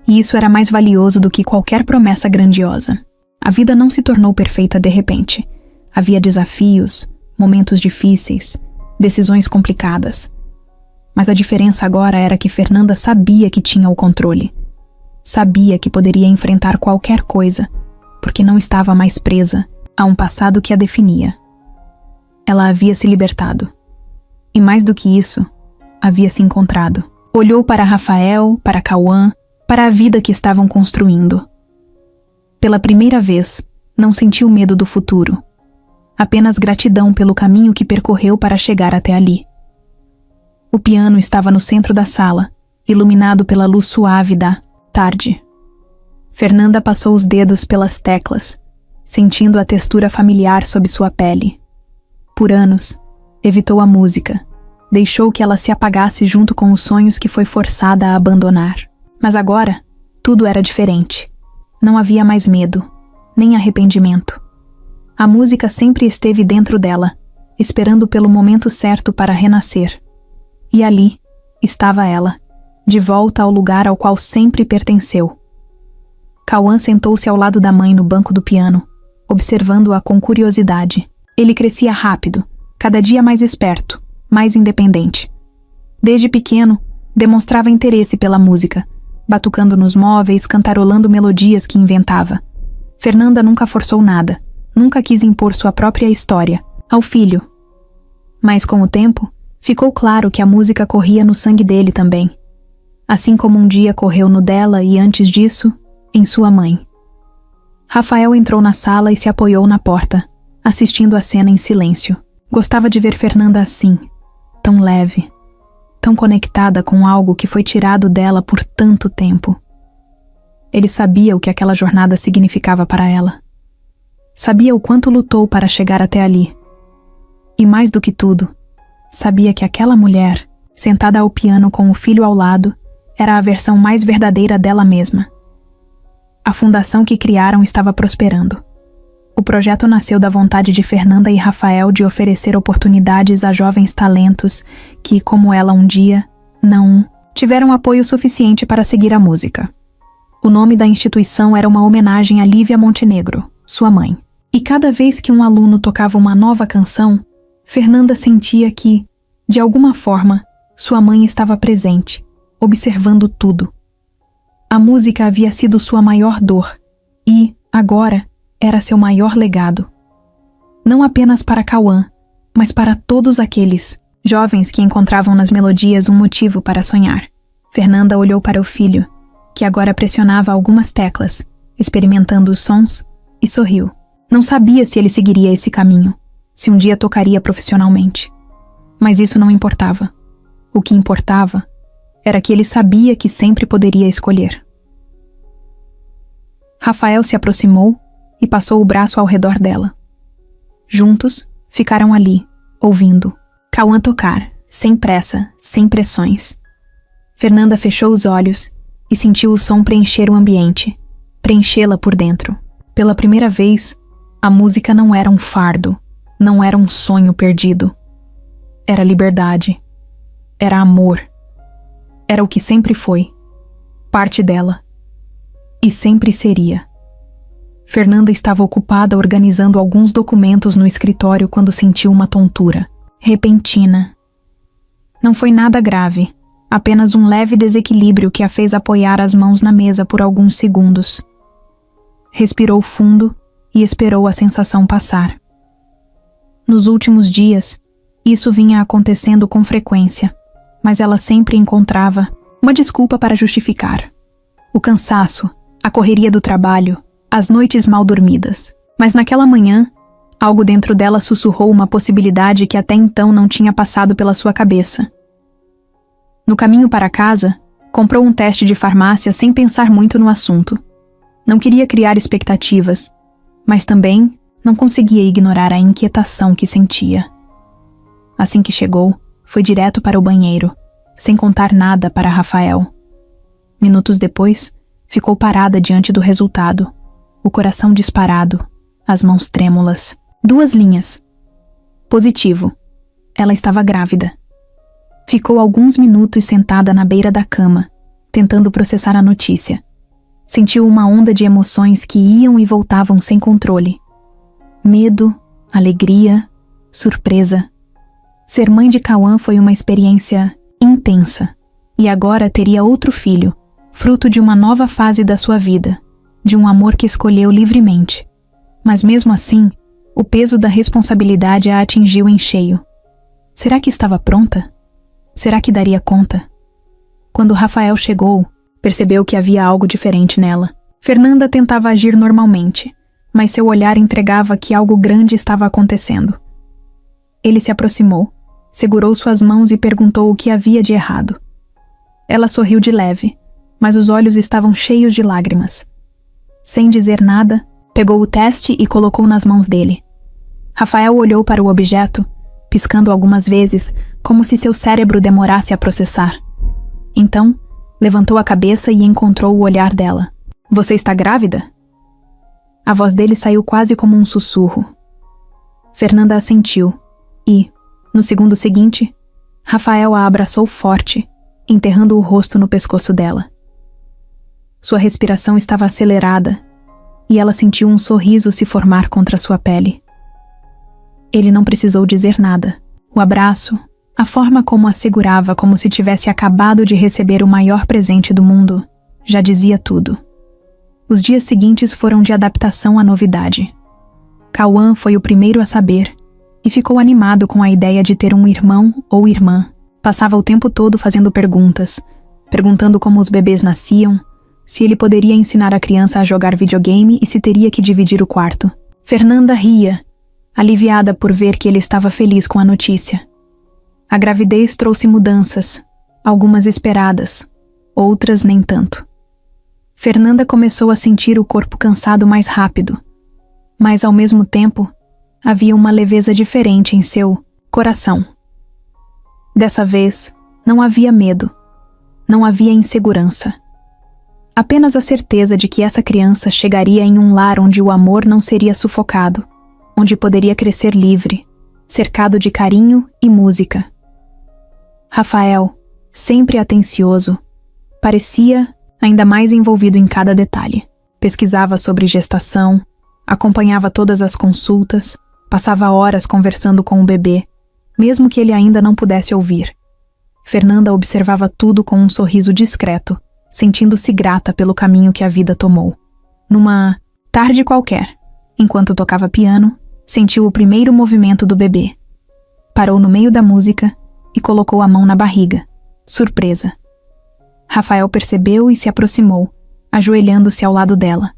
E isso era mais valioso do que qualquer promessa grandiosa. A vida não se tornou perfeita de repente. Havia desafios, momentos difíceis, decisões complicadas. Mas a diferença agora era que Fernanda sabia que tinha o controle. Sabia que poderia enfrentar qualquer coisa, porque não estava mais presa a um passado que a definia. Ela havia se libertado. E mais do que isso, havia se encontrado. Olhou para Rafael, para Cauã, para a vida que estavam construindo. Pela primeira vez, não sentiu medo do futuro. Apenas gratidão pelo caminho que percorreu para chegar até ali. O piano estava no centro da sala, iluminado pela luz suave da tarde. Fernanda passou os dedos pelas teclas, sentindo a textura familiar sob sua pele. Por anos, evitou a música, deixou que ela se apagasse junto com os sonhos que foi forçada a abandonar. Mas agora, tudo era diferente. Não havia mais medo, nem arrependimento. A música sempre esteve dentro dela, esperando pelo momento certo para renascer. E ali estava ela, de volta ao lugar ao qual sempre pertenceu. Cauã sentou-se ao lado da mãe no banco do piano, observando-a com curiosidade. Ele crescia rápido, cada dia mais esperto, mais independente. Desde pequeno, demonstrava interesse pela música, batucando nos móveis, cantarolando melodias que inventava. Fernanda nunca forçou nada, nunca quis impor sua própria história ao filho. Mas com o tempo, ficou claro que a música corria no sangue dele também. Assim como um dia correu no dela e antes disso, em sua mãe. Rafael entrou na sala e se apoiou na porta, assistindo a cena em silêncio. Gostava de ver Fernanda assim, tão leve, tão conectada com algo que foi tirado dela por tanto tempo. Ele sabia o que aquela jornada significava para ela. Sabia o quanto lutou para chegar até ali. E mais do que tudo, sabia que aquela mulher, sentada ao piano com o filho ao lado, era a versão mais verdadeira dela mesma. A fundação que criaram estava prosperando. O projeto nasceu da vontade de Fernanda e Rafael de oferecer oportunidades a jovens talentos que, como ela um dia, não tiveram apoio suficiente para seguir a música. O nome da instituição era uma homenagem a Lívia Montenegro, sua mãe. E cada vez que um aluno tocava uma nova canção, Fernanda sentia que, de alguma forma, sua mãe estava presente, observando tudo. A música havia sido sua maior dor e, agora, era seu maior legado. Não apenas para Cauã, mas para todos aqueles jovens que encontravam nas melodias um motivo para sonhar. Fernanda olhou para o filho, que agora pressionava algumas teclas, experimentando os sons, e sorriu. Não sabia se ele seguiria esse caminho, se um dia tocaria profissionalmente. Mas isso não importava. O que importava era que ele sabia que sempre poderia escolher. Rafael se aproximou e passou o braço ao redor dela. Juntos, ficaram ali, ouvindo. Cauã tocar, sem pressa, sem pressões. Fernanda fechou os olhos e sentiu o som preencher o ambiente, preenchê-la por dentro. Pela primeira vez, a música não era um fardo, não era um sonho perdido. Era liberdade. Era amor. Era o que sempre foi. Parte dela. E sempre seria. Fernanda estava ocupada organizando alguns documentos no escritório quando sentiu uma tontura, repentina. Não foi nada grave, apenas um leve desequilíbrio que a fez apoiar as mãos na mesa por alguns segundos. Respirou fundo e esperou a sensação passar. Nos últimos dias, isso vinha acontecendo com frequência, mas ela sempre encontrava uma desculpa para justificar. O cansaço, a correria do trabalho, as noites mal dormidas. Mas naquela manhã, algo dentro dela sussurrou uma possibilidade que até então não tinha passado pela sua cabeça. No caminho para casa, comprou um teste de farmácia sem pensar muito no assunto. Não queria criar expectativas, mas também não conseguia ignorar a inquietação que sentia. Assim que chegou, foi direto para o banheiro, sem contar nada para Rafael. Minutos depois, ficou parada diante do resultado, o coração disparado, as mãos trêmulas. 2 linhas. Positivo. Ela estava grávida. Ficou alguns minutos sentada na beira da cama, tentando processar a notícia. Sentiu uma onda de emoções que iam e voltavam sem controle. Medo, alegria, surpresa. Ser mãe de Cauã foi uma experiência intensa, e agora teria outro filho, fruto de uma nova fase da sua vida, de um amor que escolheu livremente. Mas mesmo assim, o peso da responsabilidade a atingiu em cheio. Será que estava pronta? Será que daria conta? Quando Rafael chegou, percebeu que havia algo diferente nela. Fernanda tentava agir normalmente, mas seu olhar entregava que algo grande estava acontecendo. Ele se aproximou, segurou suas mãos e perguntou o que havia de errado. Ela sorriu de leve, mas os olhos estavam cheios de lágrimas. Sem dizer nada, pegou o teste e colocou nas mãos dele. Rafael olhou para o objeto, piscando algumas vezes, como se seu cérebro demorasse a processar. Então, levantou a cabeça e encontrou o olhar dela. Você está grávida? A voz dele saiu quase como um sussurro. Fernanda assentiu e, no segundo seguinte, Rafael a abraçou forte, enterrando o rosto no pescoço dela. Sua respiração estava acelerada e ela sentiu um sorriso se formar contra sua pele. Ele não precisou dizer nada. O abraço, a forma como a segurava como se tivesse acabado de receber o maior presente do mundo, já dizia tudo. Os dias seguintes foram de adaptação à novidade. Cauã foi o primeiro a saber e ficou animado com a ideia de ter um irmão ou irmã. Passava o tempo todo fazendo perguntas, perguntando como os bebês nasciam, se ele poderia ensinar a criança a jogar videogame e se teria que dividir o quarto. Fernanda ria, aliviada por ver que ele estava feliz com a notícia. A gravidez trouxe mudanças, algumas esperadas, outras nem tanto. Fernanda começou a sentir o corpo cansado mais rápido, mas ao mesmo tempo havia uma leveza diferente em seu coração. Dessa vez, não havia medo, não havia insegurança. Apenas a certeza de que essa criança chegaria em um lar onde o amor não seria sufocado, onde poderia crescer livre, cercado de carinho e música. Rafael, sempre atencioso, parecia ainda mais envolvido em cada detalhe. Pesquisava sobre gestação, acompanhava todas as consultas, passava horas conversando com o bebê, mesmo que ele ainda não pudesse ouvir. Fernanda observava tudo com um sorriso discreto, sentindo-se grata pelo caminho que a vida tomou. Numa tarde qualquer, enquanto tocava piano, sentiu o primeiro movimento do bebê. Parou no meio da música e colocou a mão na barriga, surpresa. Rafael percebeu e se aproximou, ajoelhando-se ao lado dela.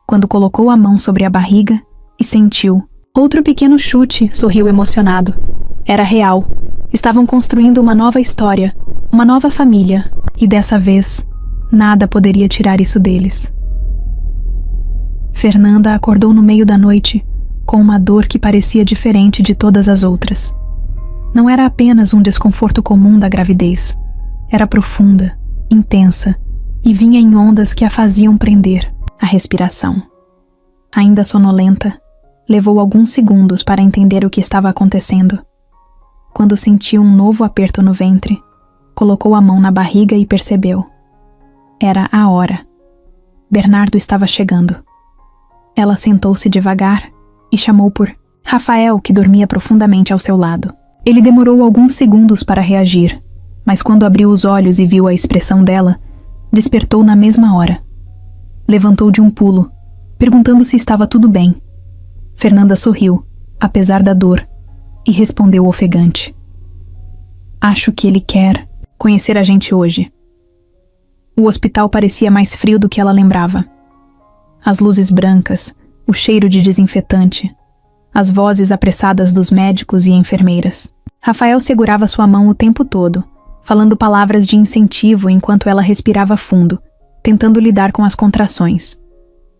Quando colocou a mão sobre a barriga e sentiu outro pequeno chute, sorriu emocionado. Era real. Estavam construindo uma nova história, uma nova família, e dessa vez, nada poderia tirar isso deles. Fernanda acordou no meio da noite, com uma dor que parecia diferente de todas as outras. Não era apenas um desconforto comum da gravidez. Era profunda, intensa, e vinha em ondas que a faziam prender a respiração. Ainda sonolenta, levou alguns segundos para entender o que estava acontecendo. Quando sentiu um novo aperto no ventre, colocou a mão na barriga e percebeu. Era a hora. Bernardo estava chegando. Ela sentou-se devagar e chamou por Rafael, que dormia profundamente ao seu lado. Ele demorou alguns segundos para reagir, mas quando abriu os olhos e viu a expressão dela, despertou na mesma hora. Levantou de um pulo, perguntando se estava tudo bem. Fernanda sorriu, apesar da dor, e respondeu ofegante. Acho que ele quer conhecer a gente hoje. O hospital parecia mais frio do que ela lembrava. As luzes brancas, o cheiro de desinfetante, as vozes apressadas dos médicos e enfermeiras. Rafael segurava sua mão o tempo todo, falando palavras de incentivo enquanto ela respirava fundo, tentando lidar com as contrações.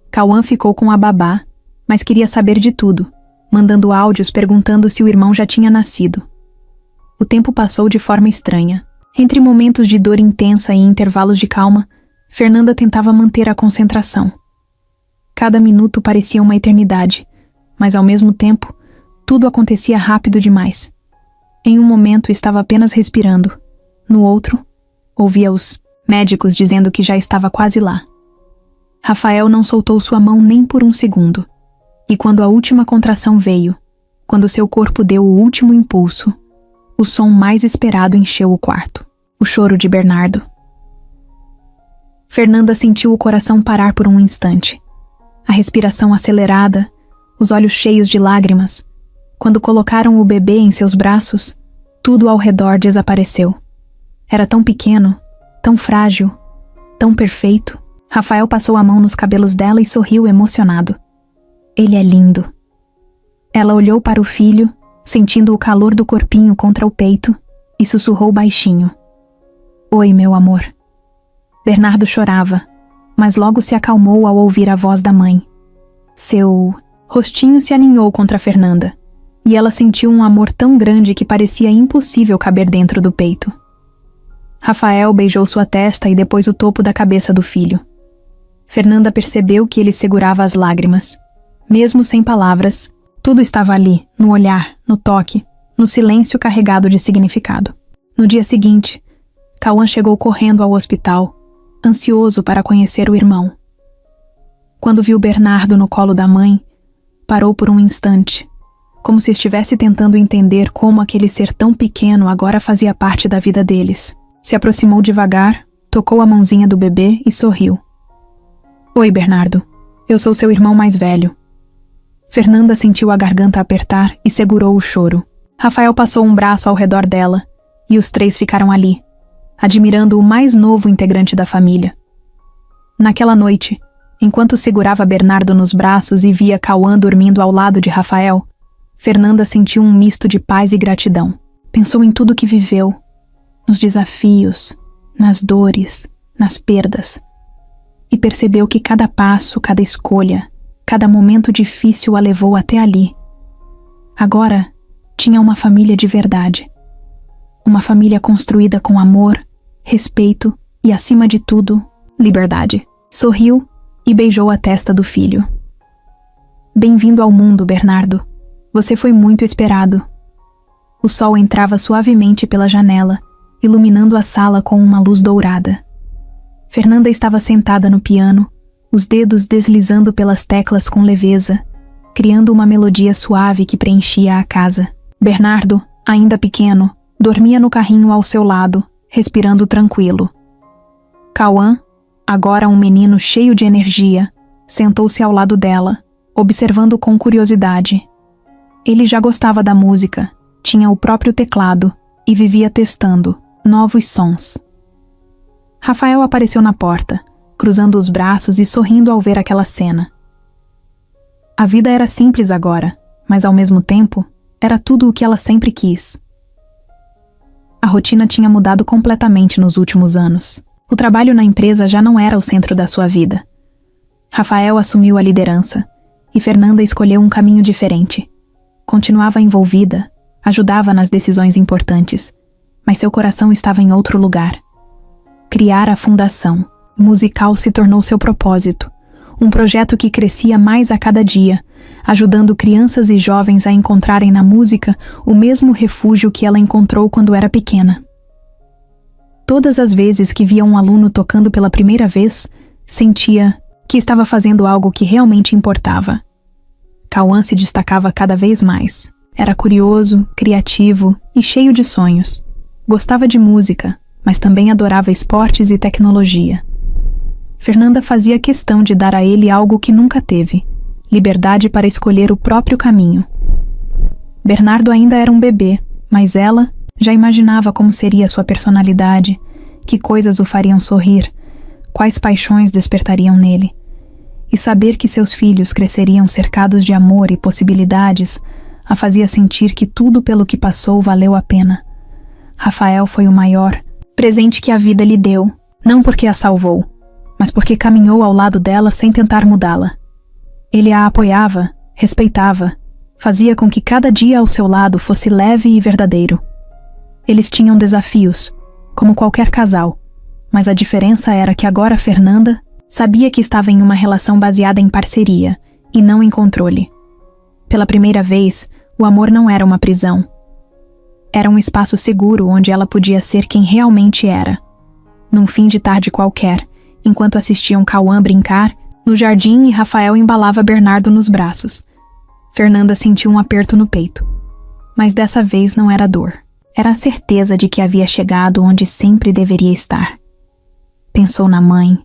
Cauã ficou com a babá, mas queria saber de tudo, mandando áudios perguntando se o irmão já tinha nascido. O tempo passou de forma estranha. Entre momentos de dor intensa e intervalos de calma, Fernanda tentava manter a concentração. Cada minuto parecia uma eternidade, mas ao mesmo tempo, tudo acontecia rápido demais. Em um momento estava apenas respirando. No outro, ouvia os médicos dizendo que já estava quase lá. Rafael não soltou sua mão nem por um segundo. E quando a última contração veio, quando seu corpo deu o último impulso, o som mais esperado encheu o quarto. O choro de Bernardo. Fernanda sentiu o coração parar por um instante. A respiração acelerada, os olhos cheios de lágrimas. Quando colocaram o bebê em seus braços, tudo ao redor desapareceu. Era tão pequeno, tão frágil, tão perfeito. Rafael passou a mão nos cabelos dela e sorriu emocionado. Ele é lindo. Ela olhou para o filho, sentindo o calor do corpinho contra o peito, e sussurrou baixinho. Oi, meu amor. Bernardo chorava, mas logo se acalmou ao ouvir a voz da mãe. Seu rostinho se aninhou contra Fernanda, e ela sentiu um amor tão grande que parecia impossível caber dentro do peito. Rafael beijou sua testa e depois o topo da cabeça do filho. Fernanda percebeu que ele segurava as lágrimas. Mesmo sem palavras, tudo estava ali, no olhar, no toque, no silêncio carregado de significado. No dia seguinte, Cauã chegou correndo ao hospital, ansioso para conhecer o irmão. Quando viu Bernardo no colo da mãe, parou por um instante, como se estivesse tentando entender como aquele ser tão pequeno agora fazia parte da vida deles. Se aproximou devagar, tocou a mãozinha do bebê e sorriu. Oi, Bernardo. Eu sou seu irmão mais velho. Fernanda sentiu a garganta apertar e segurou o choro. Rafael passou um braço ao redor dela, e os três ficaram ali, admirando o mais novo integrante da família. Naquela noite, enquanto segurava Bernardo nos braços e via Cauã dormindo ao lado de Rafael, Fernanda sentiu um misto de paz e gratidão. Pensou em tudo que viveu, nos desafios, nas dores, nas perdas, e percebeu que cada passo, cada escolha, cada momento difícil a levou até ali. Agora, tinha uma família de verdade. Uma família construída com amor, respeito e, acima de tudo, liberdade. Sorriu e beijou a testa do filho. Bem-vindo ao mundo, Bernardo. Você foi muito esperado. O sol entrava suavemente pela janela, iluminando a sala com uma luz dourada. Fernanda estava sentada no piano, os dedos deslizando pelas teclas com leveza, criando uma melodia suave que preenchia a casa. Bernardo, ainda pequeno, dormia no carrinho ao seu lado, respirando tranquilo. Cauã, agora um menino cheio de energia, sentou-se ao lado dela, observando com curiosidade. Ele já gostava da música, tinha o próprio teclado e vivia testando novos sons. Rafael apareceu na porta, cruzando os braços e sorrindo ao ver aquela cena. A vida era simples agora, mas ao mesmo tempo, era tudo o que ela sempre quis. A rotina tinha mudado completamente nos últimos anos. O trabalho na empresa já não era o centro da sua vida. Rafael assumiu a liderança, e Fernanda escolheu um caminho diferente. Continuava envolvida, ajudava nas decisões importantes, mas seu coração estava em outro lugar. Criar a fundação musical se tornou seu propósito, um projeto que crescia mais a cada dia, ajudando crianças e jovens a encontrarem na música o mesmo refúgio que ela encontrou quando era pequena. Todas as vezes que via um aluno tocando pela primeira vez, sentia que estava fazendo algo que realmente importava. Cauã se destacava cada vez mais. Era curioso, criativo e cheio de sonhos. Gostava de música, mas também adorava esportes e tecnologia. Fernanda fazia questão de dar a ele algo que nunca teve: liberdade para escolher o próprio caminho. Bernardo ainda era um bebê, mas ela já imaginava como seria sua personalidade, que coisas o fariam sorrir, quais paixões despertariam nele. E saber que seus filhos cresceriam cercados de amor e possibilidades a fazia sentir que tudo pelo que passou valeu a pena. Rafael foi o maior presente que a vida lhe deu, não porque a salvou, mas porque caminhou ao lado dela sem tentar mudá-la. Ele a apoiava, respeitava, fazia com que cada dia ao seu lado fosse leve e verdadeiro. Eles tinham desafios, como qualquer casal, mas a diferença era que agora Fernanda sabia que estava em uma relação baseada em parceria e não em controle. Pela primeira vez, o amor não era uma prisão. Era um espaço seguro onde ela podia ser quem realmente era. Num fim de tarde qualquer, enquanto assistiam Cauã brincar, no jardim e Rafael embalava Bernardo nos braços. Fernanda sentiu um aperto no peito. Mas dessa vez não era dor. Era a certeza de que havia chegado onde sempre deveria estar. Pensou na mãe,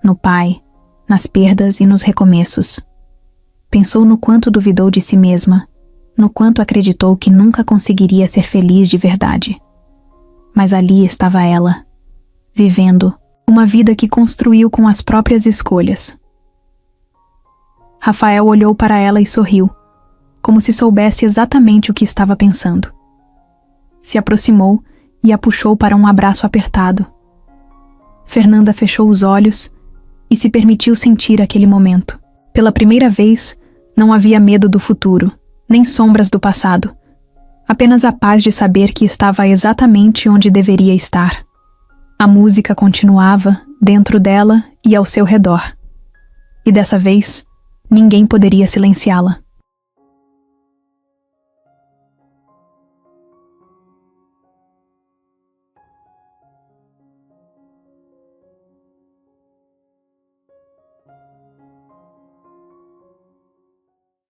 no pai, nas perdas e nos recomeços. Pensou no quanto duvidou de si mesma, no quanto acreditou que nunca conseguiria ser feliz de verdade. Mas ali estava ela, vivendo Uma vida que construiu com as próprias escolhas. Rafael olhou para ela e sorriu, como se soubesse exatamente o que estava pensando. Se aproximou e a puxou para um abraço apertado. Fernanda fechou os olhos e se permitiu sentir aquele momento. Pela primeira vez, não havia medo do futuro, nem sombras do passado. Apenas a paz de saber que estava exatamente onde deveria estar. A música continuava dentro dela e ao seu redor. E dessa vez, ninguém poderia silenciá-la.